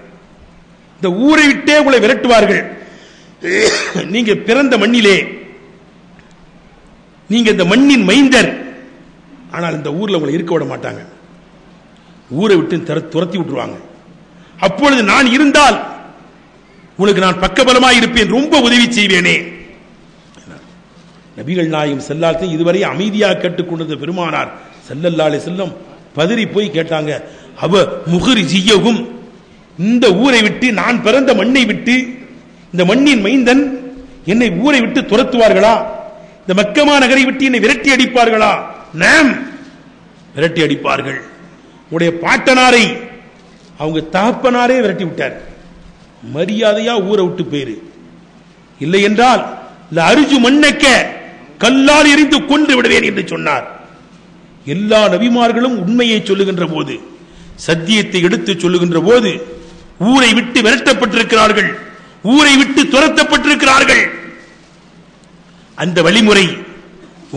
Speaker 1: இந்த ஊரை விட்டே உங்களை விரட்டுவார்கள். நீங்க பிறந்த மண்ணிலே, நீங்க இந்த மண்ணின் மைந்தர், ஆனால் இந்த ஊர்ல உங்களை இருக்க விட மாட்டாங்க, ஊரை விட்டு துரத்தி விட்டுருவாங்க. அப்பொழுது நான் இருந்தால் உங்களுக்கு நான் பக்கபலமாக இருப்பேன், ரொம்ப உதவி செய்வேனே. நபிகள் நாயகம் ஸல்லல்லாஹு அலைஹி வஸல்லம் இதுவரை அமைதியாக கேட்டுக்கொண்டிருந்த பெருமானார் ஸல்லல்லாஹு அலைஹி வஸல்லம் பதறி போய் கேட்டாங்க, அவ முஹ்ரிஜியஹும், இந்த ஊரை விட்டு, நான் பிறந்த மண்ணை விட்டு, இந்த மண்ணின் மைந்தன் என்னை ஊரை விட்டு துரத்துவார்களா? இந்த மக்கமா நகரை விட்டு என்னை விரட்டி அடிப்பார்களா? நாம் விரட்டி அடிப்பார்கள். உடைய பாட்டனாரை அவங்க தகப்பனாரே விரட்டி விட்டார். மரியாதையா ஊரை விட்டு போயிரு, இல்லை என்றால் அரிஜு மண்ணக்க, கல்லால் எறிந்து கொன்று விடுவேன் என்று சொன்னார். எல்லா நபிமார்களும் உண்மையை சொல்லுகின்ற போது, சத்தியத்தை எடுத்து சொல்லுகின்ற போது ஊரை விட்டு விரட்டப்பட்டிருக்கிறார்கள், ஊரை விட்டு துரத்தப்பட்டிருக்கிறார்கள். அந்த வழிமுறை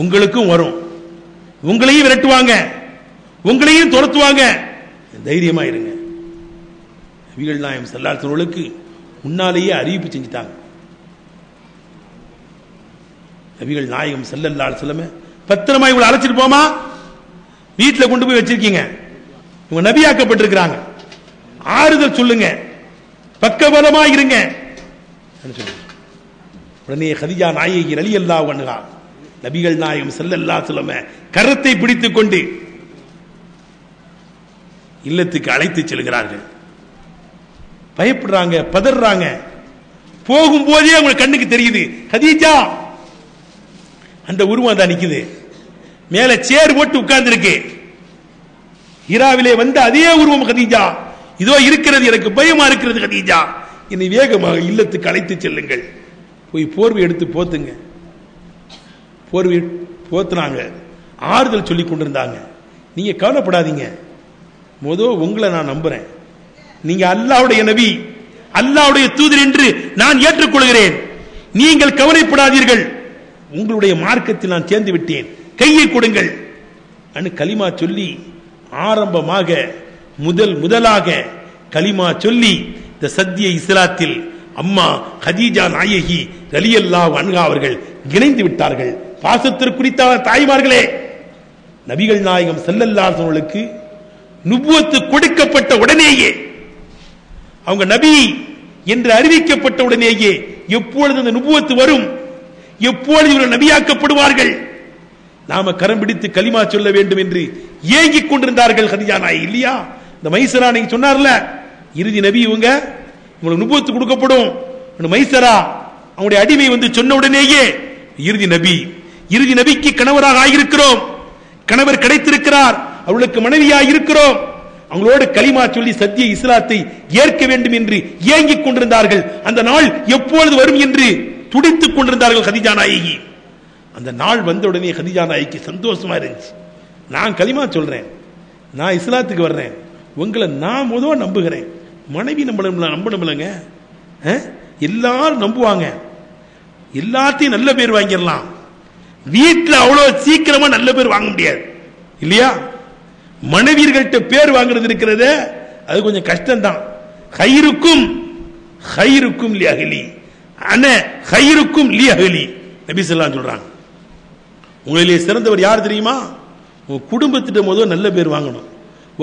Speaker 1: உங்களுக்கும் வரும். உங்களையும் விரட்டுவாங்க, உங்களையும் துரத்துவாங்க. தைரியமா இருங்க. நபிகள் நாயகம் ஸல்லல்லாஹு அலைஹி வஸல்லம் முன்னாலேயே அறிவிப்பு செஞ்சுட்டாங்க. நபிகள் நாயகம் ஸல்லல்லாஹு அலைஹி வஸல்லம் பத்திரமா இவங்களை அழைச்சிட்டு போமா, வீட்டில் கொண்டு போய் வச்சிருக்கீங்க, இவங்க நபியாக்கப்பட்டிருக்கிறாங்க, ஆறுதல் சொல்லுங்க, பக்கபலமா இருங்க. உடனே கதீஜா நாயகி ரலியல்லாஹு அன்ஹா நபிகள் நாயகம் ஸல்லல்லாஹு அலைஹி வஸல்லம் கரத்தை பிடித்துக் கொண்டு இல்லத்துக்கு அழைத்து செல்கிறார்கள். பயப்படுறாங்க, பதறாங்க. போகும்போதே அவங்க கண்ணுக்கு தெரியுது கதீஜா. அந்த உருவம் தான் நிக்குது, மேல சேர் போட்டு உட்கார்ந்து இருக்கு. ஹிராவிலே வந்த அதே உருவம் கதீஜா. இதோ இருக்கிறது, எனக்கு பயமா இருக்கிறது கதீஜா, என்னை வேகமாக இல்லத்துக்கு அழைத்து செல்லுங்கள். போய் போர்வை எடுத்து போத்துங்க. போர்வை போத்துனாங்க, ஆறுதல் சொல்லி கொண்டிருந்தாங்க. நீங்க கவலைப்படாதீங்க, உங்களை நான் நம்புறேன். நீங்க அல்லாஹ்வுடைய நபி, அல்லாஹ்வுடைய தூதர் என்று நான் ஏற்றுக்கொள்கிறேன். நீங்கள் கவலைப்படாதீர்கள், உங்களுடைய மார்க்கத்தில் நான் சேர்ந்து விட்டேன், கையை கொடுங்கள் அனு கலிமா சொல்லி ஆரம்பமாக முதலாக கலிமா சொல்லி இந்த சத்திய இஸ்லாத்தில் அம்மா கதீஜா நாயகி ரலியல்லாஹு அன்ஹா அவர்கள் இணைந்து விட்டார்கள். பாசத்திற்குறித்த தாய்மார்களே, நபிகள் நாயகம் ஸல்லல்லாஹு அலைஹி வஸல்லுக்கு நுபுவத்து கொடுக்கப்பட்ட உடனேயே, அவங்க நபி என்று அறிவிக்கப்பட்ட உடனேயே எப்பொழுது அந்த நுபுவத்து வரும், எப்பொழுது இவர்கள் நபியாக்கப்படுவார்கள், நாம கரம் பிடித்து கலிமா சொல்ல வேண்டும் என்று ஏங்கிக் கொண்டிருந்தார்கள் கதீஜா நாயகி. இல்லையா? இந்த மைசரா நீங்க சொன்னார்ல, இறுதி நபி இவங்க, உங்களுக்கு நுபுவத்து கொடுக்கப்படும். மைசரா அவங்களுடைய அடிமை வந்து சொன்ன உடனேயே இறுதி நபிக்கு கணவராக ஆகியிருக்கிறோம், கணவர் கிடைத்திருக்கிறார், அவர்களுக்கு மனைவியாக இருக்கிறோம், அவங்களோடு கலிமா சொல்லி சத்திய இஸ்லாத்தை ஏற்க வேண்டும் என்று ஏங்கிக் கொண்டிருந்தார்கள். அந்த நாள் எப்பொழுது வரும் என்று துடித்துக் கொண்டிருந்தார்கள் கதீஜா நாயகி. அந்த நாள் வந்த உடனே கதீஜா நாயகிக்கு சந்தோஷமா இருந்துச்சு. நான் கலிமா சொல்றேன், நான் இஸ்லாத்துக்கு வர்றேன், உங்களை நான் முதல்ல நம்புகிறேன். மனைவி நம்பணும்லங்க, எல்லாரும் நம்புவாங்க, எல்லாத்தையும் நல்ல பேர் வாங்கிடலாம். வீட்டில் அவ்வளவு சீக்கிரமா நல்ல பேர் வாங்க முடியாது இல்லையா? மனைவியர்கள்ட்ட பேர் வாங்குறது இருக்கிறது, அது கொஞ்சம் கஷ்டம்தான். ஹைருக்கும் லியஹ்லி அன ஹைருக்கும் லியஹ்லி நபி ஸல்லல்லாஹு அலைஹி சொல்றாங்க. உங்களிலே சிறந்தவர் யார் தெரியுமா? உங்க குடும்பத்திட்ட முதல்ல நல்ல பேர் வாங்கணும்.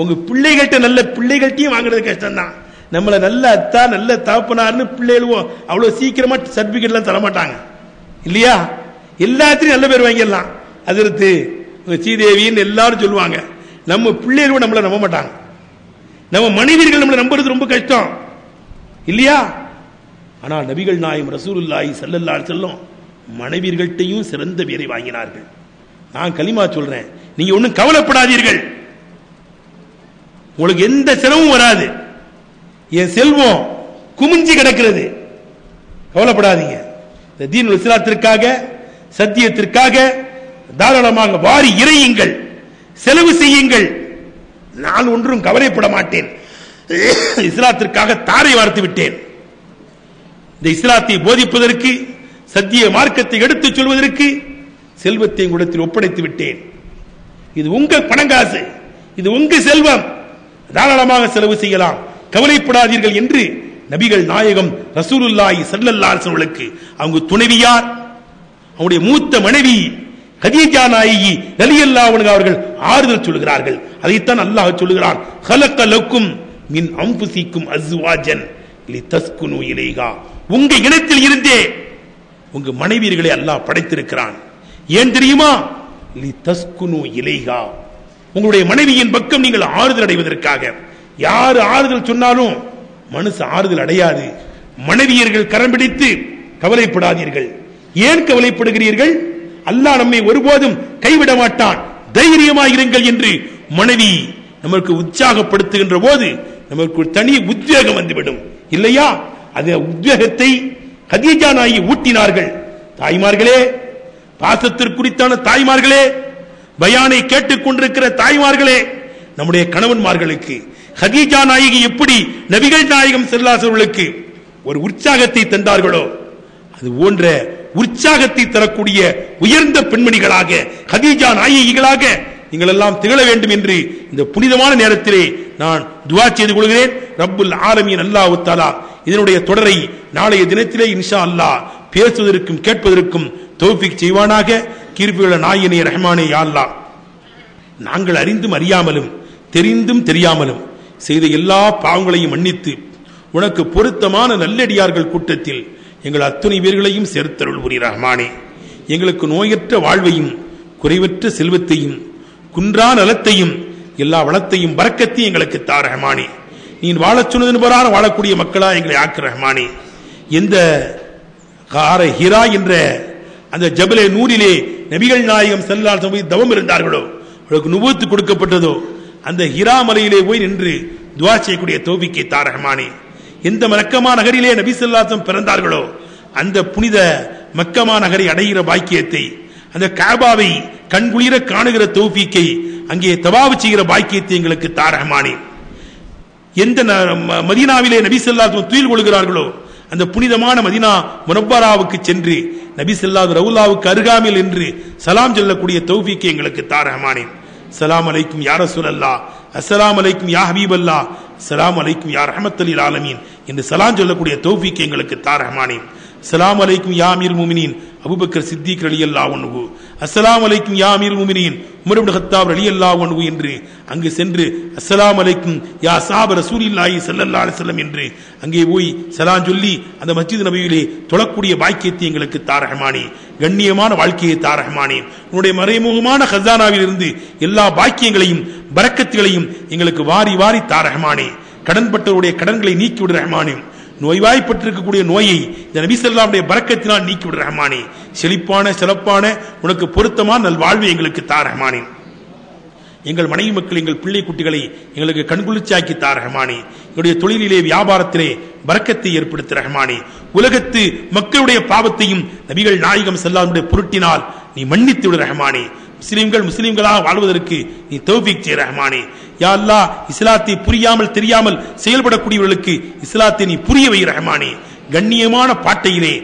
Speaker 1: உங்க பிள்ளைகள்கிட்ட நல்ல பிள்ளைகள்ட்டையும் வாங்குறது கஷ்டம் தான். நம்மள நல்ல அத்தா நல்ல தாப்பனார்னு பிள்ளைகளும் அவ்வளவு சீக்கிரமா சர்டிபிகேட் எல்லாம் தரமாட்டாங்க இல்லையா? எல்லாத்திலையும் நல்ல பேர் வாங்கிடலாம். அதிர்த்து சீதேவின்னு எல்லாரும் சொல்லுவாங்க. நம்ம பிள்ளைகளும் நம்மளை நம்ப மாட்டாங்க. நம்ம மனைவியர்கள் நம்மளை நம்புறது ரொம்ப கஷ்டம் இல்லையா? ஆனால் நபிகள் நாயகம் ரசூலுல்லாஹி ஸல்லல்லாஹு அலைஹி வஸல்லம் மனைவியர்கள்ட்டையும் சிறந்த பேரை வாங்கினார்கள். நான் கலிமா சொல்றேன், நீங்க ஒன்னும் கவலைப்படாதீர்கள், உங்களுக்கு எந்த சிரமமும் வராது. என் செல்வம் குமிஞ்சி கிடக்கிறது, கவலைப்படாதீங்க. இந்த தீனுல் இஸ்லாத்திற்காக சத்தியத்திற்காக தாராளமாக வாரி இறையுங்கள், செலவு செய்யுங்கள். நான் ஒன்றும் கவலைப்பட மாட்டேன். இஸ்லாத்திற்காக தாரை வார்த்து விட்டேன். இந்த இஸ்லாத்தை போதிப்பதற்கு, சத்திய மார்க்கத்தை எடுத்துச் சொல்வதற்கு செல்வத்தை உங்களிடத்தில் ஒப்படைத்து விட்டேன். இது உங்க பணங்காசு, இது உங்க செல்வம், தாராளமாக செலவு செய்யலாம், கவலைப்படாதீர்கள் என்று நபிகள் நாயகம் ரசூலுல்லாஹி ஸல்லல்லாஹு அலைஹி வஸல்லுக்கு அவங்க துணைவியார், அவருடைய மூத்த மனைவி கதீஜா நாயகி ரலியல்லாஹு அன்ஹா அவர்கள் ஆறுதல் சொல்கிறார்கள். அதைத்தான் அல்லாஹ் சொல்கிறான், خلق لكم من انفسكم ازواجا لتسكنوا اليها. உங்க இனத்தில் இருந்தே உங்க மனைவியர்களை அல்லாஹ் படைத்திருக்கிறான். ஏன் தெரியுமா? لتسكنوا اليها, உங்களுடைய மனைவியின் பக்கம் நீங்கள் ஆறுதல் அடைவதற்காக. யார் ஆறுதல் சொன்னாலும் மனசு ஆறுதல் அடையாது. மனைவியர்கள் கரம் பிடித்து கவலைப்படாதீர்கள். ஏன் கவலைப்படுகிறீர்கள்? அல்லாஹ் நம்மை ஒருபோதும் கைவிட மாட்டான், தைரியமாயிருங்கள் என்று மனைவி நமக்கு உற்சாகப்படுத்துகின்ற போது நமக்கு ஒரு தனி உத்வேகம் வந்துவிடும் இல்லையா? அந்த உத்வேகத்தை கதீஜா நாயகி ஊட்டினார்கள். தாய்மார்களே, பாசத்திற்குறித்தான தாய்மார்களே, பயானை கேட்டுக் கொண்டிருக்கிற தாய்மார்களே, நம்முடைய கணவன்மார்களுக்கு கதீஜா நாயகி எப்படி நபிகள் நாயகம் ஸல்லல்லாஹு அலைஹி வஸல்லுக்கு ஒரு உற்சாகத்தை தந்தார்களோ, அது போன்ற உற்சாகத்தை தரக்கூடிய உயர்ந்த பெண்மணிகளாக, கதீஜா நாயகிகளாக நீங்கள் எல்லாம் திகழ வேண்டும் என்று இந்த புனிதமான நேரத்திலே நான் துஆ செய்து கொள்கிறேன். ரப்புல் ஆலமீன் அல்லாஹ் தஆலா இதனுடைய தொடரை நாளைய தினத்திலே இன்ஷா அல்லாஹ் பேசுவதற்கும் கேட்பதற்கும் தௌஃபீக் செய்வானாக. கிருபையுள்ள நாயனே ரஹ்மானே யா அல்லாஹ், நாங்கள் அறிந்தும் அறியாமலும் தெரிந்தும் தெரியாமலும் செய்த எல்லா பாவங்களையும் மன்னித்து உனக்கு பொருத்தமான நல்லடியார்கள் கூட்டத்தில் எங்கள் அத்துணை பேர்களையும் சேர்த்தருள் புரி ரஹ்மானே. எங்களுக்கு நோயற்ற வாழ்வையும் குறைவற்ற செல்வத்தையும் குன்றா நலத்தையும் எல்லா வளத்தையும் பரக்கத்தையும் எங்களுக்கு தா ரஹ்மானே. நீ வாழச் சொன்னதன் பிரகாரம் வாழக்கூடிய மக்களா எங்களை ஆக்கு ரஹ்மானே. எந்த ஹிரா என்ற அந்த ஜபலே நூரிலே நபிகள் நாயகம் ஸல்லல்லாஹு அலைஹி வஸல்லம் தவம் இருந்தார்களோ, அவர்களுக்கு நுபுவத் கொடுக்கப்பட்டதோ, அந்த ஹிரா மலையிலே போய் நின்று துஆ செய்யக்கூடிய தௌஃபீக்கை தா ரஹ்மானே. எந்த மக்கமா நகரிலே நபி ஸல்லல்லாஹு அலைஹி வஸல்லம் பிறந்தார்களோ அந்த புனித மக்கமா நகரை அடைகிற பாக்கியத்தை, அந்த காபாவை கண்குளிர காணுகிற தௌஃபீக்கை, அங்கே தவாஃப் செய்கிற பாக்கியத்தை எங்களுக்கு தா ரஹ்மானே. எந்த மதீனாவிலே நபி ஸல்லல்லாஹு அலைஹி வஸல்லம் துயில் கொள்கிறார்களோ அந்த புனிதமான மதீனா முனவ்வராவுக்கு சென்று நபி ஸல்லல்லாஹு அலைஹி ரவுலாவுக்கு அருகாமையில் என்று சலாம் சொல்லக்கூடிய தௌஃபீக்கை எங்களுக்கு தா ரஹ்மானே. ஸலாம் அலைக்கும் யா ரசூலல்லாஹ், அஸ்ஸலாமு அலைக்கும் யா ஹபீபல்லாஹ், அஸ்ஸலாமு அலைக்கும் யா ரஹ்மத்துல் லில் ஆலமீன் என்று சலாம் சொல்லக்கூடிய தௌஃபீக்கை எங்களுக்கு தா ரஹ்மானே. அஸ்ஸலாமு அலைக்கும் யா அமீருல் முஃமினீன் அபூபக்கர் சித்திக் ரலியல்லாஹு அன்ஹு, அஸ்ஸலாமு அலைக்கும் யா அமீருல் முஃமினீன் உமர் இப்னு கத்தாப் ரலியல்லாஹு அன்ஹு என்று அங்கு சென்று அஸ்ஸலாமு அலைக்கும் யா ஸஹாப ரசூலில்லாஹி ஸல்லல்லாஹு அலைஹி வஸல்லம் என்று அங்கே போய் சலாம் சொல்லி அந்த மஸ்ஜித் நபவியிலே தொழக்கூடிய பாக்கியத்தை எங்களுக்கு தா ரஹ்மானே. கண்ணியமான வாழ்க்கையை தா ரஹ்மானே. உன்னுடைய மறைமுகமான கஸானாவில் இருந்து எல்லா பாக்கியங்களையும் பரக்கத்துகளையும் எங்களுக்கு வாரி வாரி தா ரஹ்மானே. கடன்பட்டவருடைய கடன்களை நீக்கி விடு ரஹ்மானே. நோய்வாய்ப்பட்டிருக்கக்கூடிய நோயை இந்த நபி ஸல்லல்லாஹு அலைஹி பரக்கத்தினால் நீக்கி விடு ரஹ்மானே. செழிப்பான சிறப்பான உனக்கு பொருத்தமான நல்வாழ்வை எங்களுக்கு தா ரஹ்மானே. எங்கள் மனைவி மக்கள் எங்கள் பிள்ளை குட்டிகளை எங்களுக்கு கண்குளிர்ச்சியாக்கி தா ரஹ்மானே. எங்களுடைய தொழிலிலே வியாபாரத்திலே பரக்கத்தை ஏற்படுத்த ரஹ்மானே. உலகத்து மக்களுடைய பாவத்தையும் நபிகள் நாயகம் ஸல்லல்லாஹு அலைஹி பொருட்டினால் நீ மன்னித்து விடு ரஹ்மானே. முஸ்லிம்கள் முஸ்லிம்களாக வாழ்வதற்கு நீ தௌஃபீக் செய் ரஹ்மானே. யா அல்லாஹ், இஸ்லாத்தை புரியாமல் தெரியாமல் செயல்படக்கூடியவர்களுக்கு இஸ்லாத்தை நீ புரிய வை ரஹ்மானே. கண்ணியமான பாட்டையிலே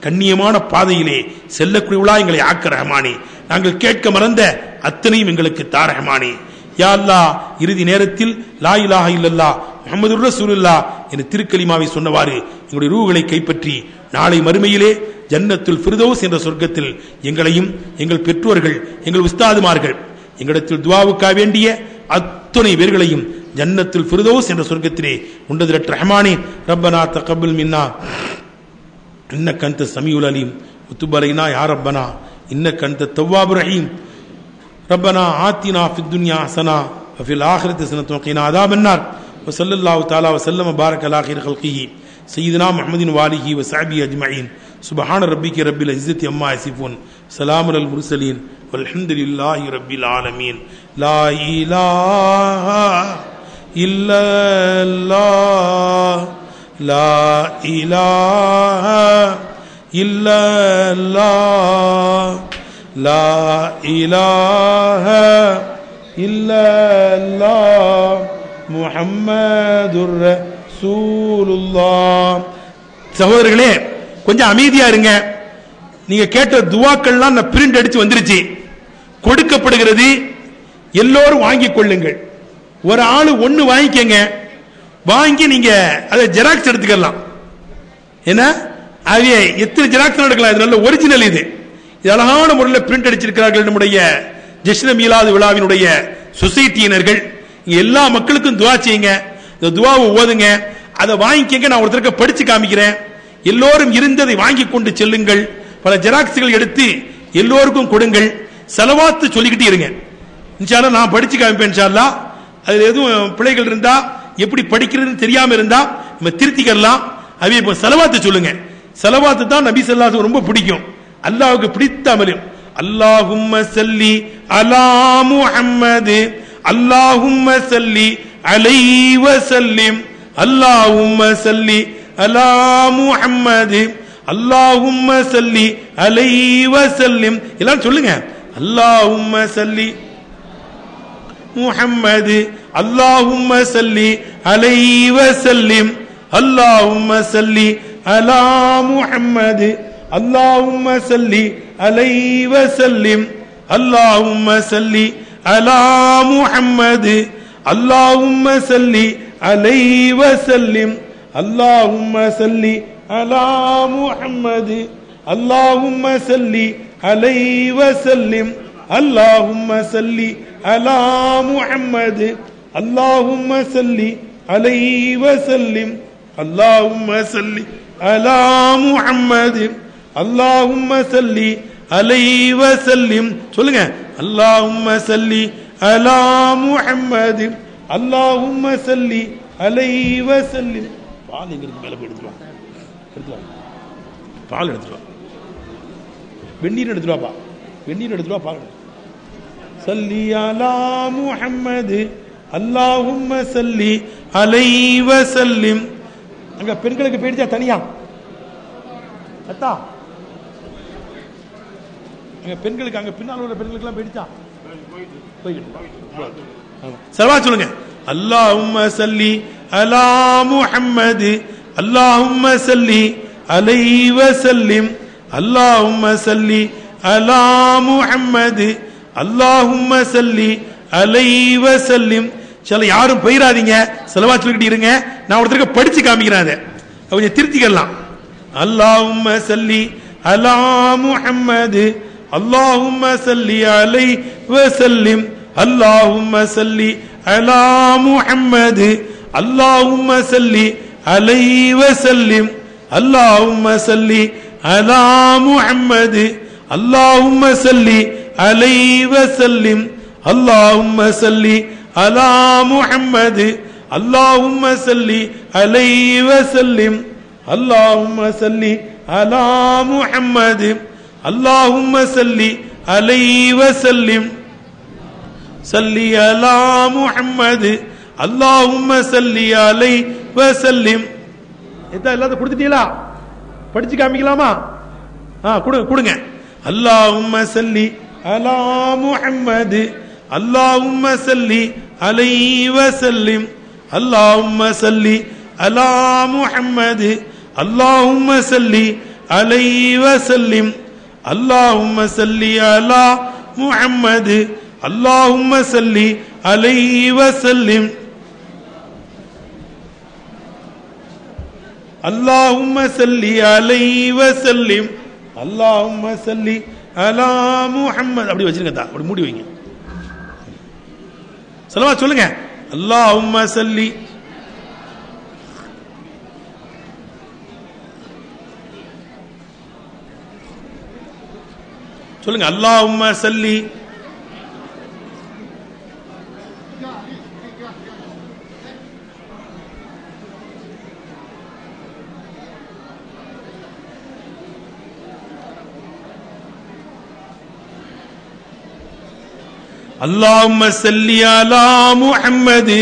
Speaker 1: கண்ணியமான பாதையிலே செல்லக்கூடியவளா எங்களை ஆக்க ரஹ்மானே. நாங்கள் கேட்க மறந்த அத்தனையும் எங்களுக்கு தா ரஹ்மானே. யா அல்லாஹ், இறுதி நேரத்தில் லா இலாஹ இல்லல்லாஹ் முஹம்மதுர் ரசூலுல்லாஹ் என்ற திருக்கலிமாவை சொன்னவாறு எங்களுடைய ரூஹ்களை கைப்பற்றி நாளை மறுமையிலே ஜன்னத்துல் ஃபிர்தௌஸ் என்ற சொர்க்கத்தில் எங்களையும் எங்கள் பெற்றோர்கள் எங்கள் உஸ்தாதுமார்கள் எங்களிடத்தில் துஆவுக்காக வேண்டிய அத்தனை பேர்களையும் ஜன்னத்துல் ஃபிர்தௌஸ் என்ற சொர்க்கத்திலே உண்டதிரட்ட ரஹ்மானே. ரப்பனா தகப்பல் மின்னா இன்னக அன்த ஸமீஉல் அலீம் வதுப் அலைனா யா ரப்பனா இன்னக அன்த தவ்வாபுர் ரஹீம். ரப்பனா ஆத்தினா ஃபித் துன்யா ஹஸனா வஃபில் ஆখিরাতি ஹஸனத்தன் வகீனா அஸாபன் நார். வஸல்லல்லாஹு தஆலா வஸல்லம பாரக அலா கைரி ஹல்கிஹி சய்யிதுனா முஹம்மதின் வாலிஹி வஸஹ்பிஹி அஜ்மஈன். சுப்ஹான ரப்பிக ரப்பில் இஸ்ஸத்தி அம்மா யசிஃபூன் ஸலாமுன் அலல் முர்ஸலீன் வல்ஹம்துலில்லாஹி ரப்பில் ஆலமீன். லா இலாஹா இல்லல்லாஹ் லா இலாஹா இல்லல்லாஹ் லா இலாஹா இல்லல்லாஹ் முஹம்மதுர் ரசூலுல்லாஹ். சகோதரர்களே, கொஞ்சம் அமைதியா இருங்க. நீங்க கேட்ட துவாக்கள்லாம் நான் பிரிண்ட் அடிச்சு வந்துருச்சு, கொடுக்கப்படுகிறது. எல்லோரும் வாங்கிக் கொள்ளுங்கள். ஒரு ஆளு ஒன்னு வாங்கிக்கங்க, வாங்கி நீங்க அதை ஜெராக்ஸ் எடுத்துக்கலாம். என்ன அது எத்தனை ஜெராக்ஸ் எடுக்கலாம்? இது நல்ல ஒரிஜினல். இது அழகான முறையில் பிரிண்ட் அடிச்சிருக்கிறார்கள் நம்முடைய ஜஷ்ன மீலாது விழாவினுடைய சொசைட்டியினர்கள். எல்லா மக்களுக்கும் துவா செய்யுங்க, இந்த துவாவை ஓதுங்க, அதை வாங்கிக்கங்க. நான் ஒருத்தருக்கு படிச்சு காமிக்கிறேன். எல்லோரும் இருந்ததை வாங்கி கொண்டு செல்லுங்கள். பல ஜெராக்ஸ்கள் எடுத்து எல்லோருக்கும் கொடுங்கள். ஸலவாத்து சொல்லிக்கிட்டே இருங்க. இன்ஷா அல்லாஹ் நான் படிச்சு காமிப்பேன். இன்ஷா அல்லாஹ் அதுல எதுவும் பிழைகள் இருந்தா, எப்படி படிக்கிறதுன்னு தெரியாம இருந்தா நம்ம திருத்திக்கலாம். அதே இப்போ ஸலவாத்து சொல்லுங்க. ஸலவாத்து தான் நபி ஸல்லல்லாஹு அலைஹி வஸல்லம் ரொம்ப பிடிக்கும், அல்லாஹ்வுக்கு பிடித்த அமல். அல்லாஹும்ம ஸல்லி அலா முஹம்மது அல்லாஹும்ம ஸல்லி அலைஹி வஸல்லிம் அல்லாஹும்ம ஸல்லி அலா முஹம்மது அல்லாஹும்ம ஸல்லி அலைஹி வஸல்லிம். எல்லாம் சொல்லுங்க. அல்லாஹும்ம ஸல்லி முஹம்மது அல்லாஹும்ம ஸல்லி அலைஹி வஸல்லிம் அல்லாஹும்ம ஸல்லி அலா முஹம்மது அல்லாஹும்ம ஸல்லி அலைஹி வஸல்லிம் அல்லாஹும்ம ஸல்லி அலா முஹம்மது அல்லாஹும்ம ஸல்லி அலைஹி வஸல்லிம் அல்லாஹும்ம ஸல்லி அலா முஹம்மது அல்லாஹும்ம ஸல்லி அலைஹி வஸல்லிம் அல்லாஹும்ம ஸல்லி அலா முஹம்மது அல்லாஹும்ம ஸல்லி அலைஹி வஸல்லிம் அல்லாஹும்ம ஸல்லி அலா முஹம்மது அல்லாஹும்ம ஸல்லி அலைஹி வஸல்லிம். சொல்லுங்க. அல்லாஹும்ம ஸல்லி அலா முஹம்மது அல்லாஹும்ம ஸல்லி அலைஹி வஸல்லிம். பால் எங்க இருக்கு? மேல போய் எடுத்துட்டு வா. பால் எடுத்துட்டு வா. வெந்நீர் எடுத்துட்டு வாப்பா. வெந்நீர் எடுத்துட்டு வா. பால் ஸல்லி அலா முஹம்மது அல்லாஹும்ம ஸல்லி அலைஹி வஸல்லிம். அங்க பெண்களுக்கு போயிடுச்சா தனியா? அத்தா அங்க பெண்களுக்கு, அங்க பின்னால் உள்ள பெண்களுக்கு எல்லாம் போயிடுச்சா? ஸலவாத் சொல்லுங்க. அல்லாஹும்ம ஸல்லி அலா முஹம்மது அல்லாஹும்ம ஸல்லி அலைஹி வஸல்லிம் அல்லாஹும்ம ஸல்லி அலா முஹம்மது அல்லாஹும்ம ஸல்லி அலைஹி வஸல்லிம். சில யாரும் போயிடாதீங்க, ஸலவாத் சொல்லிட்டு இருங்க. நான் ஒருத்தருக்கு படிச்சு காமிக்கிறேன், அதை கொஞ்சம் திருத்திக்கலாம். அல்லாஹும்ம ஸல்லி அலா முஹம்மது அல்லாஹும்ம ஸல்லி அலைஹி வஸல்லிம் அல்லாஹும்ம ஸல்லி அலா முஹம்மது அல்லாஹும்ம ஸல்லி அலைஹி வஸல்லிம் அல்லாஹும்ம ஸல்லி அலா முஹம்மது அல்லாஹும்ம ஸல்லி அலைஹி வஸல்லிம் அல்லாஹும்ம ஸல்லி அலா முஹம்மது அல்லாஹும்ம ஸல்லி அலைஹி வஸல்லிம் அல்லாஹும்ம ஸல்லி அலா முஹம்மது அல்லாஹும்ம ஸல்லி அலைஹி வஸல்லிம் ஸல்லி அலா முஹம்மது அல்லாஹும்ம ஸல்லி அலைஹி வஸல்லிம். இதான் எல்லாத்தையும் கொடுத்துட்டீங்களா? படிச்சு காமிக்கலாமா? கொடுங்க. அல்லாஹும்ம ஸல்லி அலா முஹம்மது அல்லாஹும்ம ஸல்லி அலைஹி வஸல்லிம் அல்லாஹும்ம ஸல்லி அலா முஹம்மது அல்லாஹும்ம ஸல்லி அலைஹி வஸல்லிம் அல்லாஹும்ம ஸல்லி அலா முஹம்மது அல்லாஹும்ம ஸல்லி அலைஹி வஸல்லிம் அல்லாஹும்ம ஸல்லி அலைஹி வஸல்லிம் அல்லாஹும்ம ஸல்லி அலா முஹம்மது. அப்படி வச்சிருங்க, அப்படி மூடி வைங்க. ஸலவாத் சொல்லுங்க. அல்லாஹும்ம ஸல்லி சொல்லுங்க. அல்லாஹும்ம ஸல்லி அல்லாஹும்ம ஸல்லி அலா முஹம்மது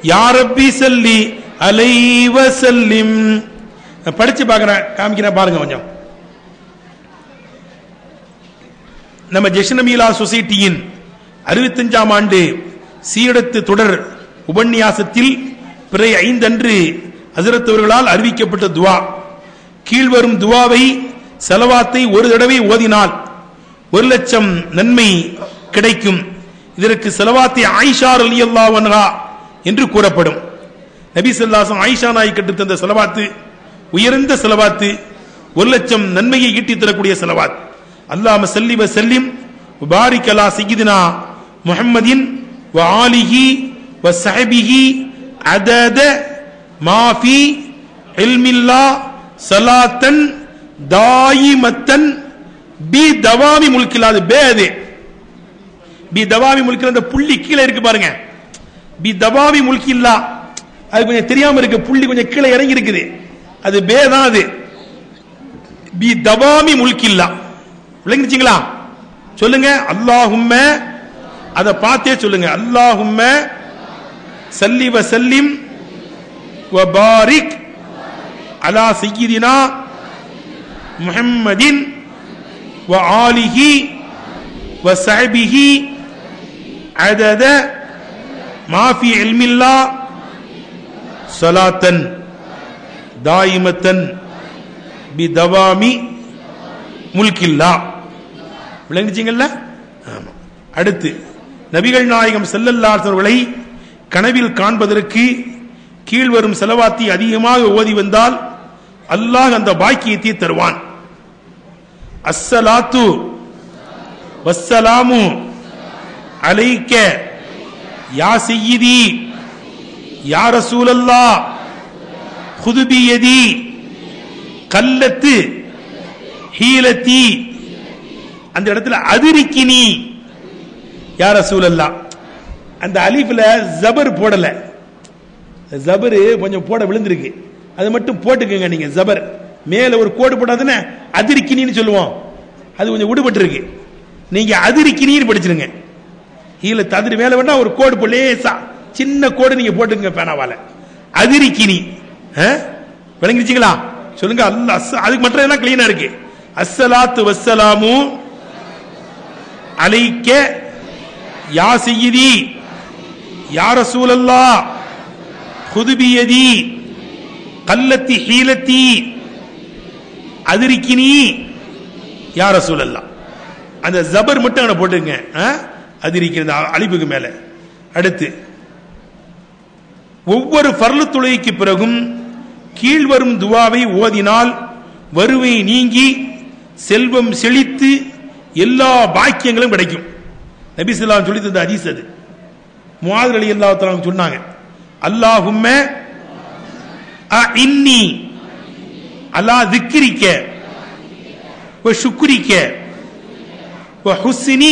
Speaker 1: யா ரப்பி ஸல்லி அலைஹி வஸல்லிம். படிச்சு பார்க்கறேன், காமிக்கிறேன் பாருங்க கொஞ்சம். நம்ம ஜஷ்னமீலா சொசைட்டியின் 65ஆம் ஆண்டு சீடத்து தொடர் உபன்யாசத்தில் பிறை 5 அன்று ஹஜ்ரத் அவர்களால் அறிவிக்கப்பட்ட துவா. கீழ்வரும் துவாவை ஸலவாத்தை ஒரு தடவை ஓதினால் 1,00,000 நன்மை கிடைக்கும். இதற்கு ஸலவாத்தை ஆயிஷா ரலியல்லாஹு அன்ஹா என்று கூறப்படும். நபி ஸல்லல்லாஹு அலைஹி வஸல்லம் ஆயிஷா நாய் கற்றுத் தந்த ஸலவாத்து உயர்ந்த ஸலவாத்து, 1,00,000 நன்மையை ஈட்டித் தரக்கூடிய ஸலவாத். அல்லாஹும்ம ஸல்லி வ ஸல்லிம் வ பாரிக் அலா சய்யிதினா முஹம்மதின் வ ஆலிஹி வ ஸஹ்பிஹி அதத மா ஃபீ இல்மில்லாஹ் ஸலாத்தன் தாயிமத்தன் பி தவாமி முல்கில். அது பேது பி தவாமி முல்கில், அந்த புள்ளி கீழே இருக்கு பாருங்க. பி தவாமி முல்கில்லா, அது கொஞ்சம் தெரியாம இருக்கு, புள்ளி கொஞ்சம் கீழே இறங்கி இருக்குது, அது பேதான். அது பி தவாமி முல்கில்லா. விளங்கிடுச்சிங்களா? சொல்லுங்க. அல்லாஹும்ம, அதை பார்த்தே சொல்லுங்க. அல்லாஹும்ம ஸல்லி வ ஸல்லிம் வ பாரிக் அலா சய்யிதினா முஹம்மதின் வ ஆலிஹி வ ஸஹ்பிஹி அதத மா ஃபீ இல்மில்லாஹ் ஸலாத்தன் தாயிமத்தன் பி தவாமி முல்கில்லாஹ். விளங்கிச்சிங்கல்ல? ஆமா. அடுத்து நபிகள் நாயகம் ஸல்லல்லாஹு அலைஹி அவர்களை கனவில் காண்பதற்கு கீழ்வரும் ஸலவாத்தை அதிகமாக ஓதி வந்தால் அல்லாஹ் அந்த பாக்கியத்தை தருவான். அஸ்ஸலாத்து வஸ்ஸலாமு அலைக்க யா சய்யிதி யா ரசூலல்லாஹ் குது பியதி கல்லத்து ஹீலத்தி அந்த இடத்துல அதிரிக்கினி யா ரசூலல்லாஹ். அந்த அலிஃப்ல ஜபர் போடல, ஜபர் கொஞ்சம் போட விழுந்திருக்கு, அது மட்டும் போட்டுக்கங்க நீங்க. ஜபர் மேல ஒரு கோடு போடாதுன்னு அதிரிக்கினின்னு சொல்லுவோம், அது கொஞ்சம் விடுபட்டு இருக்கு. நீங்க அதிரிக்கினின்னு படிச்சிருங்க. கீழே ததிரி மேல வேணா ஒரு கோடு லேசா சின்ன கோடு நீங்க போட்டுங்க பேனாவால. அதிரிக்கினி விளங்கிருச்சுங்களா? சொல்லுங்க. அல்லாஹ் அதுக்கு மட்டும் எல்லாம் கிளீனா இருக்கு. அஸ்ஸலாத்து வஸ்ஸலாமு அலைக்க யா சய்யிதி யா ரசூலல்லாஹ் குது பியதி கல்லத்தி ஹீலத்தி அதிரிக்கினி யா ரசூலல்லாஹ். அந்த ஜபர் மட்டும் அங்க போட்டுங்க, அதிரிக்கிறது அலிபுக்கு மேல. அடுத்து ஒவ்வொரு ஃபர்லு தொழுகைக்கு பிறகும் கீழ்வரும் துவாவை ஓதினால் வறுமை நீங்கி செல்வம் செழித்து எல்லா பாக்கியங்களும் கிடைக்கும். நபி ஸல்லல்லாஹு அலைஹி வஸல்லம் சொல்லி தந்த ஹதீஸ் அது. முஆத் ரலியல்லாஹு தஆலா சொன்னாங்க, அல்லாஹும்ம அஇன்னி அலா திக்ரிக வ ஷுக்ரிக வ ஹுஸ்னி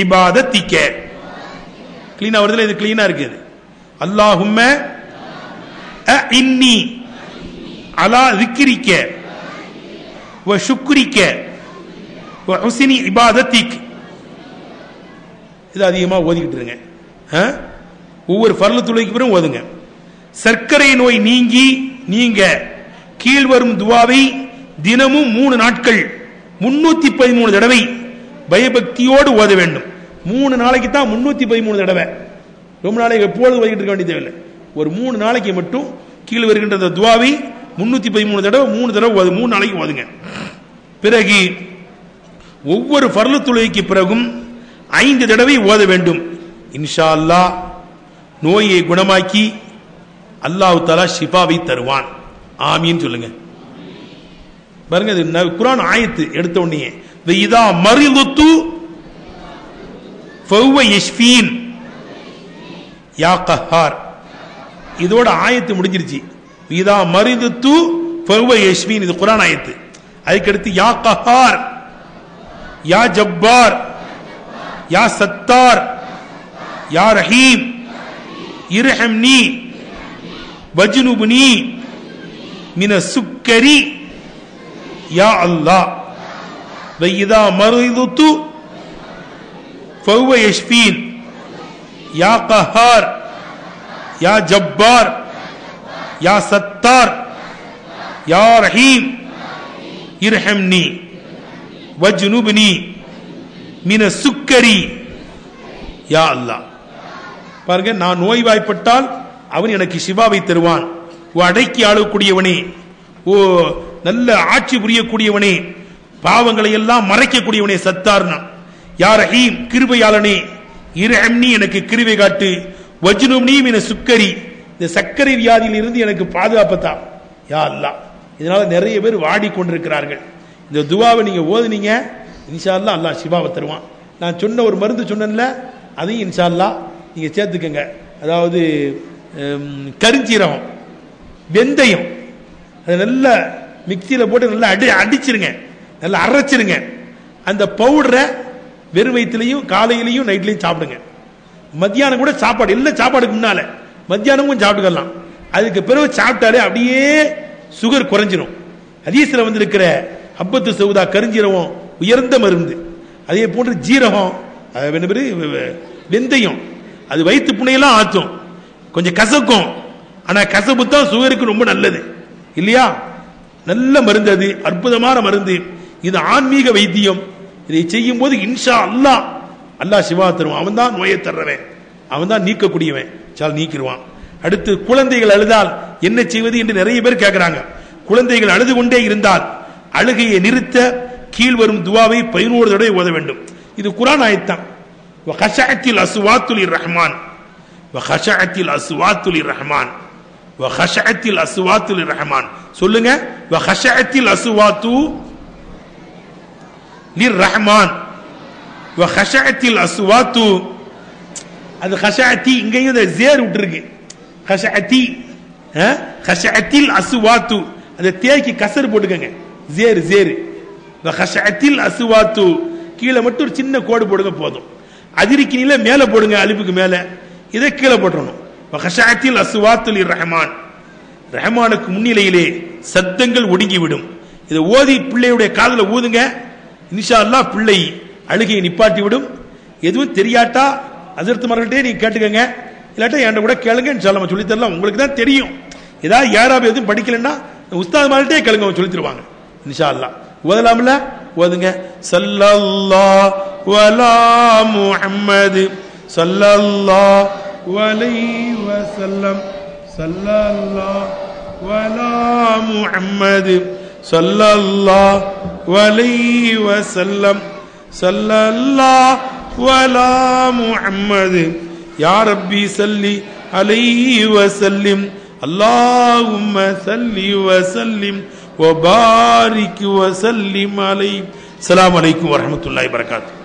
Speaker 1: இபாதத்திக. கிளீனா வருதுல, இது கிளீனா இருக்குது. அல்லாஹும்ம அஇன்னி அலா திக்ரிக வ ஷுக்ரிக வ ஹுஸ்னி இபாதத்திக். இது அதிகமா ஓதிக்கிட்டு இருங்க. ஒவ்வொரு ஃபர்லு தொழுகைக்கு பிறகு ஓதுங்க. சர்க்கரை நோய் நீங்க கீழ்வரும் துவாவை தினமும் 3 நாட்கள் 313 தடவை பயபக்தியோடு ஓத வேண்டும். 3 நாளைக்கு தான் 313 தடவை. ரொம்ப நாளைக்கு எப்போது ஓதிக்கிட்டு இருக்க வேண்டிய தேவையில்லை. ஒரு 3 நாளைக்கு மட்டும் கீழ் வருகின்ற துவாவை 313 தடவை 3 தடவை 3 நாளைக்கு ஓதுங்க. பிறகு ஒவ்வொரு ஃபர்லு தொழுகைக்கு பிறகும் 5 தடவை ஓத வேண்டும். இன்ஷா அல்லாஹ் நோயை குணமாக்கி அல்லாஹ் தஆலா ஷிஃபாவை தருவான். ஆமீன் சொல்லுங்க. பாருங்க, இது குர்ஆன் ஆயத்து எடுத்த உடனே இதா மரிதுத்து ஃபஹுவ யஷ்ஃபீன் யா கஹார், இதோட ஆயத்து முடிஞ்சிருச்சு. இதா மரிதுத்து ஃபஹுவ யஷ்ஃபீன், இது குர்ஆன் ஆயத்து. அதுக்கு அடுத்து யா கஹார் யா ஜப்பார் யா சத்தார் யா ரஹீம் இர்ஹம்னி வஜ்னுப்னி மின சுக்கரி யா அல்லாஹ் வைதா மரிதுத்து ஃபஹுவ யஷ்ஃபீன் யா கஹார் யா ஜப்பார் யா சத்தார் யா ரஹீம் இர்ஹம்னி வஜ்னுப்னி மின சுக்கரி யா அல்லாஹ். பாருங்க, நான் நோய்வாய்ப்பட்டால் அவன் எனக்கு ஷிஃபாவை தருவான். ஓ அடக்கி ஆளக்கூடியவனே, ஓ நல்ல ஆட்சி புரியக்கூடியவனே, பாவங்களை எல்லாம் மறைக்கக்கூடியவனே சத்தார்னா. யா ரஹீம் கிருபையாளனே, இர்ஹம்னி எனக்கு கிருபை காட்டு, வஜ்னுப்னி மின சுக்கரி இந்த சர்க்கரை வியாதியில் இருந்து எனக்கு பாதுகாப்பத்தா யா அல்லாஹ். இதனால நிறைய பேர் வாடிக்கொண்டிருக்கிறார்கள். இந்த துவாவை நீங்க ஓதுனீங்க, இன்ஷா அல்லாஹ் அல்லாஹ் ஷிஃபாவை தருவான். நான் சொன்ன ஒரு மருந்து சொன்னேன்ல, அதையும் இன்ஷா அல்லாஹ் நீங்க சேர்த்துக்கங்க. அதாவது கருஞ்சீரகம், வெந்தயம், அதை நல்லா மிக்சியில் போட்டு நல்லா அடிச்சிருங்க, நல்லா அரைச்சிருங்க. அந்த பவுடரை வெறும் வயிற்றுலையும் காலையிலையும் நைட்லையும் சாப்பிடுங்க. மத்தியானம் கூட சாப்பாடு இல்லை, சாப்பாடுக்கு முன்னால மத்தியானமும் சாப்பிட்டுக்கலாம். அதுக்கு பிறகு சாப்பிட்டாலே அப்படியே சுகர் குறைஞ்சிரும். ஹதீஸ்ல வந்து இருக்கிற ஹப்பத்து சௌதா கருஞ்சீரகம் உயர்ந்த மருந்து. அதே போன்று ஜீரகம், வெந்தயம், அது வயிற்று புண்ணையெல்லாம் ஆற்றும், கொஞ்சம் கசக்கும். ஆனா கசப்பு தான் சுகருக்கு ரொம்ப நல்லது இல்லையா? நல்ல மருந்து, அது அற்புதமான மருந்து. இது ஆன்மீக வைத்தியம். இதை செய்யும் போது இன்ஷா அல்லாஹ் அல்லாஹ் ஷிஃபா தருவான். அவன் தான் நோயை தர்றவன், அவன் தான் நீக்கக்கூடியவன். சால் நீக்கிடுவான். அடுத்து குழந்தைகள் அழுதால் என்ன செய்வது என்று நிறைய பேர் கேட்கிறாங்க. குழந்தைகள் அழுது கொண்டே இருந்தால் அழுகையை நிறுத்த கீழ்வரும் துவாவை 11 தடவை ஓத வேண்டும். இது குர்ஆன் ஆயத்தான். வஹஷஅத்தில் அஸ்வாத்து லிர்ரஹ்மான், வஹஷஅத்தில் அஸ்வாத்து லிர்ரஹ்மான், வஹஷஅத்தில் அஸ்வாத்து லிர்ரஹ்மான். சொல்லுங்க, வஹஷஅத்தில் அஸ்வாத்து லிர்ரஹ்மான், வஹஷஅத்தில் அஸ்வாத்து. அது ஹஷஅத்தி, இங்கேயும் ஜேர் விட்டுருக்கு. ஹஷஅத்தி, ஹஷஅத்தில் அஸ்வாத்து, அந்த தேய்க்கு கசர் போட்டுக்கங்க. ஜேர் ஜேர் வஹஷஅத்தில் அஸ்வாத்து கீழே மட்டும் ஒரு சின்ன கோடு போடுங்க போதும். அதிரிக்கினில மேலே போடுங்க, அலிப்புக்கு மேலே, இதை கீழே போட்டுறணும். வஹஷஅத்தில் அஸ்வாத்து லிர்ரஹ்மான், ரஹ்மானுக்கு முன்னிலையிலே சத்தங்கள் ஒடுங்கிவிடும். இதை ஓதி பிள்ளையுடைய காதில் ஊதுங்க. இன்ஷா அல்லாஹ் பிள்ளை அழுகையை நிப்பாட்டி விடும். எதுவும் தெரியாட்டா ஹஜ்ரத்மார்கள்ட்டே நீங்க கேட்டுக்கங்க, இல்லாட்டா என்கிட்ட கூட கேளுங்க, இன்ஷா அல்லாஹ் சொல்லி தரலாம். உங்களுக்கு தான் தெரியும். ஏதாவது யாராவது எதுவும் படிக்கலன்னா உஸ்தாத்மார்கள்ட்டே கேளுங்க, சொல்லி தருவாங்க இன்ஷா அல்லாஹ். ஓதலாம்ல, ஓதுங்க. ஸல்லல்லாஹு அலா முஹம்மது ஸல்லல்லாஹு அலைஹி வஸல்லம் ஸல்லல்லாஹு அலா முஹம்மது ஸல்லல்லாஹு அலைஹி வஸல்லம் ஸல்லல்லாஹு அலா முஹம்மது யா ரப்பி ஸல்லி அலைஹி வஸல்லிம் அல்லாஹும்ம ஸல்லி வஸல்லிம் வபாரிக் வஸல்லிம் அலைஹி. அஸ்ஸலாமு அலைக்கும் வரஹ்மத்துல்லாஹி வபரகாத்துஹு.